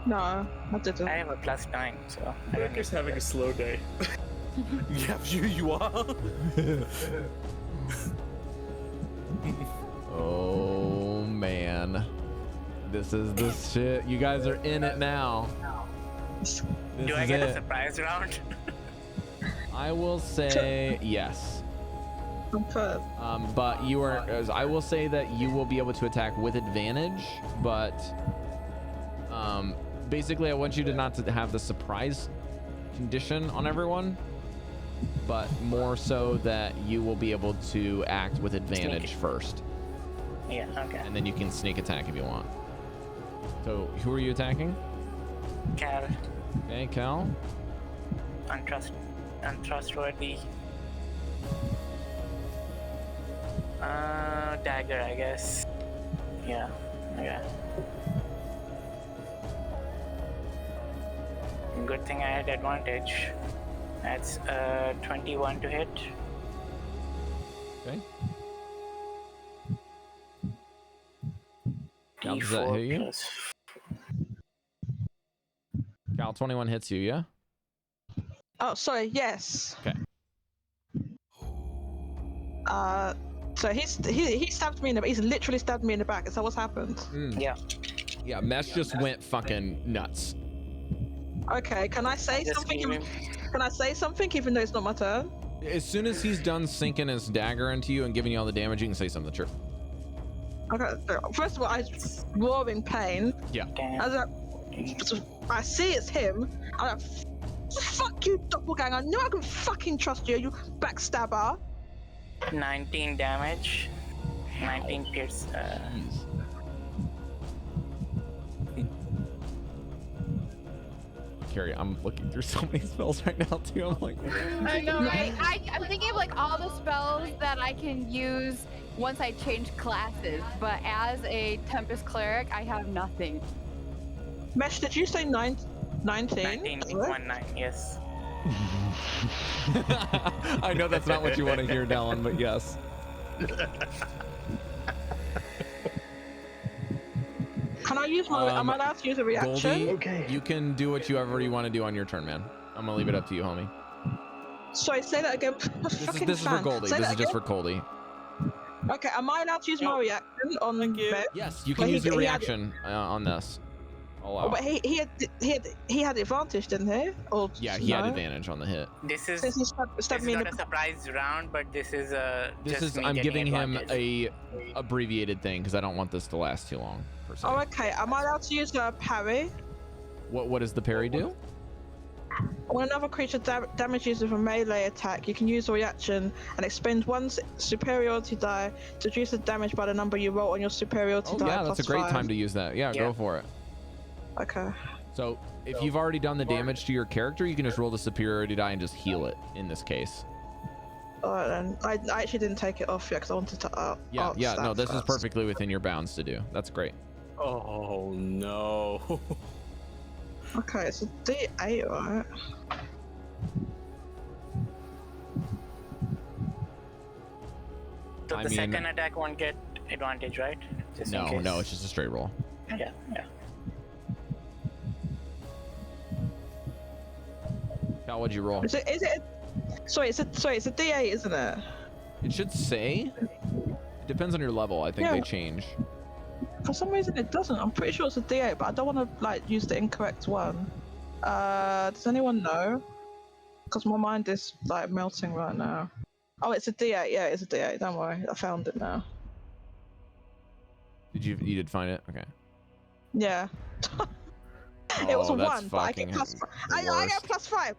No, I didn't. I have a +9, so I don't Breker's having a slow day. Yeah, you are. Oh, man. This is the shit. You guys are in it now. This Do I is get it. a surprise round? I will say yes. Okay. But you are. I will say that you will be able to attack with advantage, but basically, I want you to not to have the surprise condition on everyone, but more so that you will be able to act with advantage first, Yeah, okay. and then you can sneak attack if you want. So, who are you attacking? Cal, Okay, Cal. untrustworthy. Dagger, I guess. Yeah, okay. Good thing I had advantage. That's 21 to hit. Okay. Cal, does that D4 hit you? plus- Cal, 21 hits you, yeah? Oh, sorry. Yes. Okay. So he stabbed me in the. He's literally stabbed me in the back. Is that what's happened? Yeah. Yeah, Mesh just went fucking nuts. Okay. Can I say Just something? leave him. Can I say something even though it's not my turn? As soon as he's done sinking his dagger into you and giving you all the damage, you can say something. Sure. Okay. First of all, I roar in pain. Yeah. Damn. As I see it's him. I'm like, fuck you, doppelganger. I knew I could fucking trust you, you backstabber. 19 damage. 19 pierce. Jeez. Cari, I'm looking through so many spells right now too. I'm like, I know, right? I'm thinking of like all the spells that I can use once I change classes, but as a Tempest Cleric, I have nothing. Mesh, did you say 19? 19, 19, yes. I know that's not what you want to hear, Dallan, but yes. Can I use my? Am I allowed to use a reaction? Goldy, you can do whatever you want to do on your turn, man. I'm gonna leave it up to you, homie. Sorry, say that again. This is for Goldy. This is just for Goldy. Okay, am I allowed to use my reaction on Meg? Yes, you can use your reaction on this. Oh, but he had advantage, didn't he? Or yeah, he had advantage on the hit. This is This is not a surprise round, but this is I'm giving him a abbreviated thing because I don't want this to last too long. Per se. Oh, okay. Am I allowed to use a parry? What does the parry do? When another creature damages with a melee attack, you can use a reaction and expend one superiority die to reduce the damage by the number you roll on your superiority die. Yeah, that's a great 5. time to use that. Yeah, go for it. Okay. So if you've already done the damage to your character, you can just roll the superiority die and just heal it in this case. Alright then. I actually didn't take it off yet because I wanted to yeah, no, this is perfectly within your bounds to do. That's great. Oh no. Okay, it's a D8, right? So the second attack won't get advantage, right? Just no, it's just a straight roll. Yeah. Cal, what'd you roll? Is it? Sorry, it's a D8, isn't it? It should say. It depends on your level. I think they change. For some reason it doesn't. I'm pretty sure it's a D8, but I don't want to like use the incorrect one. Does anyone know? Because my mind is like melting right now. Oh, it's a D8. Yeah, it's a D8. Don't worry, I found it now. You did find it? Okay. Yeah. It was a 1, but I get plus 5.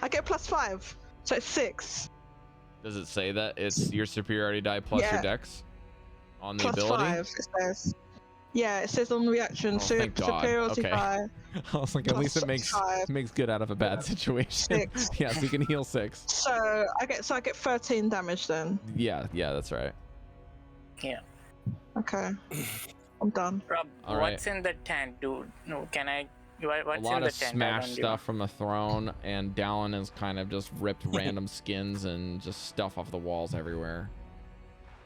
I get plus 5, so it's 6. Does it say that it's your superiority die plus your dex on the plus ability? 5, it says. Yeah, it says on the reaction. Superiority die. I was like, at least it makes good out of a bad situation. 6. Yeah, so you can heal 6. So I get 13 damage then. Yeah, that's right. Yeah. Okay. I'm done. Rob, what's in the tent, dude? No, can I? What's a lot in the of tent? smashed stuff from the throne, and Dallan has kind of just ripped random skins and just stuff off the walls everywhere.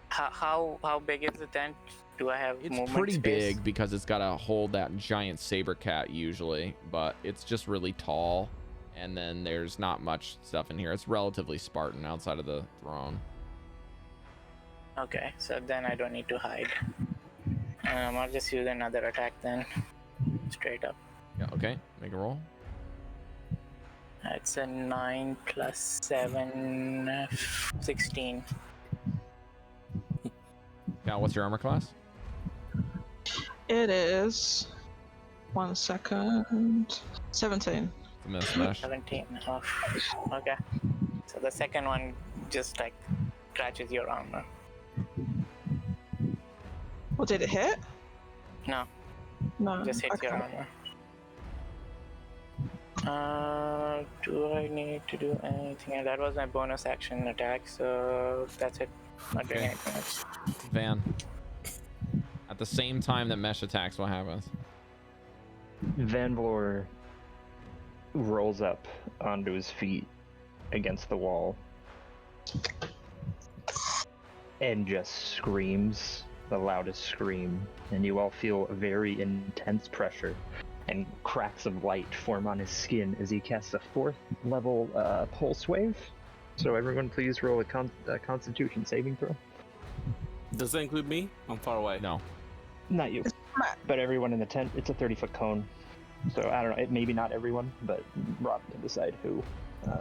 How big is the tent? Do I have It's pretty big because it's got to hold that giant saber cat usually, but it's just really tall, and then there's not much stuff in here. It's relatively Spartan outside of the throne. Okay, so then I don't need to hide. I'll just use another attack then, straight up. Yeah, okay, make a roll. It's a 9 plus 7, 16. Cal, what's your armor class? It is 1 second. 17. Smash. 17. Oh, okay. So the second one just like scratches your armor. Well, did it hit? No. No. Just hits your armor. Do I need to do anything? That was my bonus action attack, so that's it. Not doing anything else. Van. At the same time that Mesh attacks, what happens? Vanvalor rolls up onto his feet against the wall and just screams the loudest scream, and you all feel a very intense pressure, and cracks of light form on his skin as he casts a 4th level pulse wave. So everyone please roll a constitution saving throw. Does that include me? I'm far away. No. Not you, but everyone in the tent. It's a 30-foot cone, so I don't know, maybe not everyone, but Rob can decide who.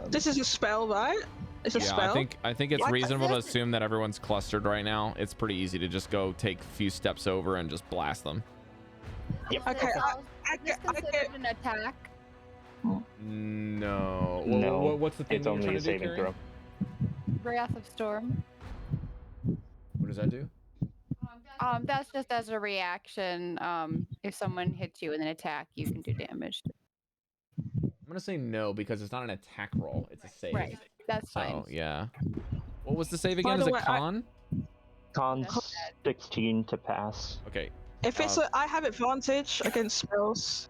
This is a spell, right? It's a spell? I think it's reasonable to assume that everyone's clustered right now. It's pretty easy to just go take a few steps over and just blast them. Yep. Okay, Is this considered an attack? No. Well, No, what's the thing it's that you're only trying a to do, saving Cari? throw. Wrath of Storm. What does that do? That's just as a reaction. If someone hits you with an attack, you can do damage. I'm gonna say no because it's not an attack roll. It's a save. Right. That's fine. So yeah. What was the save again? By Is the it way, con? Con 16 to pass. Okay. If it's I have advantage against spells.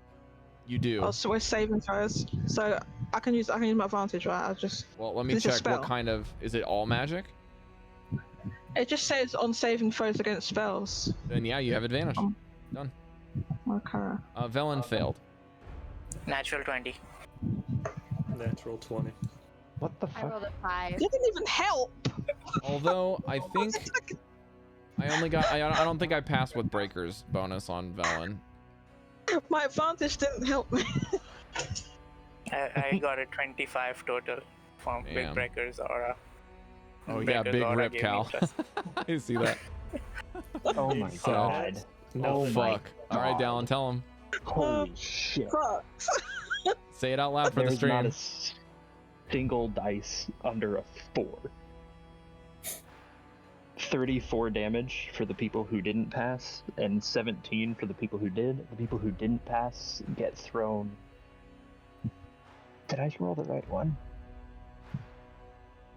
You do. Oh, so we're saving throws. So I can use my advantage, right? Well, let me It's a check what spell. kind of. Is it all magic? It just says on saving throws against spells. Then yeah, you have advantage. Done. Okay. Velen failed. Natural 20. Natural 20. What the I fuck? rolled a 5. You didn't even help. Although I think I only got I don't think I passed with Breker's bonus on Velen. My advantage didn't help me. I got a 25 total from Big Damn. Breaker's aura. Oh yeah, Breaker's big aura rip, gave me Cal. plus- I see that. Oh my So- god. Oh my fuck. All right, God. Dallan, tell him. Holy shit. Fuck. Say it out loud for the There's not stream. a single dice under a 4. 34 damage for the people who didn't pass, and 17 for the people who did. The people who didn't pass get thrown. Did I roll the right one?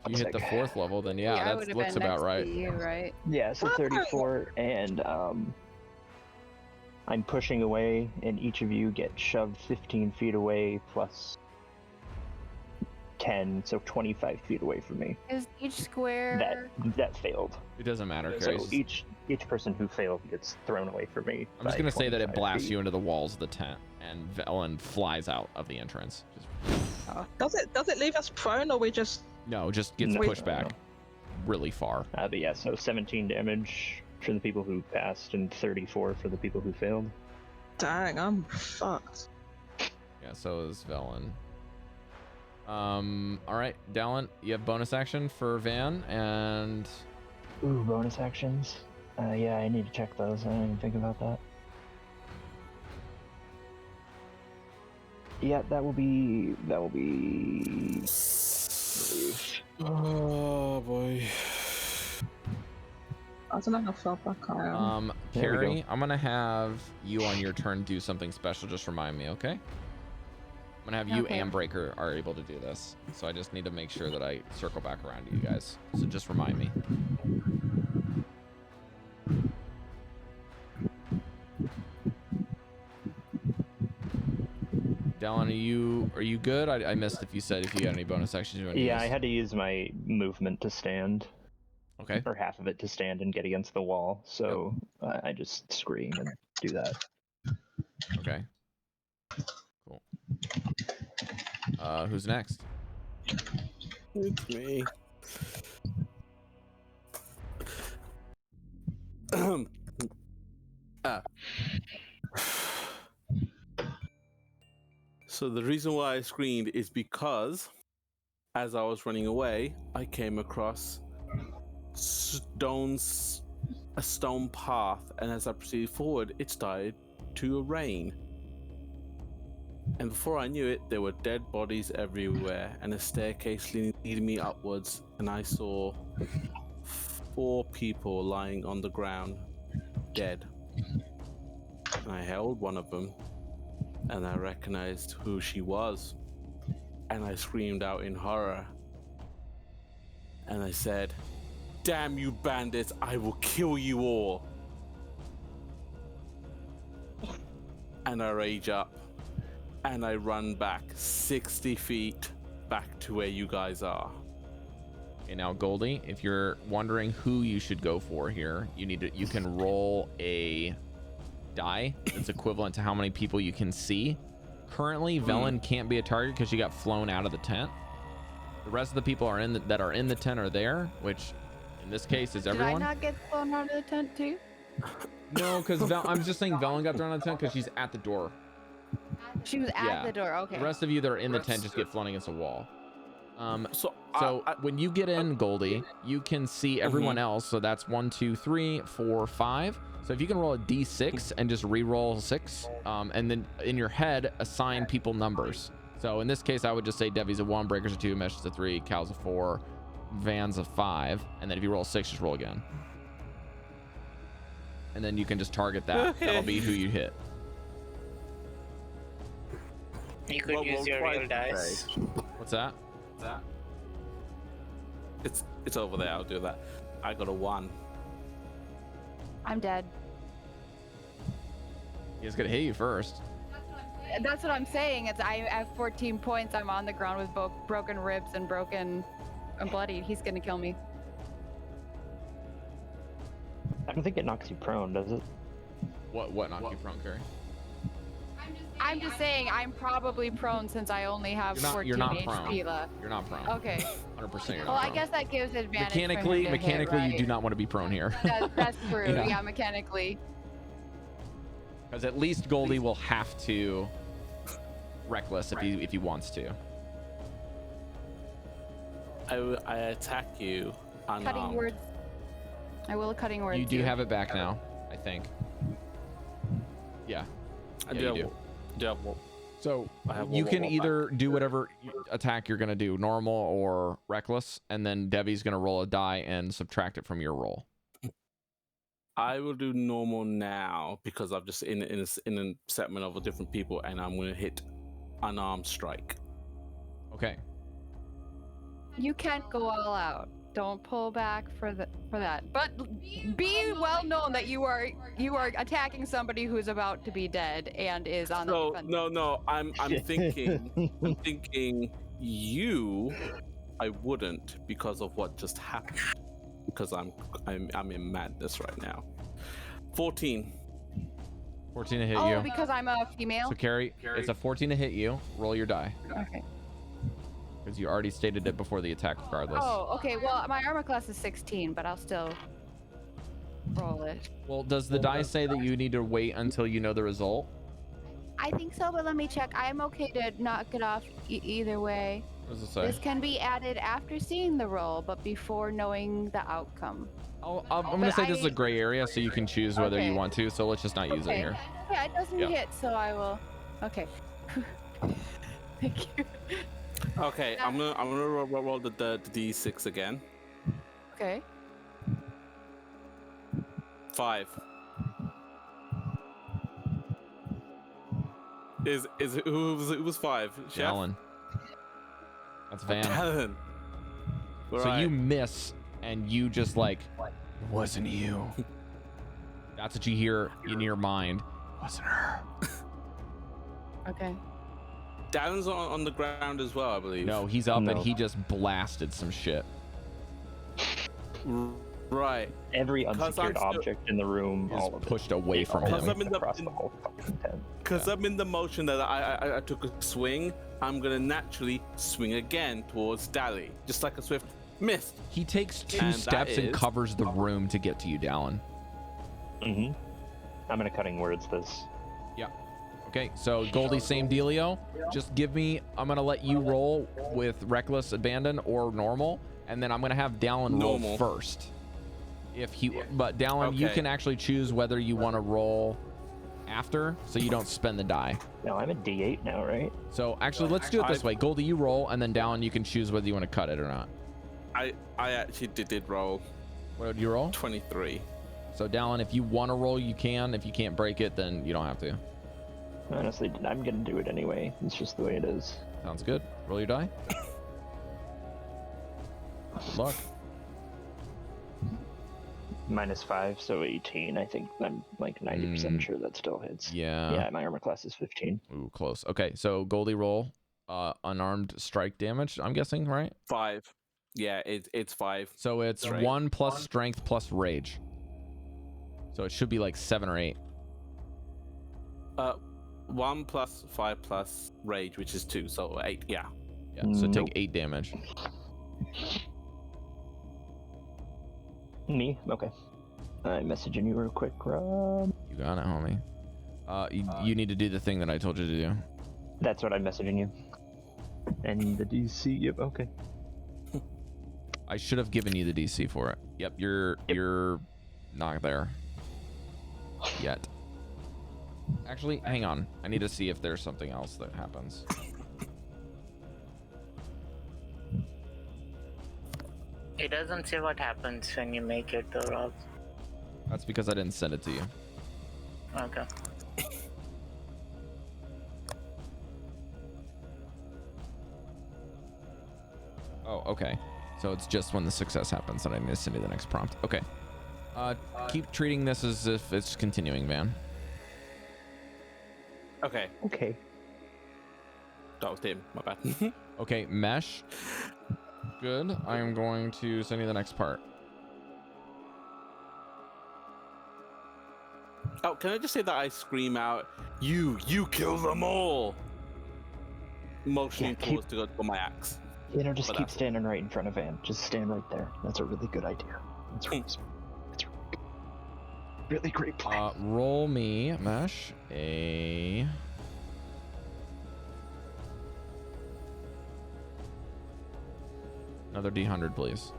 You hit the 4th level, then yeah, I that would've looks been about next right. to you, right? Yeah, so 34, and I'm pushing away, and each of you get shoved 15 feet away plus 10, so 25 feet away from me. Is each square... That failed. It doesn't matter, So Cari. each person who failed gets thrown away from me. I'm just by gonna say that it 25 blasts feet. you into the walls of the tent, and Velen flies out of the entrance. Does it leave us prone, or we just... No, just gets No, pushed no, back no. really far. But yeah, so 17 damage for the people who passed, and 34 for the people who failed. Dang, I'm fucked. Yeah, so is Velen. All right, Dallan, you have bonus action for Van, and Ooh, bonus actions. Yeah, I need to check those. I didn't even think about that. Yeah, that will be. Oh boy. I don't know how far back I am. There we go. Cari, I'm gonna have you on your turn do something special. Just remind me, okay? I'm gonna have you Okay. and Breker are able to do this, so I just need to make sure that I circle back around to you guys. So just remind me. Dallan, are you good? I missed if you said if you got any bonus actions you want to Yeah, use. I had to use my movement to stand, Okay. or half of it to stand and get against the wall. So I just scream and do that. Okay. Cool. Who's next? It's me. Ah. So the reason why I screamed is because as I was running away, I came across a stone path, and as I proceeded forward, it started to rain. And before I knew it, there were dead bodies everywhere, and a staircase leading me upwards, and I saw 4 people lying on the ground, dead. And I held one of them, and I recognized who she was, and I screamed out in horror, and I said, "Damn you bandits, I will kill you all." And I rage up, and I run back 60 feet back to where you guys are. Okay, now Goldy, if you're wondering who you should go for here, you can roll a die that's equivalent to how many people you can see. Currently, Velen can't be a target because she got flown out of the tent. The rest of the people that are in the tent are there, which in this case is everyone. Did I not get thrown out of the tent too? No, because I'm just saying Velen got thrown out of the tent because she's at the door. She was at Yeah. the door. Okay. The rest of you that are in the tent just get flown against a wall. So When you get in, Goldy, you can see everyone else. So that's 1, 2, 3, 4, 5. So if you can roll a d6 and just re-roll 6, and then in your head assign people numbers. So in this case, I would just say Devi's a 1, Breker's a 2, Mesh is a 3, Cal's a 4, Van's a 5, and then if you roll a 6, just roll again. And then you can just target that. Okay. That'll be who you hit. You could What use will your twice real dice. What's that? It's over there. I'll do that. I got a 1. I'm dead. He's gonna hit you first. That's what I'm saying. It's I have 14 points. I'm on the ground with both broken ribs and bloodied. He's gonna kill me. I don't think it knocks you prone, does it? What knocked you prone, Cari? I'm just saying I'm probably prone since I only have 14 you're not HP prone. left. You're not prone. Okay. 100% you're not Well, I prone. guess that gives advantage. Mechanically, for him to hit, you do right? not want to be prone here. That's true. Yeah. Yeah, mechanically. Because at least Goldy will have to reckless if he wants to. I attack you unarmed. Cutting words. I will cutting words. You do have it back now, I think. Yeah. Yeah, you do. So you can either do whatever attack you're going to do, normal or reckless, and then Devi's going to roll a die and subtract it from your roll. I will do normal now because I'm just in a segment of different people, and I'm going to hit unarmed strike. Okay. You can't go all out. Don't pull back for that. But be well known that you are attacking somebody who's about to be dead and is on the defense. No. I'm thinking you. I wouldn't because of what just happened. Because I'm in madness right now. 14. 14 to hit you. Oh, because I'm a female. So Cari, it's a 14 to hit you. Roll your die. Okay. Because you already stated it before the attack regardless. Oh, okay. Well, my armor class is 16, but I'll still roll it. Well, does the die say that you need to wait until you know the result? I think so, but let me check. I'm okay to knock it off either way. What does it say? This can be added after seeing the roll, but before knowing the outcome. I'm going to say this is a gray area, so you can choose whether you want to, so let's just not use it here. Yeah, it doesn't hit, so I will. Okay. Thank you. Okay, I'm gonna roll the d6 again. Okay. 5. Who was 5? Chef? Dallan. That's Van. Dallan. So you miss, and you just like, it wasn't you. That's what you hear in your mind. It wasn't her. Okay. Dallan's on the ground as well, I believe. No, he's up and he just blasted some shit. Right. Every unsecured object in the room is pushed away from him. Because I'm in the motion that I took a swing, I'm gonna naturally swing again towards Dallan, just like a swift miss. He takes 2 steps and covers the room to get to you, Dallan. I'm gonna cutting words this. Yeah. Okay, so Goldy, same dealio. Just give me, I'm gonna let you roll with reckless abandon or normal, and then I'm gonna have Dallan roll first. But Dallan, you can actually choose whether you want to roll after, so you don't spend the die. No, I'm at D8 now, right? So actually, let's do it this way. Goldie, you roll, and then Dallan, you can choose whether you want to cut it or not. I actually did roll. What did you roll? 23. So Dallan, if you want to roll, you can. If you can't break it, then you don't have to. Honestly, I'm gonna do it anyway. It's just the way it is. Sounds good. Roll your die. Good luck. -5, so 18. I think I'm like 90% sure that still hits. Yeah. Yeah, my armor class is 15. Ooh, close. Okay, so Goldie roll unarmed strike damage, I'm guessing, right? 5. Yeah, it's 5. So it's 1 plus strength plus rage. So it should be like 7 or 8. 1 plus 5 plus rage, which is 2, so 8. Yeah. Yeah. So take 8 damage. Me? Okay. I'm messaging you real quick, Rob. You got it, homie. You need to do the thing that I told you to do. That's what I'm messaging you. And the DC. Yep. Okay. I should have given you the DC for it. Yep. You're not there yet. Actually, hang on. I need to see if there's something else that happens. It doesn't say what happens when you make it though, Rob. That's because I didn't send it to you. Okay. Oh, okay. So it's just when the success happens that I need to send you the next prompt. Okay. Keep treating this as if it's continuing, man. Okay. Okay. That was him. My bad. Okay, mesh. Good. I am going to send you the next part. Oh, can I just say that I scream out, you kill them all! Motioning towards to go for my axe. Just keep standing right in front of Van. Just stand right there. That's a really good idea. It's really great plan. Roll me, Mesh, another D100, please.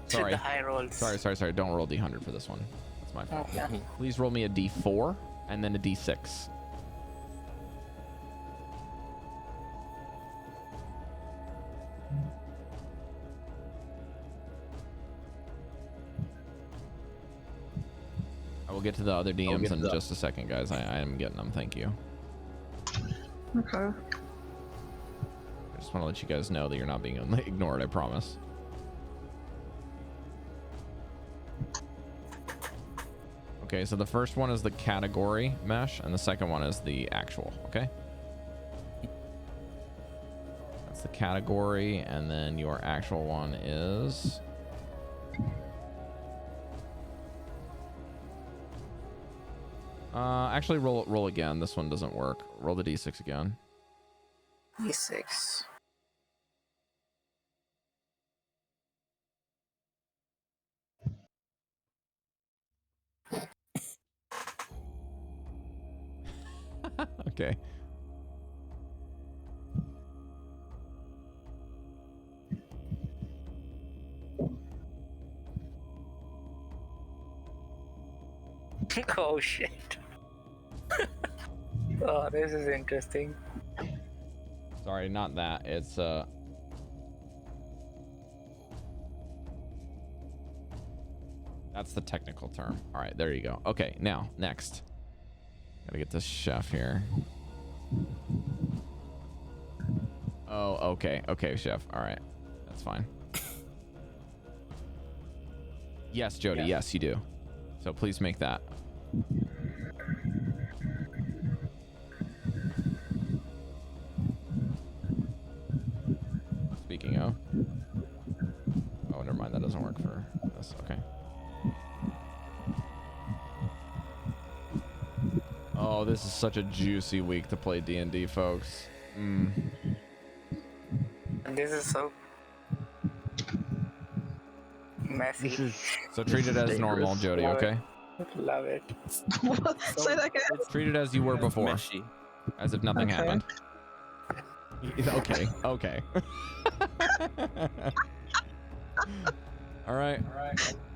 Sorry. The high rolls. Sorry. Don't roll D100 for this one. That's my fault. Okay. Please roll me a D4 and then a D6. I will get to the other DMs in just a second, guys. I am getting them. Thank you. Okay. I just want to let you guys know that you're not being ignored. I promise. Okay, so the first one is the category mesh, and the second one is the actual, okay? That's the category, and then your actual one is... actually, roll again. This one doesn't work. Roll the D6 again. D6. Okay. Oh shit. Oh, this is interesting. Sorry, not that. It's that's the technical term. All right, there you go. Okay, now next. Gotta get this chef here. Oh, okay, chef. All right, that's fine. Yes, Jodie. Yeah. Yes, you do. So please make that. Speaking of. Oh, never mind. That doesn't work for this. Okay. Oh, this is such a juicy week to play D&D, folks. This is so messy. So treat it as normal, Jodie, okay? Love it. Say that again. Treat it as you were before. Meshy. As if nothing Okay. happened. Okay. All right.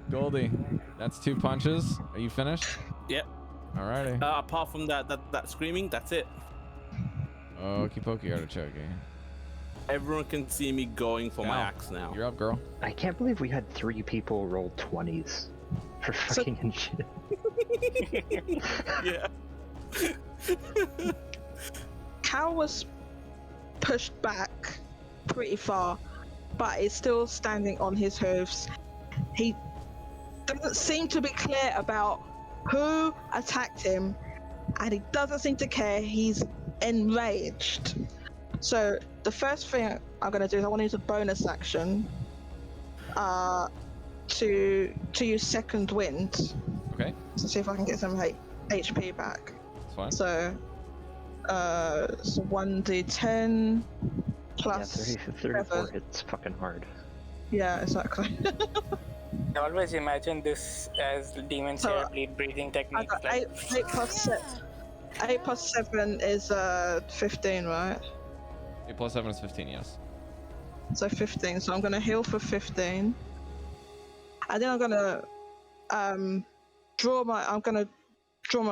Goldie, that's 2 punches. Are you finished? Yep. Alrighty. Apart from that screaming, that's it. Okie pokey artichoke. Everyone can see me going for my axe now. You're up, girl. I can't believe we had 3 people roll 20s for fucking and shit. Yeah. Cal was pushed back pretty far, but is still standing on his hooves. He doesn't seem to be clear about who attacked him, and he doesn't seem to care. He's enraged. So the first thing I'm going to do is I want to use a bonus action to use second wind. Okay. To see if I can get some HP back. That's fine. So 1d10 plus 34 hits fucking hard. Yeah, exactly. I always imagine this as demon slayer bleed breathing I techniques. got Like, 8 plus 7 is 15, right? 8 plus 7 is 15, yes. So 15. So I'm gonna heal for 15, and then I'm gonna draw my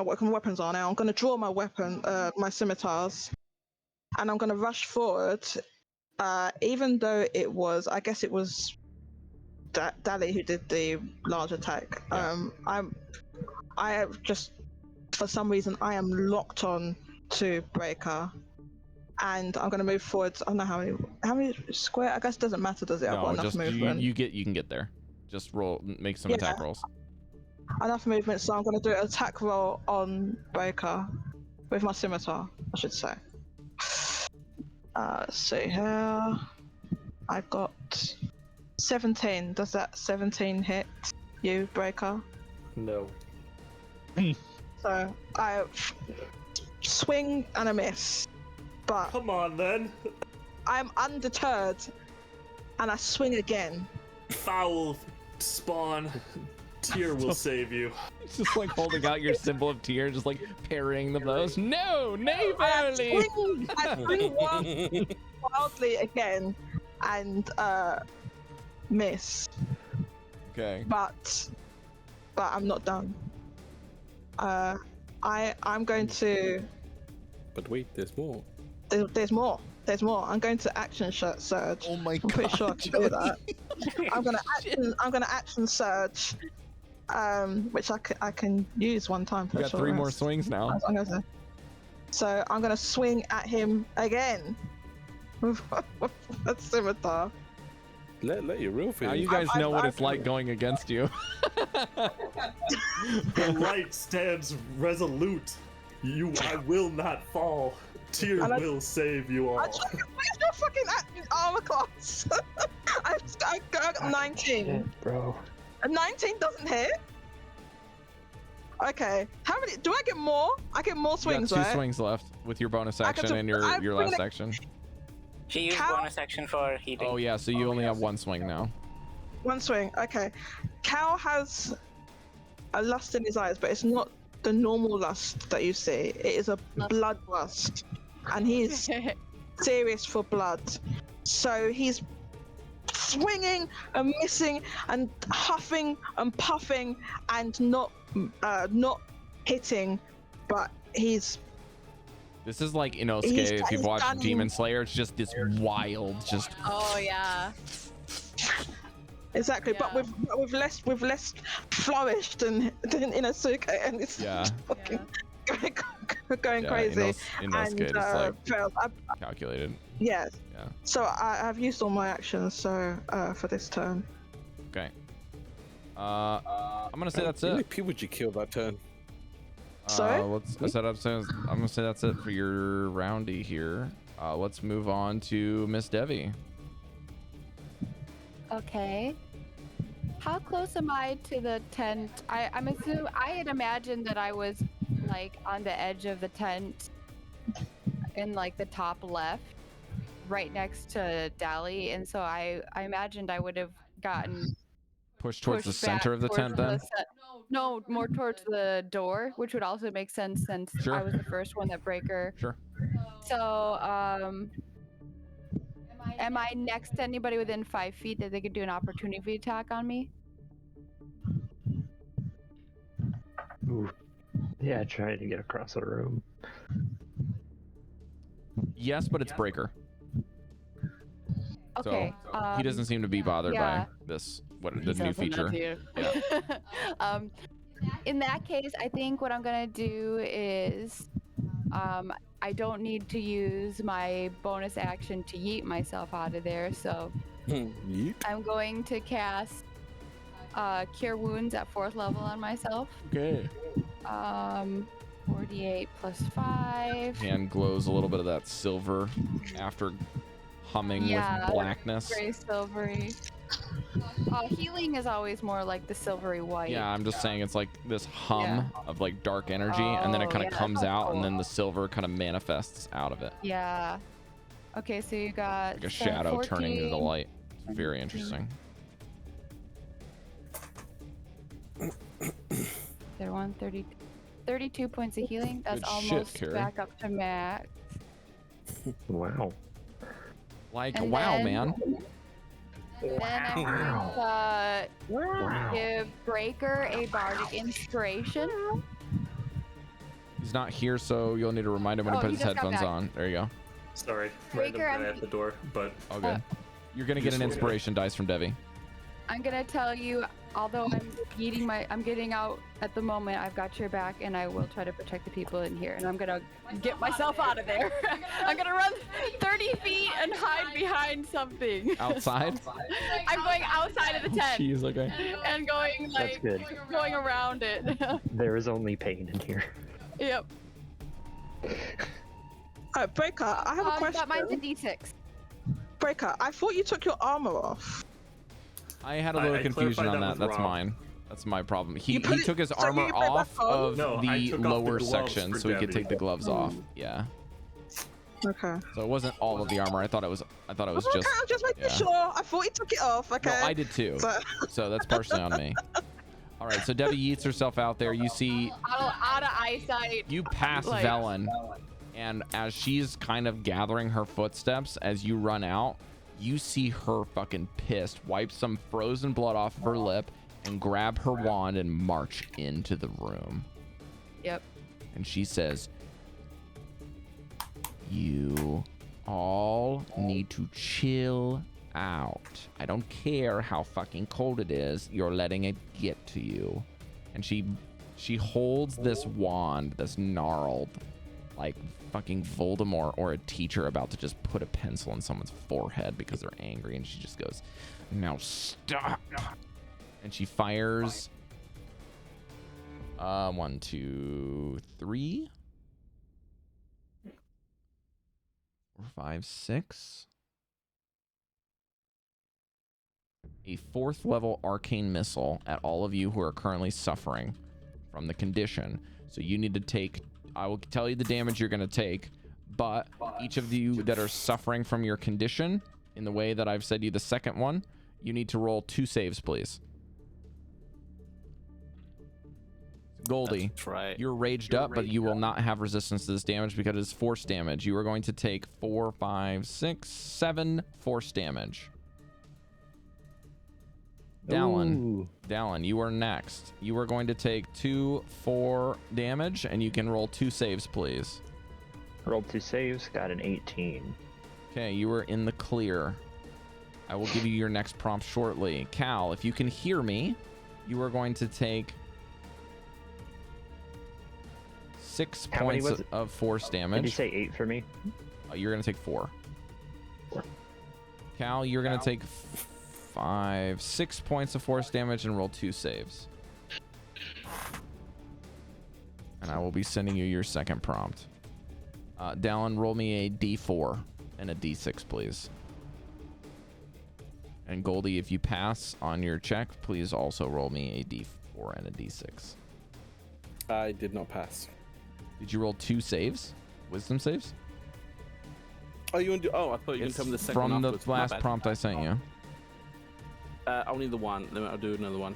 weapons are now. I'm gonna draw my weapon, my scimitars, and I'm gonna rush forward. Even though I guess it was Dallan who did the large attack. Yeah. I have just, for some reason, I am locked on to Breker, and I'm going to move forward. I don't know how many square. I guess it doesn't matter, does it? I've got enough just movement. you can get there. Just roll, make some attack rolls. Enough movement, so I'm going to do an attack roll on Breker with my scimitar, I should say. Let's see here. I got 17. Does that 17 hit you, Breker? No. So I swing and I miss, but Come on then. I'm undeterred, and I swing again. Foul spawn. Tear will save you. It's just like holding out your symbol of tear, just like parrying the blows. No, neighborly. I swing wildly again, and miss. Okay. But I'm not done. I'm going to. But wait, there's more. There's more. There's more. I'm going to action surge. Oh my I'm god. pretty sure I can do that. I'm gonna action surge, which I can use one time. You got 3 more swings now. So I'm gonna swing at him again with a scimitar. Let your real Now feelings. you guys know what it's like going against you. The light stands resolute. I will not fall. Tear will save you all. Where's your fucking armor class? I got 19. Shit, bro. A 19 doesn't hit? Okay. How many? Do I get more? I get more swings, you got 2 right? swings left with your bonus action and your last action. She used bonus action for healing. Oh yeah, so you only have 1 swing now. 1 swing. Okay. Cal has a lust in his eyes, but it's not the normal lust that you see. It is a blood lust, and he's serious for blood. So he's swinging and missing and huffing and puffing and not hitting, but he's. This is like Inosuke, if you've watched Demon Slayer, it's just this wild, just. Oh yeah. Exactly, Yeah. but with less flourished than Inosuke, and it's just fucking going crazy. Inosuke and just like calculated. Yeah. Yeah. So I've used all my actions for this turn. Okay. I'm gonna say that's How many it. people would you kill that turn? Sorry? I'm gonna say that's it for your roundy here. Let's move on to Miss Devii. Okay. How close am I to the tent? I had imagined that I was like on the edge of the tent in like the top left, right next to Dally, and so I imagined I would have gotten Push towards the pushed center back of the towards tent then? No, more towards the door, which would also make sense since Sure. I was the first one that Breker. Sure. So, am I next to anybody within 5 feet that they could do an opportunity attack on me? Ooh. Yeah, trying to get across the room. Yes, but it's Breker. Okay. So he doesn't seem to be bothered yeah. by this, the new feature. Yeah. In that case, I think what I'm gonna do is, I don't need to use my bonus action to yeet myself out of there, so Yeet. I'm going to cast Cure Wounds at 4th level on myself. Okay. 48 plus 5. Hand glows a little bit of that silver after humming with blackness. Gray silvery. Healing is always more like the silvery white. Yeah, I'm just saying it's like this hum of like dark energy, and then it kind of comes out, and then the silver kind of manifests out of it. Yeah. Okay, so you got Like a shadow 14. turning into the light. It's very interesting. There, 32 points of healing. That's Good shit, almost Cari. back up to max. Wow. Like, And wow, then- man. Then I'm going to give Breker a bardic inspiration. He's not here, so you'll need to remind him when he Oh, puts he his just got headphones back. on. There you go. Sorry, Breker, random guy I'm- at the door, but All good. You're gonna get an inspiration dice from Devii. I'm gonna tell you, although I'm getting out at the moment, I've got your back, and I will try to protect the people in here. And I'm gonna get myself out of there. I'm gonna run 30 feet and hide behind something. Outside? I'm going outside of the tent Jeez, okay. and going like good. going around it. There is only pain in here. Yep. Breker, I have a question. But mine's a D6. Breker, I thought you took your armor off. I had a little confusion on that. That's Rob. mine. That's my problem. He put took his so armor you put it back off on? of No, I the took off the lower gloves section for so he could Devii. take the gloves off. Yeah. Okay. So it wasn't all of the armor. I thought it was Okay, just. I'm just making yeah. sure. I thought he took it off. Okay. No, I did too. So that's partially on me. All right, so Devii yeets herself out there. You see, Out of eyesight. you pass Like- Velen, and as she's kind of gathering her footsteps as you run out, you see her fucking pissed, wipe some frozen blood off of her lip, and grab her wand and march into the room. Yep. And she says, "You all need to chill out. I don't care how fucking cold it is. You're letting it get to you." And she holds this wand that's gnarled, like fucking Voldemort or a teacher about to just put a pencil in someone's forehead because they're angry. And she just goes, "Now stop." And she fires 1, 2, 3, 4, 5, 6. A 4th level arcane missile at all of you who are currently suffering from the condition. So you need to take, I will tell you the damage you're going to take, but each of you that are suffering from your condition, in the way that I've said you the second one, you need to roll 2 saves, please. Goldy, That's right. you're raged up, but you will not have resistance to this damage because it's force damage. You are going to take 4, 5, 6, 7 force damage. Dallan, you are next. You are going to take 2, 4 damage, and you can roll 2 saves, please. Rolled 2 saves, got an 18. Okay, you are in the clear. I will give you your next prompt shortly. Cal, if you can hear me, you are going to take 6 How many points was it? of force damage. Did you say 8 for me? You're going to take 4. 4. Cal, you're going to take 6 points of force damage and roll 2 saves. And I will be sending you your second prompt. Dallan, roll me a d4 and a d6, please. And Goldy, if you pass on your check, please also roll me a d4 and a d6. I did not pass. Did you roll 2 saves? Wisdom saves? Oh, you want to do? Oh, I thought you were going It's to tell me the second from the afterwards. My last bad. prompt I sent you. I'll need the one. Then I'll do another one.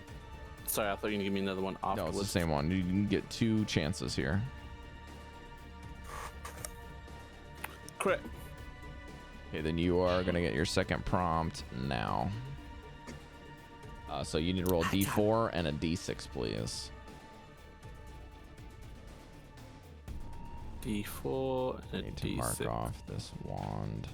Sorry, I thought you were going to give me another one No, afterwards. it's the same one. You can get 2 chances here. Crit. Okay, then you are going to get your second prompt now. So you need to roll a d4 and a d6, please. D4 I and a need to mark D6. off this wand.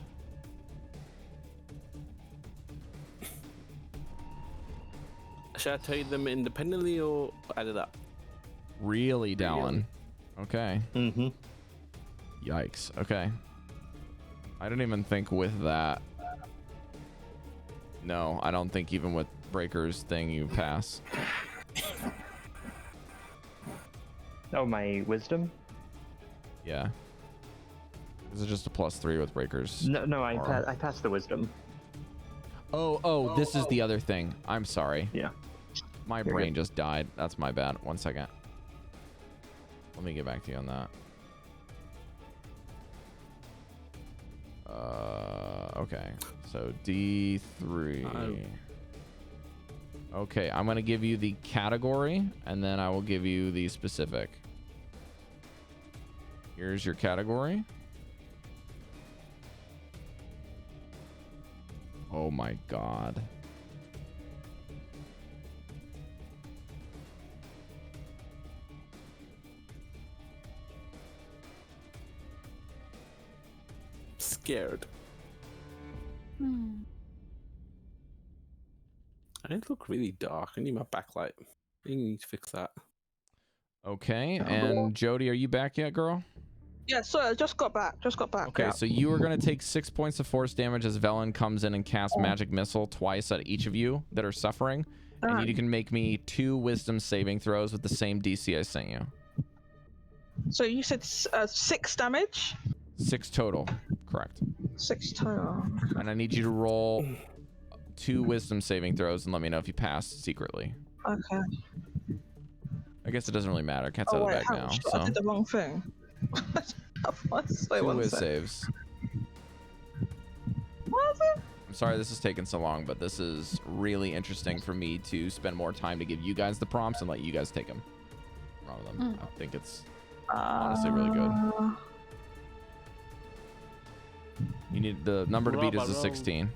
Should I tell you them independently or add it up? Really, Dallan? Okay. Mm-hmm. Yikes. Okay. I didn't even think with that. No, I don't think even with Breker's thing you pass. Oh, my wisdom? Yeah. This is just a +3 with Breker's. No, I Or- passed the wisdom. Oh, this is the other thing. I'm sorry. Yeah. My You're brain just died. That's my bad. 1 second. Let me get back to you on that. Okay. So D3. Okay, I'm going to give you the category, and then I will give you the specific. Here's your category. Oh my god. Scared. Hmm. I didn't look really dark. I need my backlight. I need to fix that. Okay, and Jodie, are you back yet, girl? Yeah, sorry, I just got back. Okay, yeah. so you are going to take 6 points of force damage as Velen comes in and casts magic missile twice at each of you that are suffering. And you can make me 2 wisdom saving throws with the same DC I sent you. So you said 6 damage? 6 total, correct. 6 total. And I need you to roll 2 wisdom saving throws and let me know if you pass secretly. Okay. I guess it doesn't really matter. Cat's out of the bag now. Shit, So I did the wrong thing. Wait, 2 one whiz sec. saves. What is it? I'm sorry this is taking so long, but this is really interesting for me to spend more time to give you guys the prompts and let you guys take them. Wrong with them. I think it's honestly really good. You need the number to beat is a 16.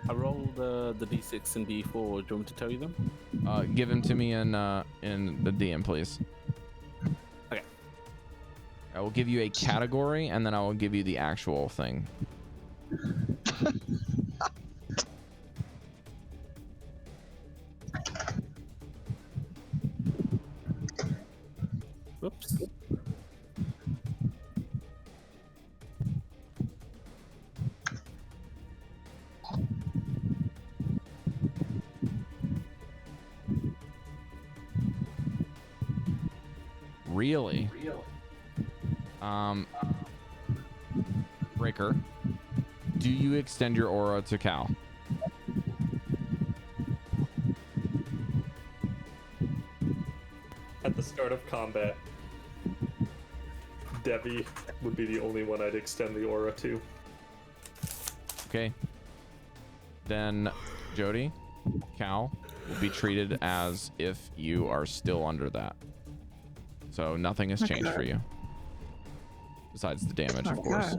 I rolled the d6 and d4. Do you want me to tell you them? Give them to me in the DM, please. Okay. I will give you a category, and then I will give you the actual thing. Whoops. Really? Breker, do you extend your aura to Cal? At the start of combat, Devii would be the only one I'd extend the aura to. Okay. Then Jodie, Cal will be treated as if you are still under that. So nothing has changed for you. Besides the damage, of course.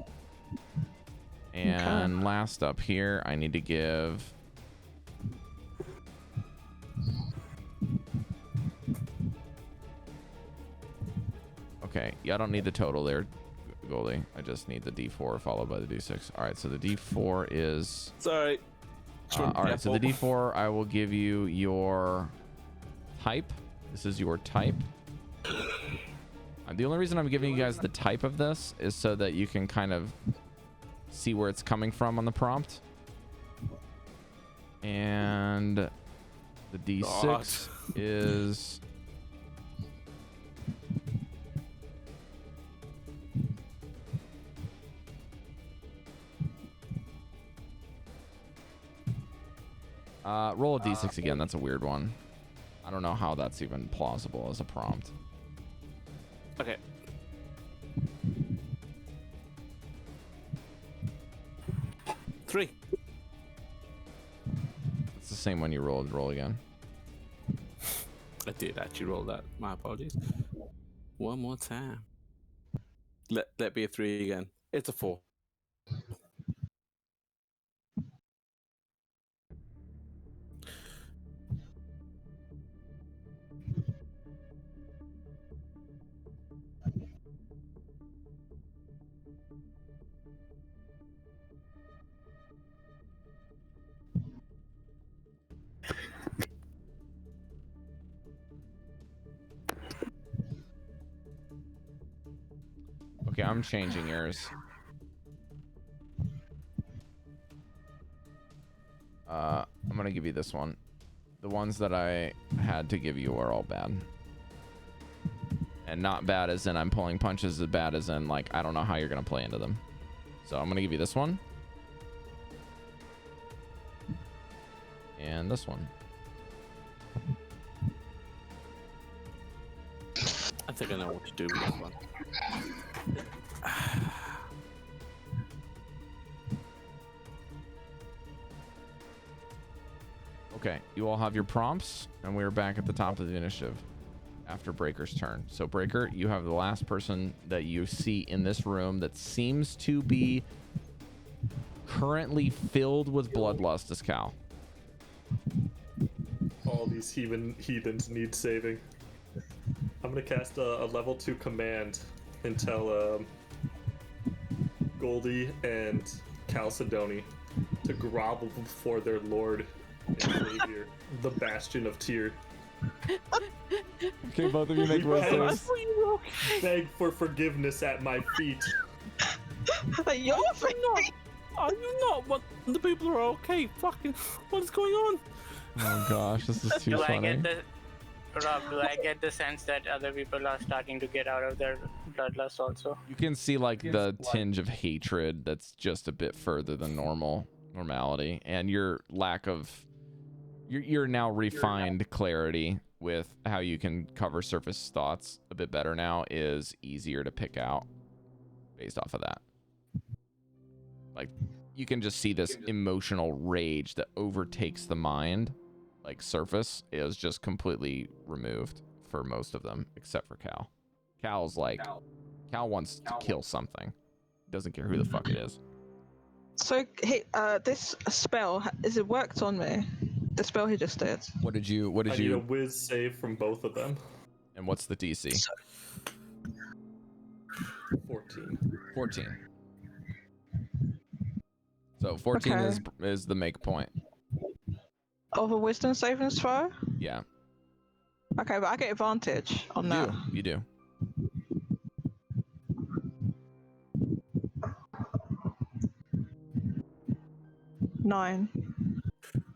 And last up here, I need to give... Okay, yeah, I don't need the total there, Goldy. I just need the D4 followed by the D6. All right, so the D4 is... Sorry. all right, so the D4, I will give you your type. This is your type. The only reason I'm giving you guys the type of this is so that you can kind of see where it's coming from on the prompt. And the D6 is... roll a D6 again. That's a weird one. I don't know how that's even plausible as a prompt. Okay. Three. It's the same one you rolled. Roll again. I did actually roll that. My apologies. One more time. Let be a 3 again. It's a 4. Okay, I'm changing yours. I'm gonna give you this one. The ones that I had to give you are all bad. And not bad as in I'm pulling punches, as bad as in like I don't know how you're gonna play into them. So I'm gonna give you this one. And this one. I think I know what to do with this one. Okay, you all have your prompts, and we're back at the top of the initiative after Breker's turn. So Breker, you have the last person that you see in this room that seems to be currently filled with bloodlust as Cal. All these heathens need saving. I'm gonna cast a level 2 command and tell Goldy and Chalcedony to grovel before their lord and savior, the Bastion of Tyr. Okay, both of you make will saves. Beg for forgiveness at my feet. Are you not? What? The people are okay. Fucking, what is going on? Oh gosh, this is too Do funny. Rob, do I get the sense that other people are starting to get out of their bloodlust also? You can see like the tinge of hatred that's just a bit further than normal normality, and your lack of your now refined clarity with how you can cover surface thoughts a bit better now is easier to pick out based off of that. Like, you can just see this emotional rage that overtakes the mind. Like, surface is just completely removed for most of them, except for Cal. Cal's like, Cal wants to kill something. Doesn't care who the fuck it is. So, this spell, is it worked on me? The spell he just did. What did you? I need a whiz save from both of them. And what's the DC? 14. 14. So 14 is the make point. Of a wisdom saving throw? Yeah. Okay, but I get advantage on that. You do. Nine.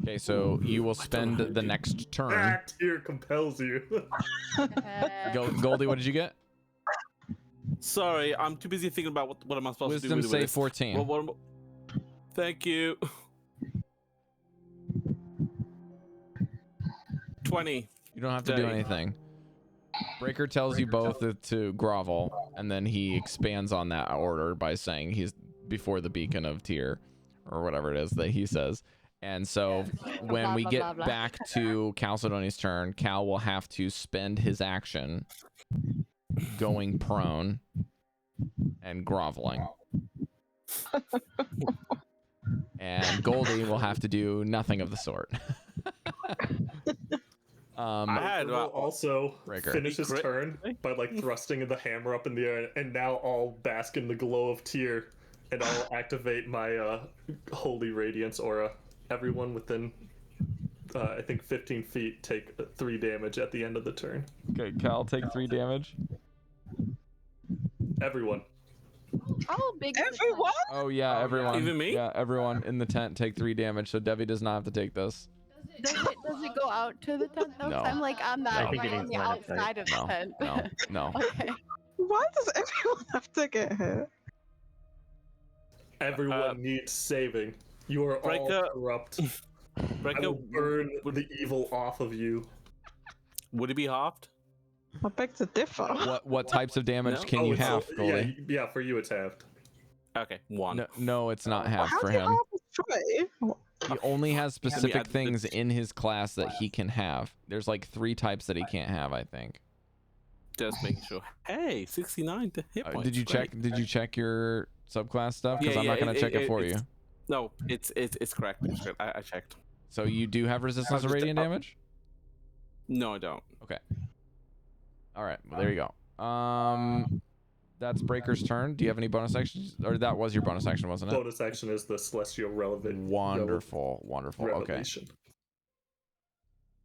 Okay, so you will spend the next turn. That tier compels you. Goldy, what did you get? Sorry, I'm too busy thinking about what am I supposed to do with Wisdom save this. 14. Thank you. 20. You don't have to do anything. Breker tells you both to grovel, and then he expands on that order by saying he's before the beacon of Tyr, or whatever it is that he says. And so when we get back to Chalcedony's turn, Cal will have to spend his action going prone and groveling. And Goldy will have to do nothing of the sort. I will also Breker. finish his turn by like thrusting the hammer up in the air, and now I'll bask in the glow of Tyr, and I'll activate my holy radiance aura. Everyone within, I think 15 feet take 3 damage at the end of the turn. Okay, Cal, take 3 damage. Everyone. How big? Everyone? Oh yeah, everyone. Even me? Yeah, everyone in the tent take 3 damage, so Devii does not have to take this. Does it go out to the tent though? 'Cause No. I'm like on that, I think right it on is the line of sight. outside of the tent. No. Okay. Why does everyone have to get hit? Everyone needs saving. You are all corrupt. I will burn the evil off of you. Would it be halved? I beg to differ. What types of damage can you have, Goldy? Yeah, for you it's halved. Okay, 1. No, it's not half How for do you him. have He only has specific add the things in his class that he can have. There's like 3 types that he can't have, I think. Just making sure. Hey, 69 to hit points. Did you check? Great. Did you check your subclass stuff? Because I'm not gonna check it for you. No, it's correct. It's correct. I checked. So you do have resistance to radiant damage? No, I don't. Okay. All right. Well, there you go. That's Breker's turn. Do you have any bonus actions? Or that was your bonus action, wasn't it? Bonus action is the celestial relevant. Wonderful. Okay. Revelation.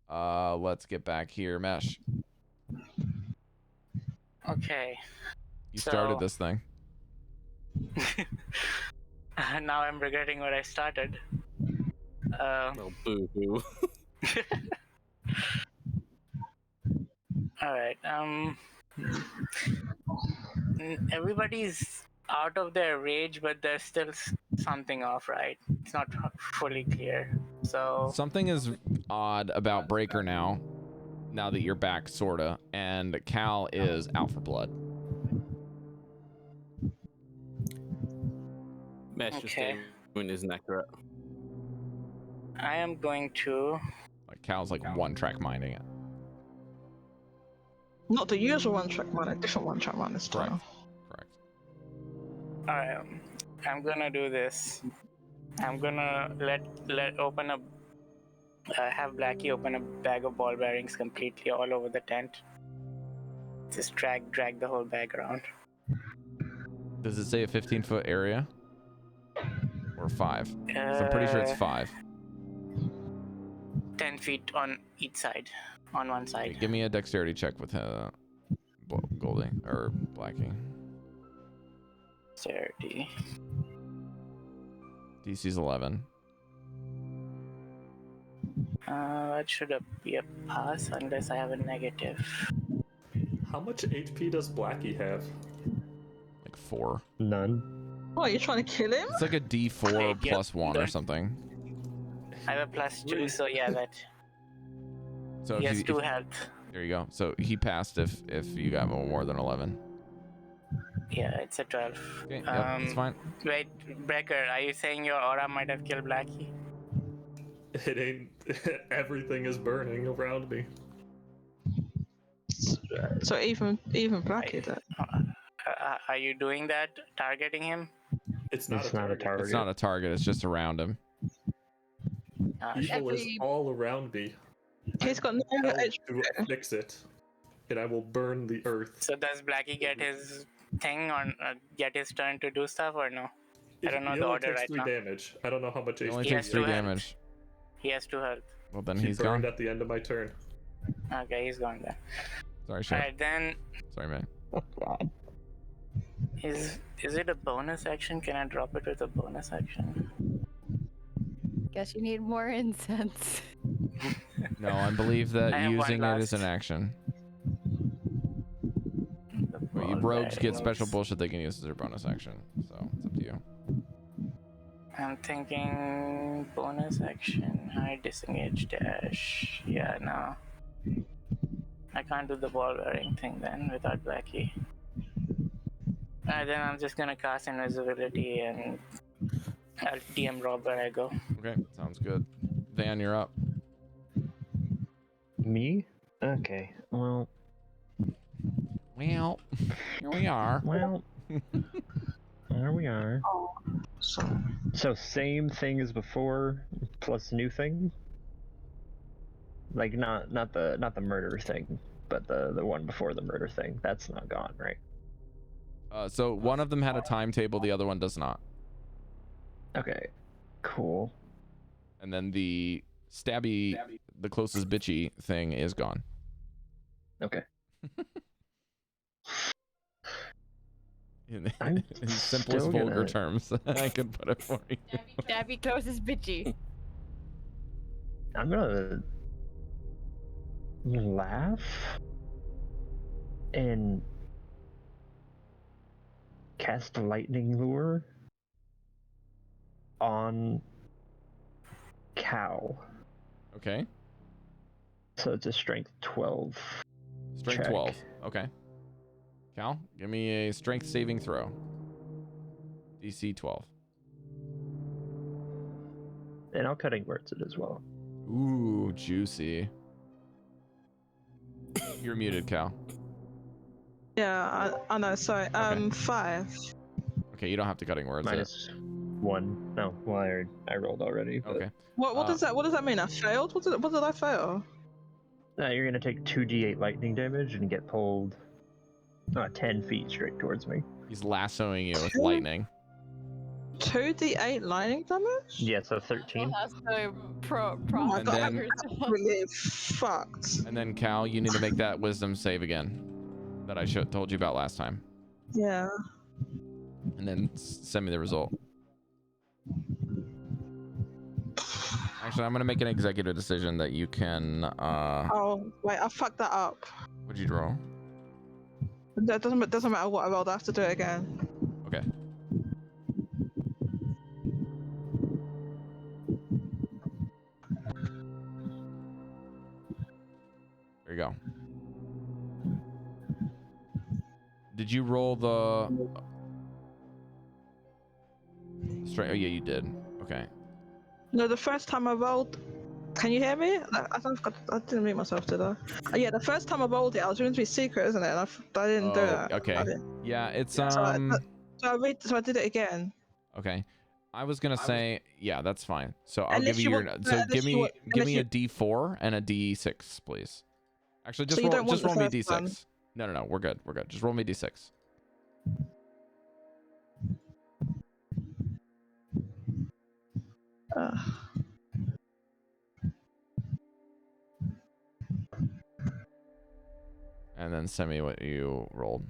Let's get back here, Mesh. Okay. You started this thing. Now I'm regretting what I started. Oh, boo-hoo. Alright, everybody's out of their rage, but there's still something off, right? It's not fully clear. So Something is odd about Breker now that you're back, sorta, and Cal is out for blood. Master statement isn't accurate. I am going to... Like Cal's like one-track minding it. Not the usual one-track mind, a different one-track mind this time. Correct. Alright, I'm gonna do this. I'm gonna let open a... have Blackie open a bag of ball bearings completely all over the tent. Just drag the whole bag around. Does it say a 15-foot area? Or 5? 'Cause I'm pretty sure it's 5. 10 feet on each side. On one side. Okay, give me a dexterity check with Goldy or Blackie. 30. DC's 11. That should be a pass unless I have a negative. How much HP does Blackie have? Like 4. None. What, are you trying to kill him? It's like a D4 Wait, yeah, plus 1 or good. something. I have a +2, so yeah, that So he if has you, 2 if, health. there you go. So he passed if you got more than 11. Yeah, it's a 12. Okay, yep, it's fine. Wait, Breker, are you saying your aura might have killed Blackie? It ain't. Everything is burning around me. So even Blackie did. Are you doing that, targeting him? It's not, It's a, not a target. target. It's not a target. It's just around him. Evil is Every- all around me. He's got no Hell HP. to fix it, and I will burn the earth. So does Blackie get his thing on, get his turn to do stuff or no? I don't know He the only order takes right 3 now. damage. I don't know how much He HP only He takes has 3 2 health. damage. He has 2 health. Well, then He he's burned gone. at the end of my turn. Okay, he's gone then. Sorry, Chef. Alright, then Sorry, man. Oh god. is it a bonus action? Can I drop it with a bonus action? Guess you need more incense. No, I believe that I have one using it is an last. action. The But you ball rogues guy get special moves. bullshit they can use as their bonus action. So it's up to you. I'm thinking bonus action, high disengage dash. Yeah, no. I can't do the ball bearing thing then without Blackie. Then I'm just gonna cast invisibility and I'll DM Rob where I go. Okay, sounds good. Van, you're up. Me? Okay. Well, Well, here we are. well. There we are. So So same thing as before, plus new thing. Like not the murder thing, but the one before the murder thing. That's not gone, right? So one of them had a timetable, the other one does not. Okay. Cool. And then the stabby, the closest bitchy thing is gone. Okay. In I'm simplest still vulgar gonna- terms, I can put it for you. Dabby closes bitchy. I'm gonna laugh and cast lightning lure on Cow. Okay. So it's a strength 12. Strength check. 12. Okay. Cal, give me a strength saving throw. DC 12. And I'll cutting words it as well. Ooh, juicy. You're muted, Cal. yeah, I know. Sorry. Okay. 5. Okay, you don't have to cutting words. Minus 1. No, well, I rolled already. But... Okay. What does that mean? I failed. What did I fail? You're gonna take 2d8 lightning damage and get pulled 10 feet straight towards me. He's lassoing you with lightning. 2d8 lightning damage? Yeah, so 13. That's the Oh my And god, then- I'm absolutely fucked. And then Cal, you need to make that wisdom save again that I told you about last time. Yeah. And then send me the result. Actually, I'm gonna make an executive decision that you can. Oh wait, I fucked that up. What'd you draw? That doesn't matter what I rolled. I have to do it again. Okay. There you go. Did you roll the straight? Oh yeah, you did. Okay. No, the first time I rolled. Can you hear me? I didn't mute myself, did I? Yeah, the first time I rolled it, I was doing to be secret, isn't it? And I didn't do that. Okay. I didn't. Yeah, it's So I did it again. Okay. I was gonna say, yeah, that's fine. So I'll Unless give you you your. want- So unless give you me want- give me a unless D4 and a D6, please. Actually, just So you roll don't want just the roll me a first D6. one? No, we're good. We're good. Just roll me a D6. And then send me what you rolled.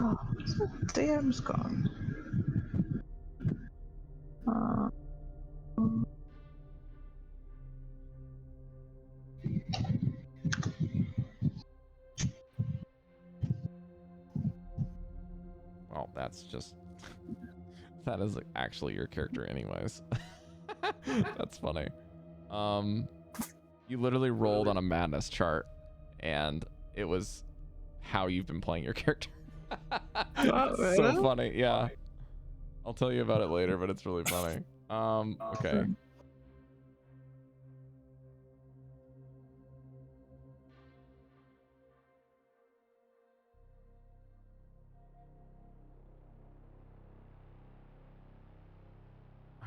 Oh, DM's gone. That's just that is actually your character anyways. That's funny. You literally rolled on a madness chart and it was how you've been playing your character. So funny. Yeah, I'll tell you about it later, but it's really funny. Okay.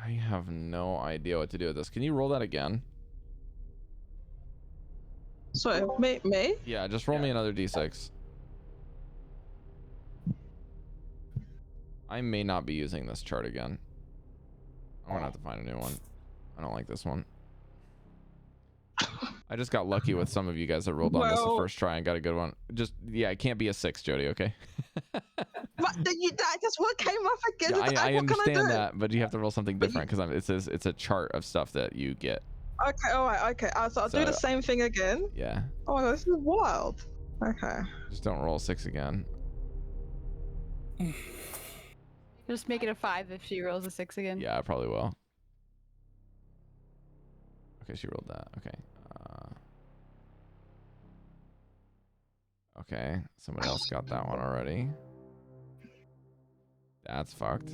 I have no idea what to do with this. Can you roll that again? Sorry, me? Yeah, just roll me another d6. I may not be using this chart again. I'm gonna have to find a new one. I don't like this one. I just got lucky with some of you guys that rolled on this the first try and got a good one. Just, yeah, it can't be a 6, Jodie, okay? That's what came up again. Yeah, I understand that, but you have to roll something different because it's a chart of stuff that you get. Okay, alright, okay. So I'll do the same thing again. Yeah. Oh my god, this is wild. Okay. Just don't roll a 6 again. Just make it a 5 if she rolls a 6 again. Yeah, I probably will. Okay, she rolled that. Okay. Okay, somebody else got that one already. That's fucked.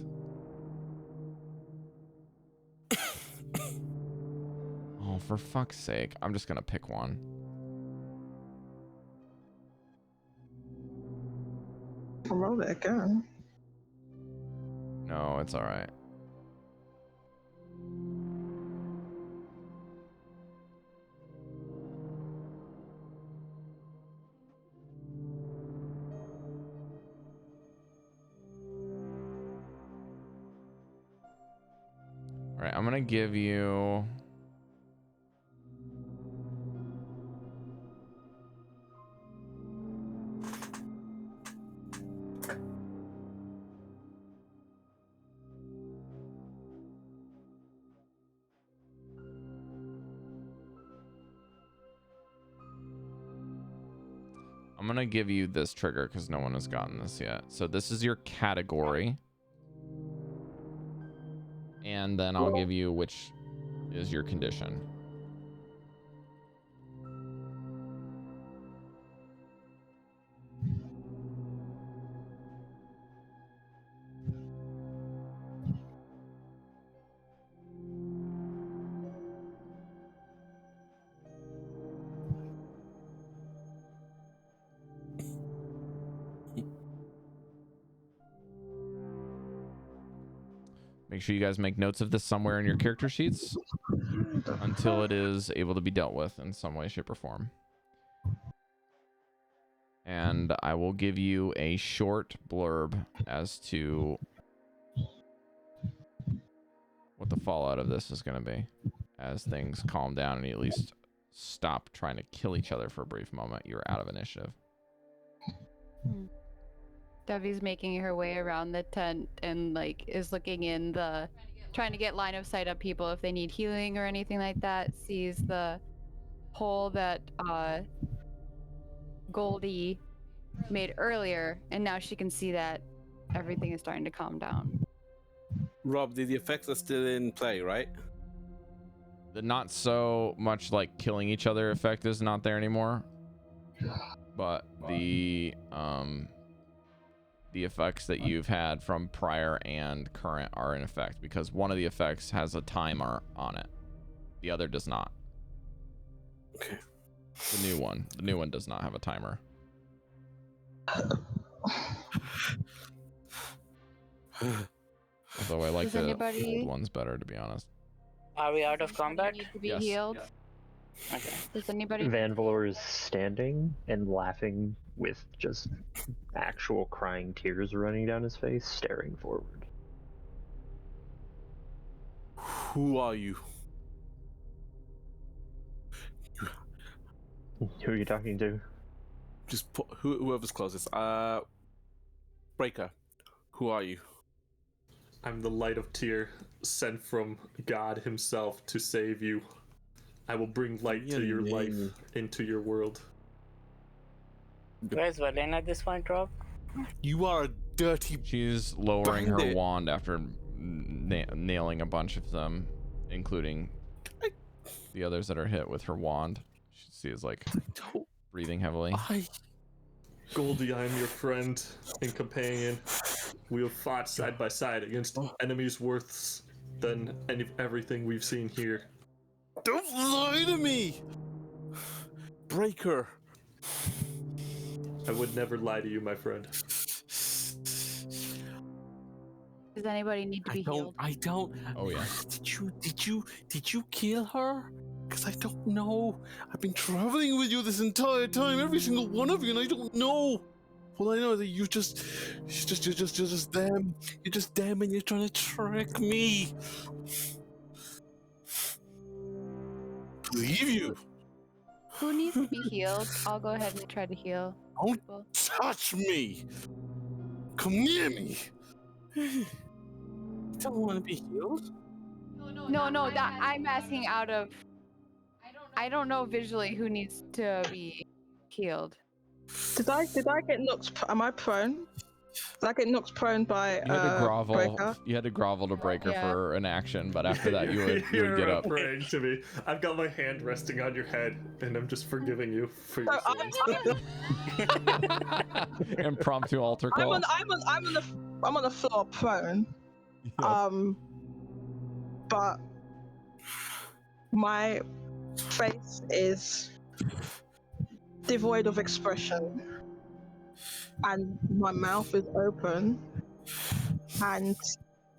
Oh, for fuck's sake. I'm just gonna pick one. I'll roll it again. No, it's alright. Alright, I'm gonna give you... I'm gonna give you this trigger because no one has gotten this yet. So this is your category. And then I'll give you which is your condition. Make sure you guys make notes of this somewhere in your character sheets until it is able to be dealt with in some way, shape, or form. And I will give you a short blurb as to what the fallout of this is going to be as things calm down and you at least stop trying to kill each other for a brief moment. You're out of initiative. Devi's making her way around the tent and like is looking in the, trying to get line of sight of people if they need healing or anything like that. Sees the hole that Goldy made earlier, and now she can see that everything is starting to calm down. Rob, the effects are still in play, right? The not so much like killing each other effect is not there anymore, but the effects that you've had from prior and current are in effect because one of the effects has a timer on it. The other does not. Okay. The new one does not have a timer. Although I like the old ones better, to be honest. Are we out of combat? Need to be healed. Okay. Does anybody? Vanvalor is standing and laughing with just actual crying tears running down his face, staring forward. Who are you? Who are you talking to? Just put whoever's closest. Breker, who are you? I'm the light of Tyr, sent from God himself to save you. I will bring light to your life, into your world. Where's Valin at this point, Rob? You are a dirty. She's lowering her bandit. wand after nailing a bunch of them, including the others that are hit with her wand. She sees like breathing heavily. Goldy, I am your friend and companion. We have fought side by side against enemies worse than everything we've seen here. Don't lie to me, Breker. I would never lie to you, my friend. Does anybody need to be healed? I don't. Oh yeah. Did you kill her? Because I don't know. I've been traveling with you this entire time, every single one of you, and I don't know. Well, I know that you're just them. You're just them, and you're trying to trick me. Believe you. Who needs to be healed? I'll go ahead and try to heal. Don't people. touch me. Come near me. You don't want to be healed? No, that I'm asking out of. I don't know visually who needs to be healed. Did I get knocked? Am I prone? Did I get knocked prone by You had to grovel. Breker? You had to grovel to Breker Yeah. for an action, but after that you would You're get up. praying to me. I've got my hand resting on your head, and I'm just forgiving you for your sins. Impromptu altar call. I'm on the floor prone. Yep. But my face is devoid of expression, and my mouth is open, and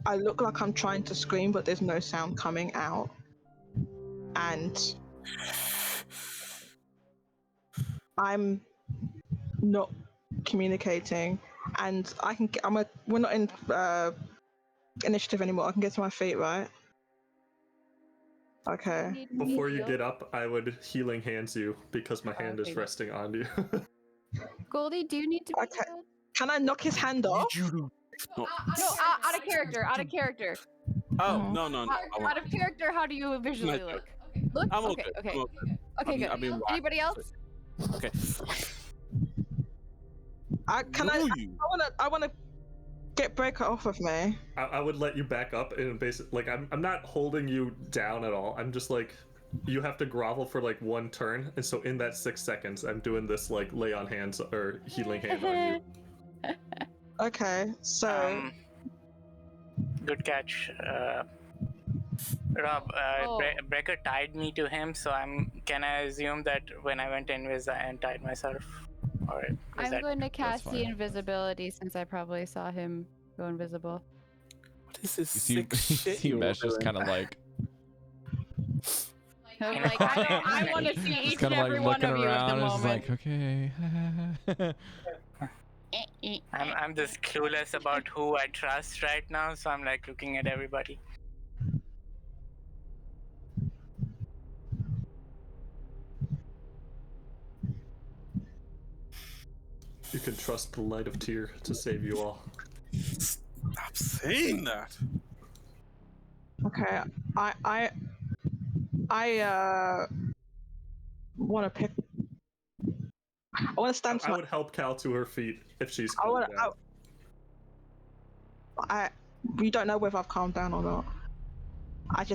I look like I'm trying to scream, but there's no sound coming out, and I'm not communicating, and we're not in initiative anymore. I can get to my feet, right? Okay. Before you get up, I would healing hands you because my hand is resting on you. Goldie, do you need to be healed? Can I knock his hand off? No, out of character. Out of character. Oh, no. Out of character, how do you visually look? Look? I'm Okay. Okay, good. Anybody else? Okay. I want to get Breker off of me. I would let you back up and basically, like, I'm not holding you down at all. I'm just like, you have to grovel for like one turn, and so in that 6 seconds, I'm doing this like lay on hands or healing hand on you. Okay, so. Good catch. Rob, Breker tied me to him, so can I assume that when I went invis, I untied myself? Or I'm going to cast the invisibility since I probably saw him go invisible. What is this sick shit? Mesh just kind of like. Like I want to see each and every one of you at the moment. Like, okay. I'm just clueless about who I trust right now, so I'm like looking at everybody. You can trust the light of Tyr to save you all. Stop saying that. Okay, I want to pick. I want to stand. I would help Cal to her feet if she's. You don't know whether I've calmed down or not. I've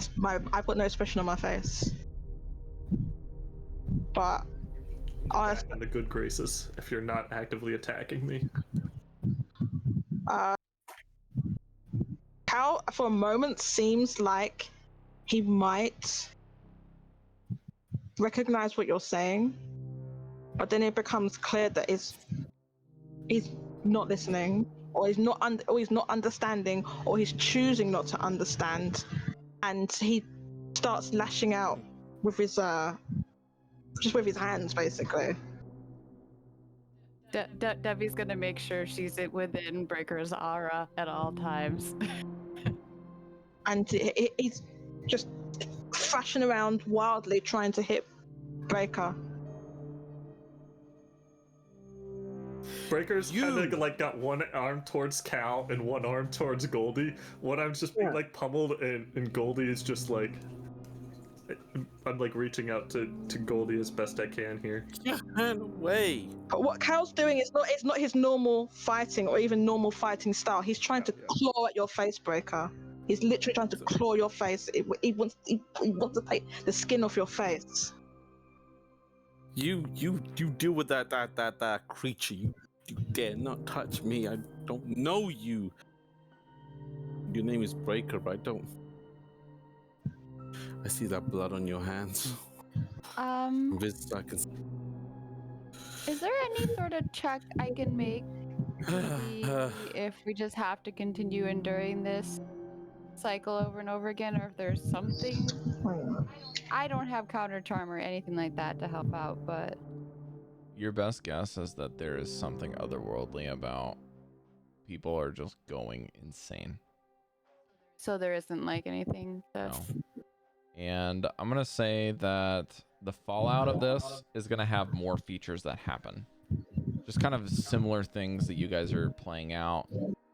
got no expression on my face. But back in the good graces if you're not actively attacking me. Cal, for a moment, seems like he might recognize what you're saying, but then it becomes clear that he's not listening, or he's not understanding, or he's choosing not to understand, and he starts lashing out with his just with his hands, basically. Devi's gonna make sure she's within Breker's aura at all times. And he's just thrashing around wildly, trying to hit Breker. Breker's kind of like got one arm towards Cal and one arm towards Goldy. One arm's just being like pummeled, and Goldy is just like I'm like reaching out to Goldy as best I can here. Get away! But what Cal's doing is not his normal fighting or even normal fighting style. He's trying to claw at your face, Breker. He's literally trying to claw your face. He wants to take the skin off your face. You deal with that creature. You dare not touch me. I don't know you. Your name is Breker, but I don't. I see that blood on your hands. Is there any sort of check I can make to see if we just have to continue enduring this cycle over and over again, or if there's something? I don't have counter charm or anything like that to help out, but Your best guess is that there is something otherworldly about people are just going insane. so there isn't like anything that. No. And I'm going to say that the fallout of this is going to have more features that happen. Just kind of similar things that you guys are playing out,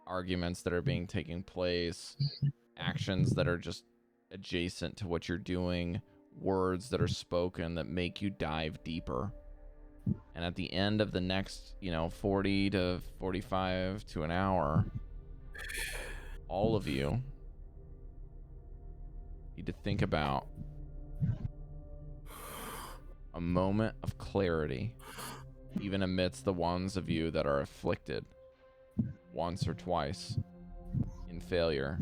arguments that are being taking place, actions that are just adjacent to what you're doing, words that are spoken that make you dive deeper. And at the end of the next, 40 to 45 to an hour, all of you need to think about a moment of clarity, even amidst the ones of you that are afflicted once or twice in failure.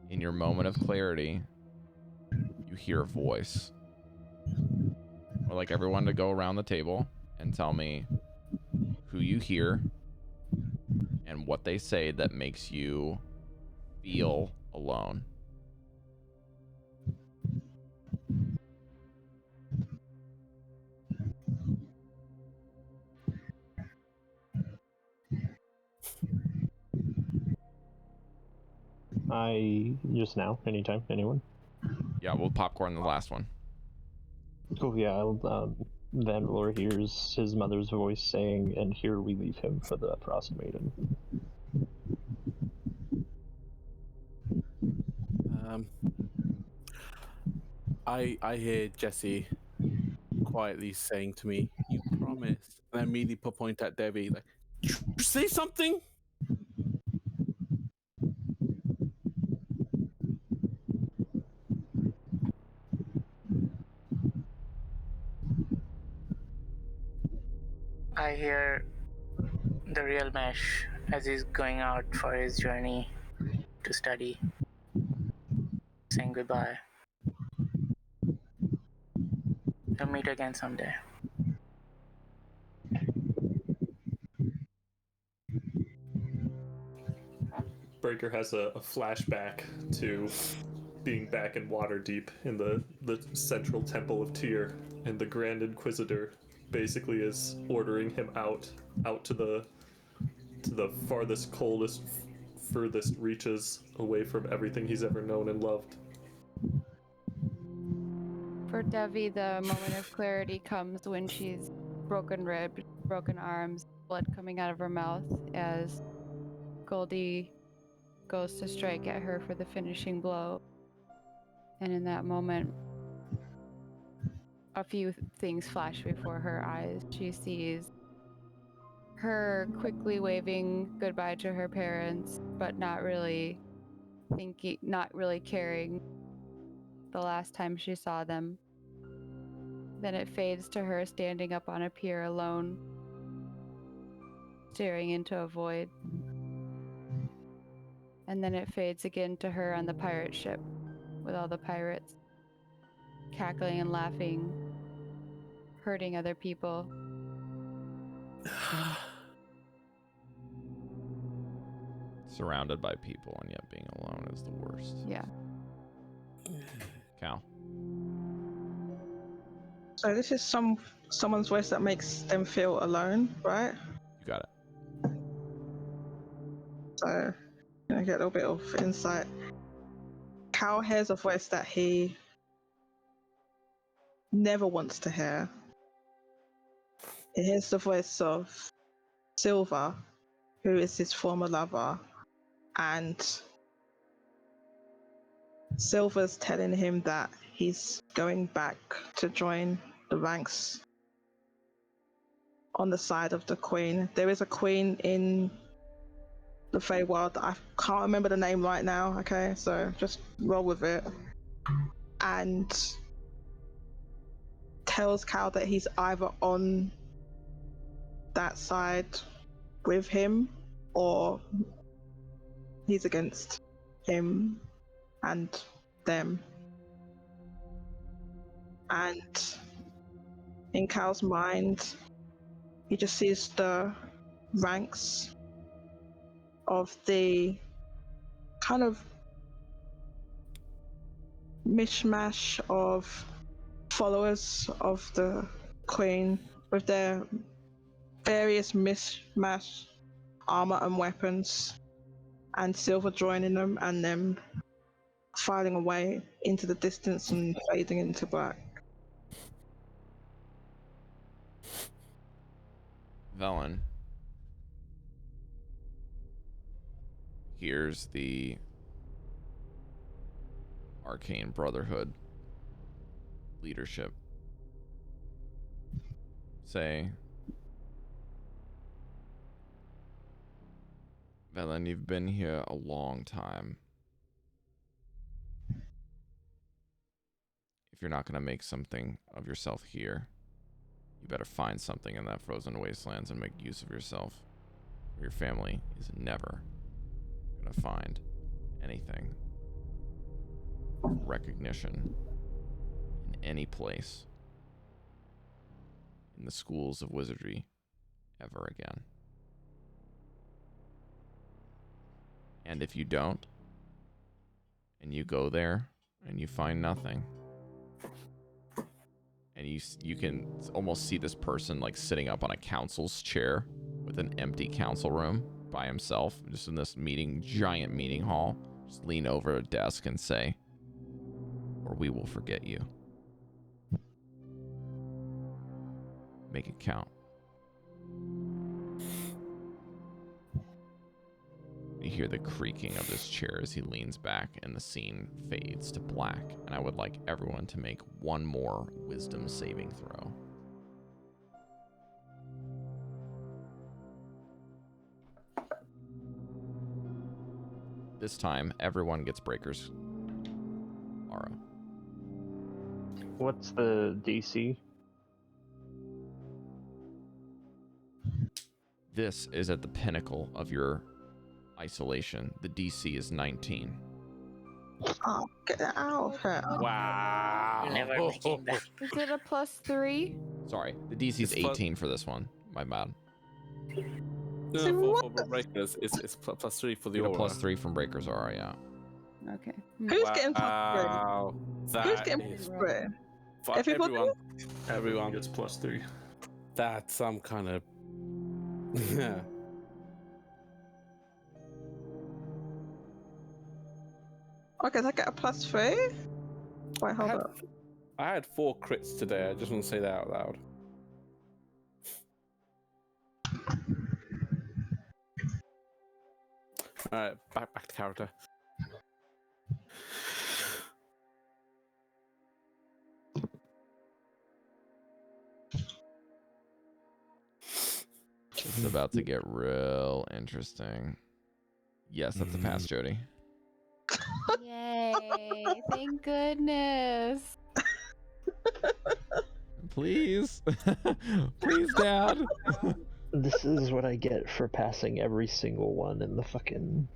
In your moment of clarity, you hear a voice. I'd like everyone to go around the table and tell me who you hear and what they say that makes you feel alone. Just now, anytime, anyone. Yeah, we'll popcorn the last one. Cool, yeah, Vanvalor hears his mother's voice saying, "And here we leave him for the Frost Maiden." I hear Jesse quietly saying to me, "You promised," and I immediately point at Devii, like, "Did you say something?" I hear the real Mesh as he's going out for his journey to study, saying goodbye. We'll meet again someday. Breker has a flashback to being back in Waterdeep in the central temple of Tyr, and the Grand Inquisitor basically is ordering him out to the farthest, coldest, furthest reaches away from everything he's ever known and loved. For Devii, the moment of clarity comes when she's broken ribbed, broken arms, blood coming out of her mouth as Goldy goes to strike at her for the finishing blow. And in that moment, a few things flash before her eyes. She sees her quickly waving goodbye to her parents, but not really caring the last time she saw them. Then it fades to her standing up on a pier alone, staring into a void. And then it fades again to her on the pirate ship with all the pirates cackling and laughing, hurting other people. Surrounded by people and yet being alone is the worst. Yeah. Cal. So this is someone's voice that makes them feel alone, right? You got it. So I get a little bit of insight. Cal hears a voice that he never wants to hear. He hears the voice of Silver, who is his former lover, and Silver's telling him that he's going back to join the ranks on the side of the queen. There is a queen in the Feywild. I can't remember the name right now, okay? So just roll with it. And tells Cal that he's either on that side with him or he's against him and them. And in Cal's mind, he just sees the ranks of the kind of mishmash of followers of the Queen with their various mishmash armor and weapons, and Silver joining them and them filing away into the distance and fading into black. Velen hears the Arcane Brotherhood leadership say, Velen, you've been here a long time. If you're not going to make something of yourself here, you better find something in that frozen wastelands and make use of yourself. Your family is never going to find anything. Recognition in any place in the schools of wizardry ever again. And if you don't, and you go there and you find nothing, and you can almost see this person like sitting up on a council's chair with an empty council room by himself, just in this giant meeting hall, just lean over a desk and say, or we will forget you. Make it count. You hear the creaking of this chair as he leans back and the scene fades to black. And I would like everyone to make one more wisdom saving throw. This time, everyone gets Breker's aura. What's the DC? This is at the pinnacle of your isolation. The DC is 19. Oh, get out of here. Wow. Never making that. Is it a +3? Sorry, the DC is 18 for this one. My bad. No, for Breakers, it's +3 for the You get a aura. +3 from Breker's aura, yeah. Okay. Who's getting +3? Wow. Who's That getting is +3? for Everybody? everyone. Gets +3. That's some kind of. Yeah. Okay, so I get a +3? Wait, hold up. I had 4 crits today. I just want to say that out loud. All right, back to character. It's about to get real interesting. Yes, that's a pass, Jodie. Yay! Thank goodness. Please. Please, Dad. This is what I get for passing every single one in the fucking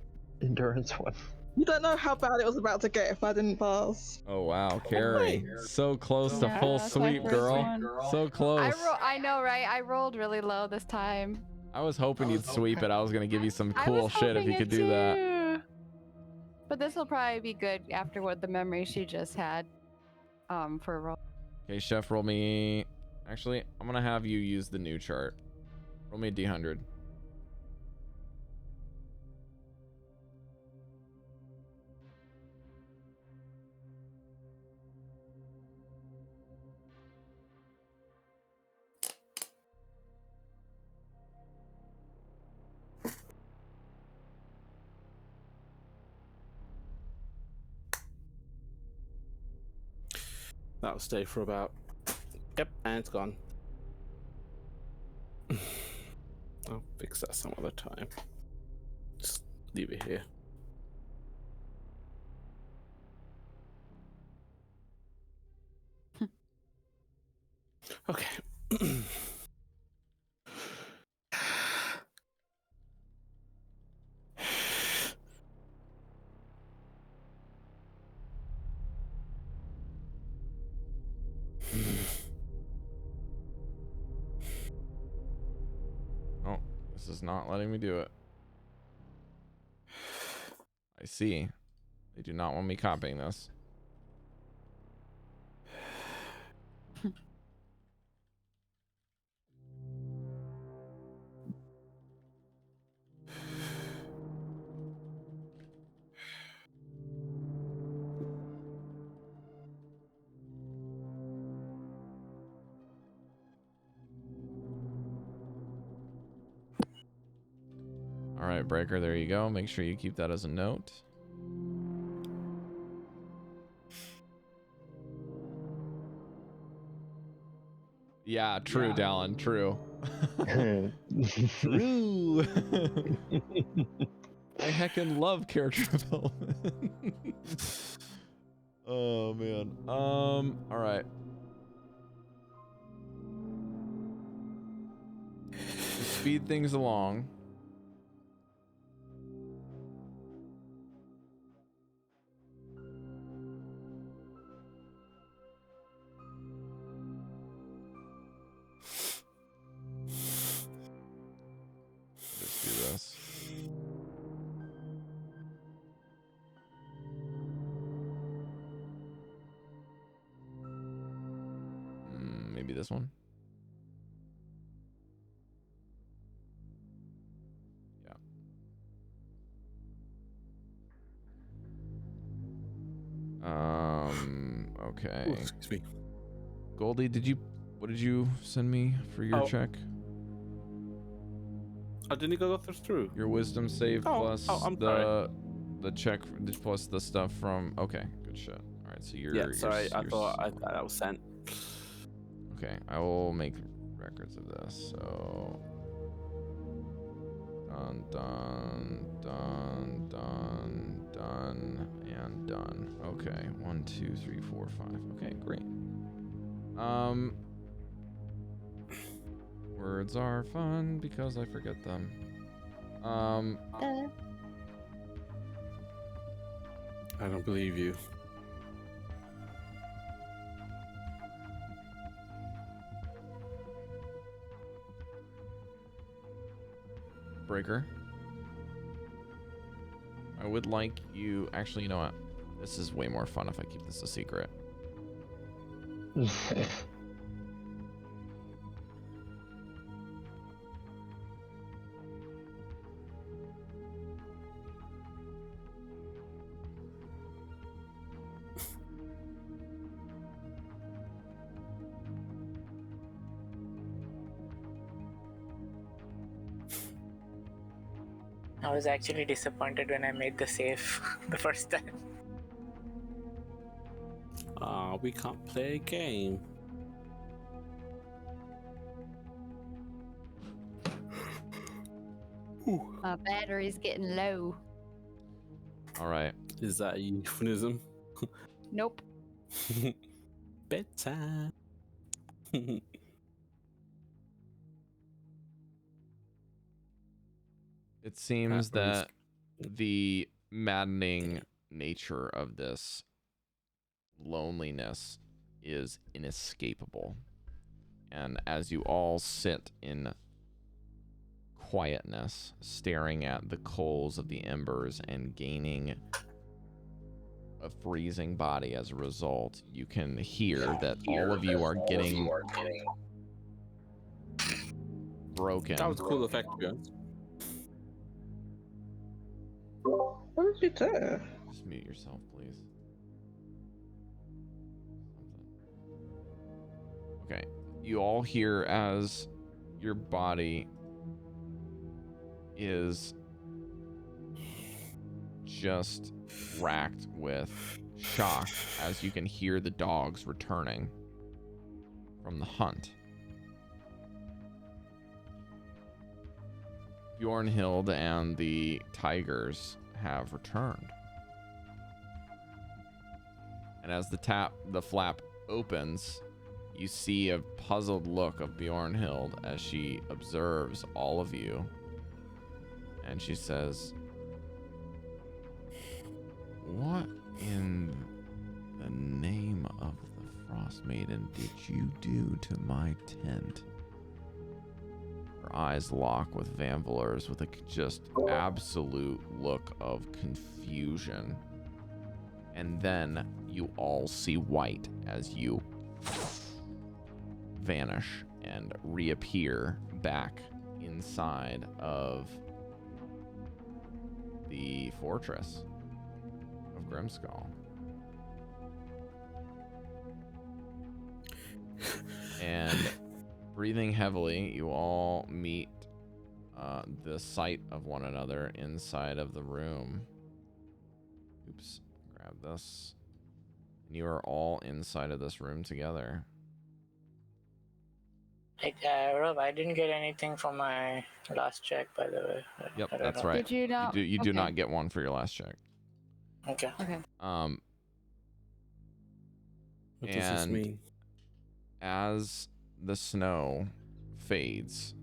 endurance one. You don't know how bad it was about to get if I didn't pass. Oh, wow. Cari. So close to Yeah, full that's my sweep, first girl. one. So close. I know, right? I rolled really low this time. I was hoping you'd sweep it. I was going to give you some cool I was shit if you hoping could it do that. too. But this will probably be good after what the memory she just had for a roll. Okay, Chef, roll me... Actually, I'm going to have you use the new chart. Roll me a D100. That'll stay for about. Yep, and it's gone. I'll fix that some other time. Just leave it here. Okay. Oh, this is not letting me do it. I see. They do not want me copying this. All right, Breker, there you go. Make sure you keep that as a note. Yeah, true, Dallan, true. True. I heckin' love character development. Oh man. All right. To speed things along. Let's do this. Maybe this one. Yeah. Okay. Ooh, excuse me. Goldy, what did you send me for your check? Oh, didn't it go through? Your wisdom save plus I'm the check plus the stuff from. Okay, good shit. All right, so you're. Sorry, I thought that was sent. Okay, I will make records of this. So. Done, and done. Okay, 1, 2, 3, 4, 5. Okay, great. Words are fun because I forget them. I don't believe you. Breker, I would like you. Actually, you know what? This is way more fun if I keep this a secret. I was actually disappointed when I made the save the first time. We can't play a game. My battery's getting low. All right. Is that a euphemism? Nope. Bedtime. It seems that the maddening nature of this loneliness is inescapable. And as you all sit in quietness, staring at the coals of the embers and gaining a freezing body as a result, you can hear that all of you are getting broken. That was a cool effect, to be honest. What did you do? Just mute yourself, please. Okay. You all hear as your body is just racked with shocked as you can hear the dogs returning from the hunt. Bjornhild and the tigers have returned. And as the flap opens, you see a puzzled look of Bjornhild as she observes all of you. And she says, "What in the name of the Frost Maiden did you do to my tent?" Her eyes lock with Vanvalor's with a just absolute look of confusion. And then you all see white as you vanish and reappear back inside of the fortress of Grimskull. And breathing heavily, you all meet the sight of one another inside of the room. Oops, grab this. And you are all inside of this room together. Rob, I didn't get anything from my last check, by the way. Yep, I don't that's know. right. Did you not? You do Okay. not get one for your last check. Okay. Okay. What does this And mean? as the snow fades,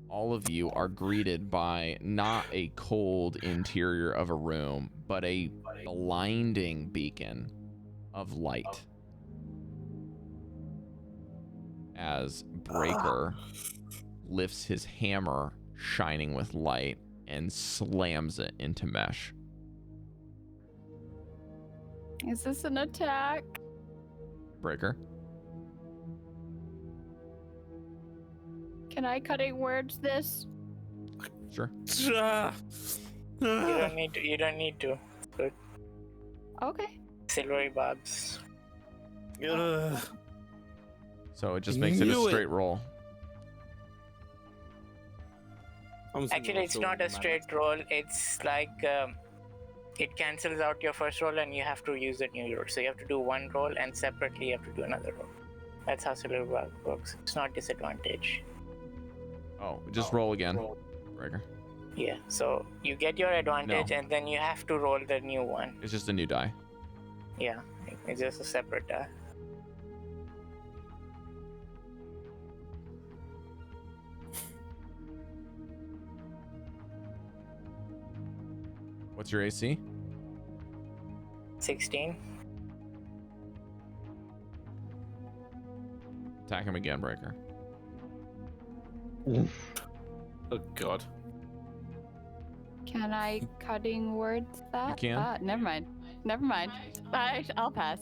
all of you are greeted by not a cold interior of a room, but a blinding beacon of light. As Breker lifts his hammer, shining with light, and slams it into Mesh. Is this an attack? Breker? Can I cutting words this? Sure. You don't need to. Good. Okay. Silvery barbs. So it just makes it a Knew it. straight roll. Actually, it's not a straight roll. It's like it cancels out your first roll, and you have to use the new roll. So you have to do one roll, and separately you have to do another roll. That's how silver barb works. It's not disadvantage. Oh, just roll again, Breker. Yeah. So you get your advantage, and then you have to roll the new one. It's just a new die. Yeah. It's just a separate die. What's your AC? 16. Attack him again, Breker. Oh God. Can I cutting words that? You can. Never mind. Never mind. I'll pass.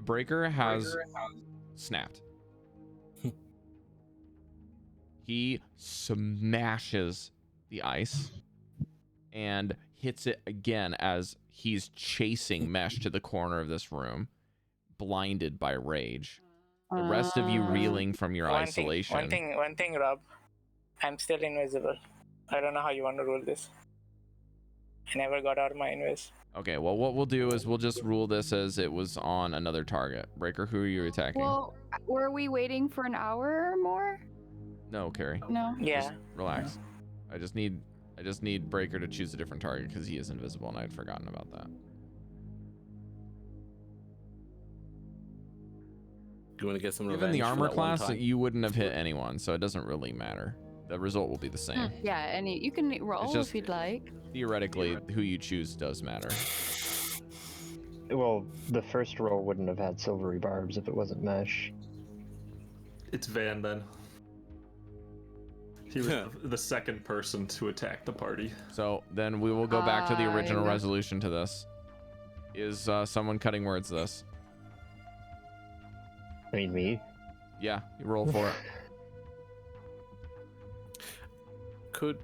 Breker has snapped. He smashes the ice and hits it again as he's chasing Mesh to the corner of this room, blinded by rage. The rest of you reeling from your isolation. One thing, Rob. I'm still invisible. I don't know how you want to rule this. I never got out of my invis. Okay, well, what we'll do is we'll just rule this as it was on another target. Breker, who are you attacking? Well, were we waiting for an hour or more? No, Cari. No. Yeah. Just relax. I just need Breker to choose a different target because he is invisible and I'd forgotten about that. You want to get some Given revenge the for armor that one class, time? you wouldn't have hit anyone, so it doesn't really matter. The result will be the same. Yeah, and you can roll just- if you'd like. Theoretically, who you choose does matter. Well, the first roll wouldn't have had silvery barbs if it wasn't Mesh. It's Van then. He was the second person to attack the party. So then we will go back to the original I- resolution to this. Is someone cutting words this? I mean, me? Yeah, you roll for it. Could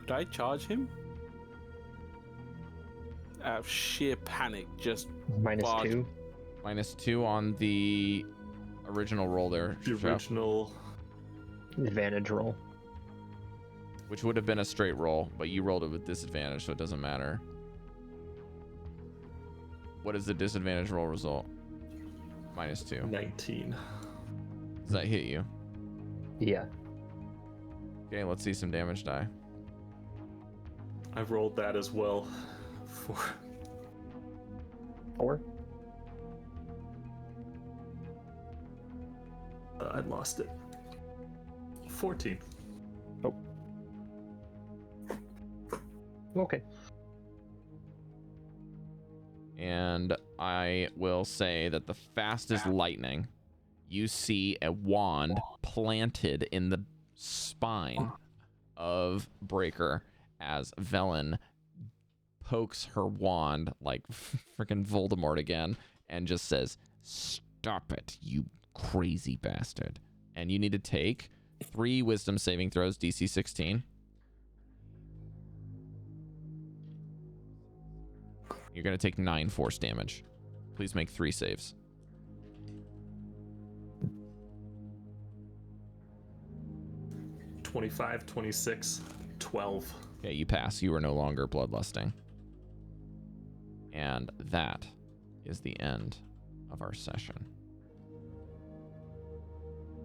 I charge him? Out of sheer panic, just Minus barge- 2. -2 on the original roll there. The Chef. original. Advantage roll. which would have been a straight roll, but you rolled it with disadvantage, so it doesn't matter. What is the disadvantage roll result? -2. 19. Does that hit you? Yeah. Okay, let's see some damage die. I rolled that as well. 4. I lost it. 14. Oh. Okay. And I will say that the fastest lightning, you see a wand planted in the spine of Breker as Velen pokes her wand like freaking Voldemort again and just says, "Stop it, you crazy bastard." And you need to take 3 wisdom saving throws, DC 16. You're going to take 9 force damage. Please make 3 saves. "25, 26, 12. Okay, you pass. You are no longer bloodlusting. And that is the end of our session.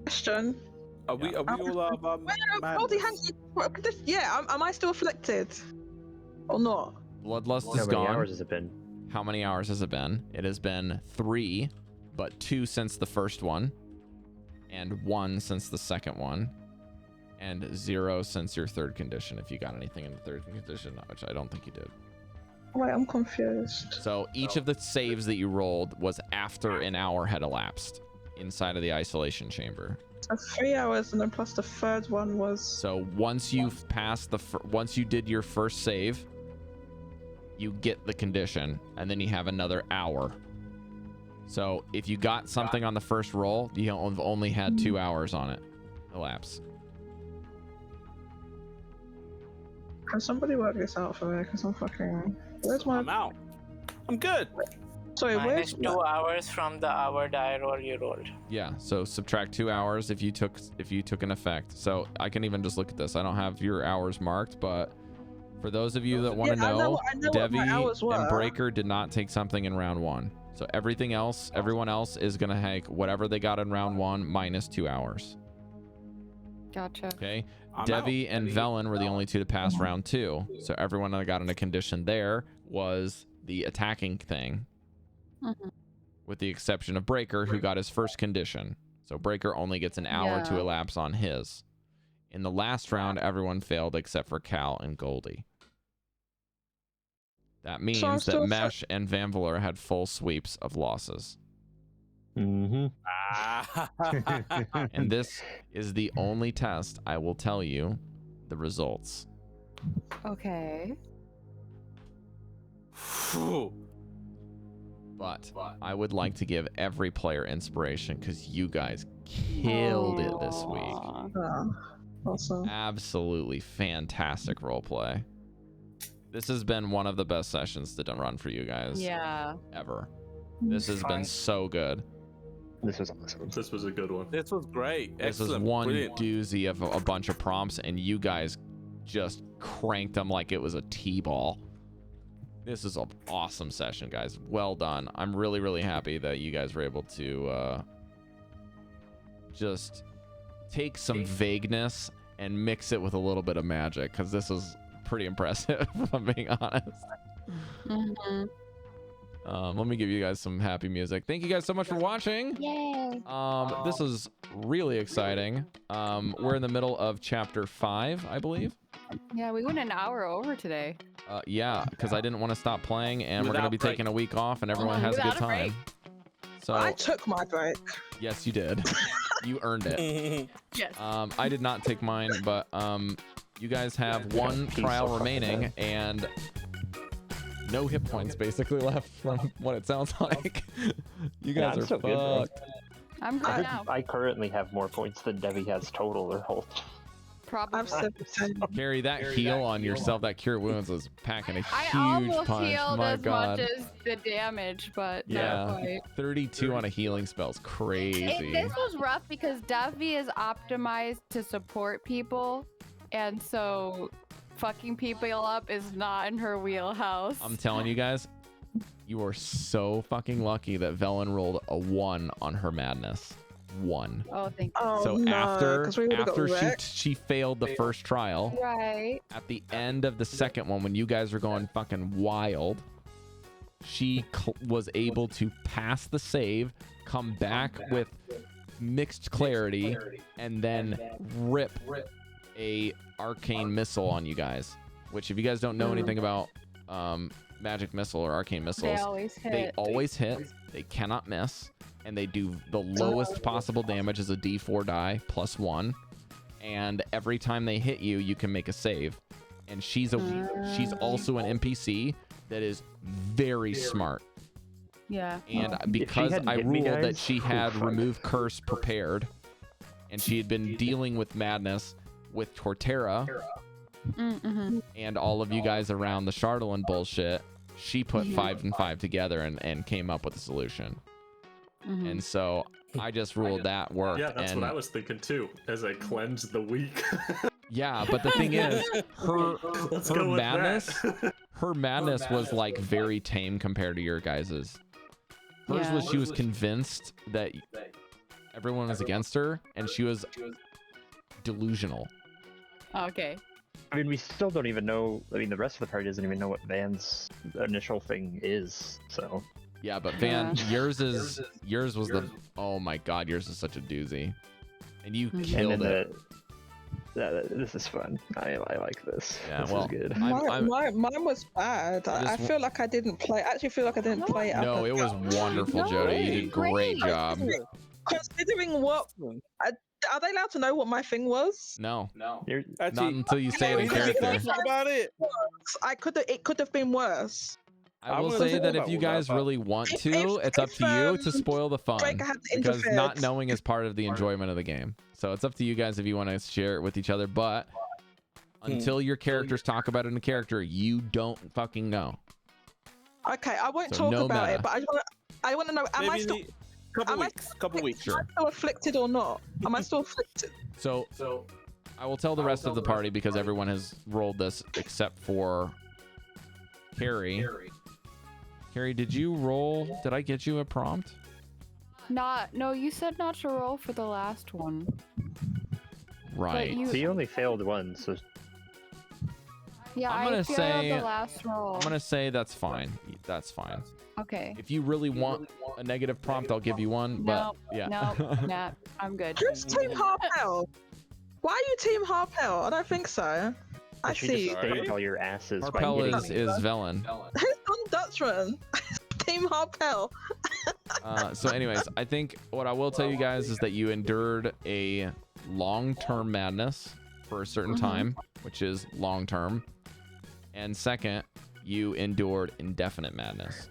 Question. Are we all Goldy, am I still afflicted? Or not? Bloodlust is How many gone. hours has it been? How many hours has it been? It has been 3, but 2 since the first one, and 1 since the second one, and 0 since your third condition, if you got anything in the third condition, which I don't think you did. Wait, I'm confused. So each of the saves that you rolled was after an hour had elapsed inside of the isolation chamber. So 3 hours, and then plus the third one was... So once you've passed once you did your first save, you get the condition, and then you have another hour. So if you got something on the first roll, you have only had 2 hours on it elapse. Can somebody work this out for me? Because I'm fucking... Where's my... I'm out. I'm good. Sorry, where's... -2 hours from the hour die roll you rolled. Yeah, so subtract 2 hours if you took an effect. So I can even just look at this. I don't have your hours marked, but for those of you that want to know, I know what my hours Devii and were. Breker did not take something in round 1. So everything else, everyone else is gonna take whatever they got in round 1 minus 2 hours. Gotcha. Okay. I'm Devii out. and Velen were the only 2 to pass round 2. So everyone that got in a condition there was the attacking thing, with the exception of Breker, who got his first condition. So Breker only gets an hour to Yeah. elapse on his. In the last round, everyone failed except for Cal and Goldy. That means that still Mesh and Vanvalor had full sweeps of losses. Mm-hmm. And this is the only test I will tell you the results. Okay. But I would like to give every player inspiration because you guys killed it this week. Oh, awesome. Absolutely fantastic roleplay. This has been one of the best sessions to run for you guys Yeah. ever. This has been so good. This was awesome. This was a good one. This was great. This was Excellent. one Brilliant. doozy of a bunch of prompts, and you guys just cranked them like it was a T-ball. This is an awesome session, guys. Well done. I'm really, really happy that you guys were able to just take some vagueness and mix it with a little bit of magic, because this is pretty impressive, if I'm being honest. Let me give you guys some happy music. Thank you guys so much for watching. Yay! This is really exciting. We're in the middle of chapter 5, I believe. Yeah, we went an hour over today. Yeah, because I didn't want to stop playing, and we're gonna be taking a week off, and everyone has a good Without a break. time. So I took my break. yes, you did. You earned it. Yes. I did not take mine, but you guys have one trial remaining and no hit points basically left from what it sounds like. You guys I'm are still good, though. fucked. I'm good now. I currently have more points than Devii has total or whole. Probably. I'm 17. Carry that heal on yourself. That cure wounds was packing a I huge almost punch. healed My as God. much as the damage, but Yeah. not quite. 32 on a healing spell is crazy. This was rough because Devii is optimized to support people, and so fucking people up is not in her wheelhouse. I'm telling you guys, you are so fucking lucky that Velen rolled a 1 on her madness. 1. Oh, thank you. Oh, So no, after got wrecked. she failed the first trial, Right. at the end of the second one, when you guys were going fucking wild, she was able to pass the save, come back with mixed clarity, and then rip a arcane missile on you guys. Which, if you guys don't know anything about magic missile or arcane missiles, They always hit. they cannot miss, and they do the lowest possible damage as a d4 die plus 1, and every time they hit you, you can make a save. And she's also an NPC that is very smart. Yeah. And because I hit me, ruled that guys, she had remove curse prepared, and she had been dealing with madness with Torterra and all of you guys around the Chalcedony bullshit, she put 5 and 5 together and came up with a solution. And so I just ruled that worked. Yeah, that's and what I was thinking too, as I cleansed the weak. yeah, but the thing is, her madness, her madness was like very tame compared to your guys's. Hers Yeah. was she was convinced that everyone was against her, and she was delusional. Okay. I mean, we still don't even know. I mean, the rest of the party doesn't even know what Van's initial thing is. So Yeah, but Van, yours was the, oh my god, yours is such a doozy, and you killed it. This is fun. I like this. Yeah, this well, is good. I'm- Mine was bad. I feel like I didn't play. I actually feel like I didn't play it. up No, it was wonderful, No, Jodie. You did a great job. Considering what, are they allowed to know what my thing was? No, You're, not until you say it in character. Talk about it. It could have been worse. I will wanna say know that if about you what guys about- really want to, it's up to you to spoil the fun, Breker had because interfered. not knowing is part of the enjoyment of the game. So it's up to you guys if you want to share it with each other. But until your characters talk about it in a character, you don't fucking know. Okay, I won't So talk no about meta. it, but I want to know: am I Maybe still in couple weeks. Sure. afflicted or not? Am I still afflicted? So I will tell the rest of the party, because everyone has rolled this except for Cari. Cari, did you roll? Did I get you a prompt? No, you said not to roll for the last one. Right. you- so you only failed one, so Yeah, I'm gonna I failed say- the last roll. I'm gonna say that's fine. That's fine. Okay. If you really want a negative prompt, I'll give you one. But yeah. No, nah, I'm good. Who's Team Harpel? Why are you Team Harpel? I don't think so. I she see. just stated all your asses. by Harpel hitting is me. Velen. Who's on Dutchman? Team Harpel. So anyways, I think what I will tell you guys is that you endured a long-term madness for a certain time, which is long-term. And second, you endured indefinite madness,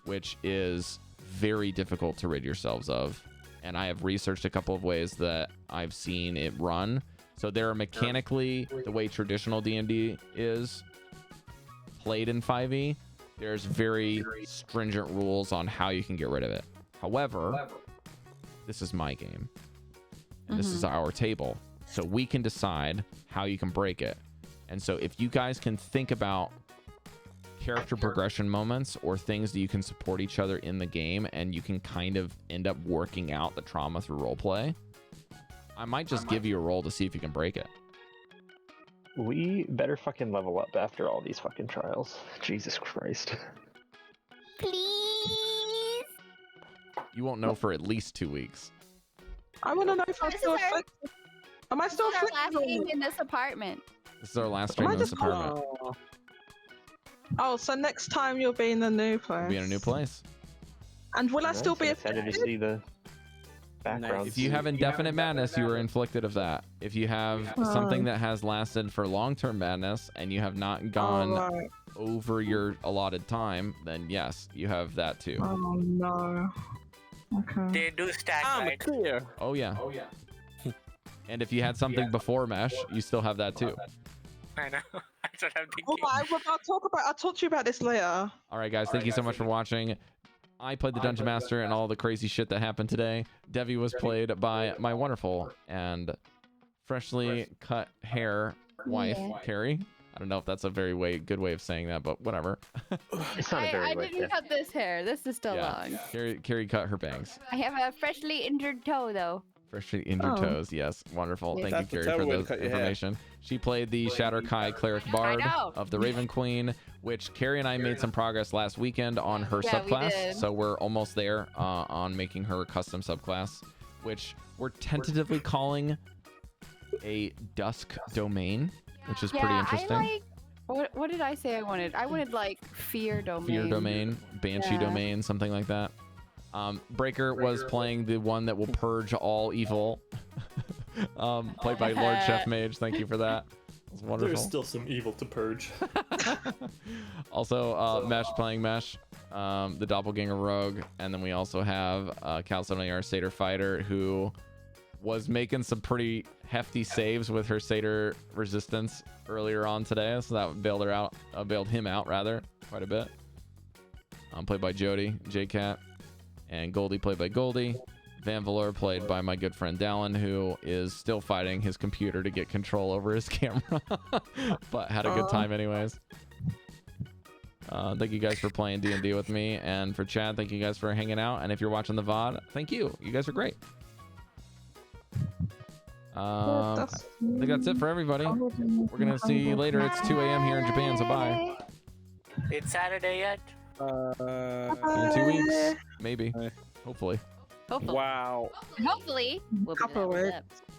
which is very difficult to rid yourselves of. And I have researched a couple of ways that I've seen it run. So there are mechanically, the way traditional D&D is played in 5e, there's very stringent rules on how you can get rid of it. However, this is my game, and this is our table, so we can decide how you can break it. And so if you guys can think about character progression moments or things that you can support each other in the game, and you can kind of end up working out the trauma through roleplay, I might just give you a roll to see if you can break it. We better fucking level up after all these fucking trials. Jesus Christ. Please. You won't know for at least 2 weeks. I want to know if I'm This still is our- afflicted. Am I This still is our last afflicted? or game not? in this apartment. This is our last stream in this apartment. Oh, so next time you'll be in the new place. We'll be in a new place. And will I still be excited to afflicted? see the background. If you have indefinite madness, you are inflicted of that. If you have something that has lasted for long-term madness and you have not gone right. over your allotted time, then yes, you have that too. Oh no. Okay. They do stack, right? Clear. Oh yeah. And if you had something before mesh, you still have that too. I know. That's what I'm Well, thinking. I'll talk to you about this later. All right, guys. Thank you so much for watching. I played the Dungeon Master and all the crazy shit that happened today. Devii was played by my wonderful and freshly cut hair wife, Cari. I don't know if that's a very good way of saying that, but whatever. It's not a very I white didn't cut this hair. This is still long. Cari cut her bangs. I have a freshly injured toe, though. Freshly injured toes. Yes, wonderful. Yeah. Thank you, That's Cari, the for way to the cut your hair. information. She played the Shatter Kai Cleric Bard know. of the Raven Queen, which Cari and I made some progress last weekend on her Yeah, we subclass. did. So we're almost there on making her a custom subclass, which we're tentatively calling a Dusk Domain, which is pretty interesting. I like, what did I say I wanted? I wanted like Fear Domain. Fear Domain, Banshee Yeah. Domain, something like that. Breker was playing the one that will purge all evil. Played by lordchefmage. Thank you for that. It was wonderful. There's still some evil to purge. Also, Mesh playing Mesh, the Doppelganger Rogue, and then we also have Chalcedony, our Satyr fighter, who was making some pretty hefty saves with her Satyr resistance earlier on today, so that bailed him out rather quite a bit. Played by Jodie, JCat, and Goldy played by Goldy. Vanvalor played by my good friend Dallan, who is still fighting his computer to get control over his camera, but had a good time anyways. Thank you guys for playing D&D with me, and for Chad, thank you guys for hanging out. And if you're watching the VOD, thank you. You guys are great. I think that's it for everybody. We're gonna see you later. It's 2 a.m. here in Japan, so bye. It's Saturday yet? In 2 weeks, maybe, hopefully. Hopefully. Wow. Hopefully. We'll be Couple leveled weeks. up.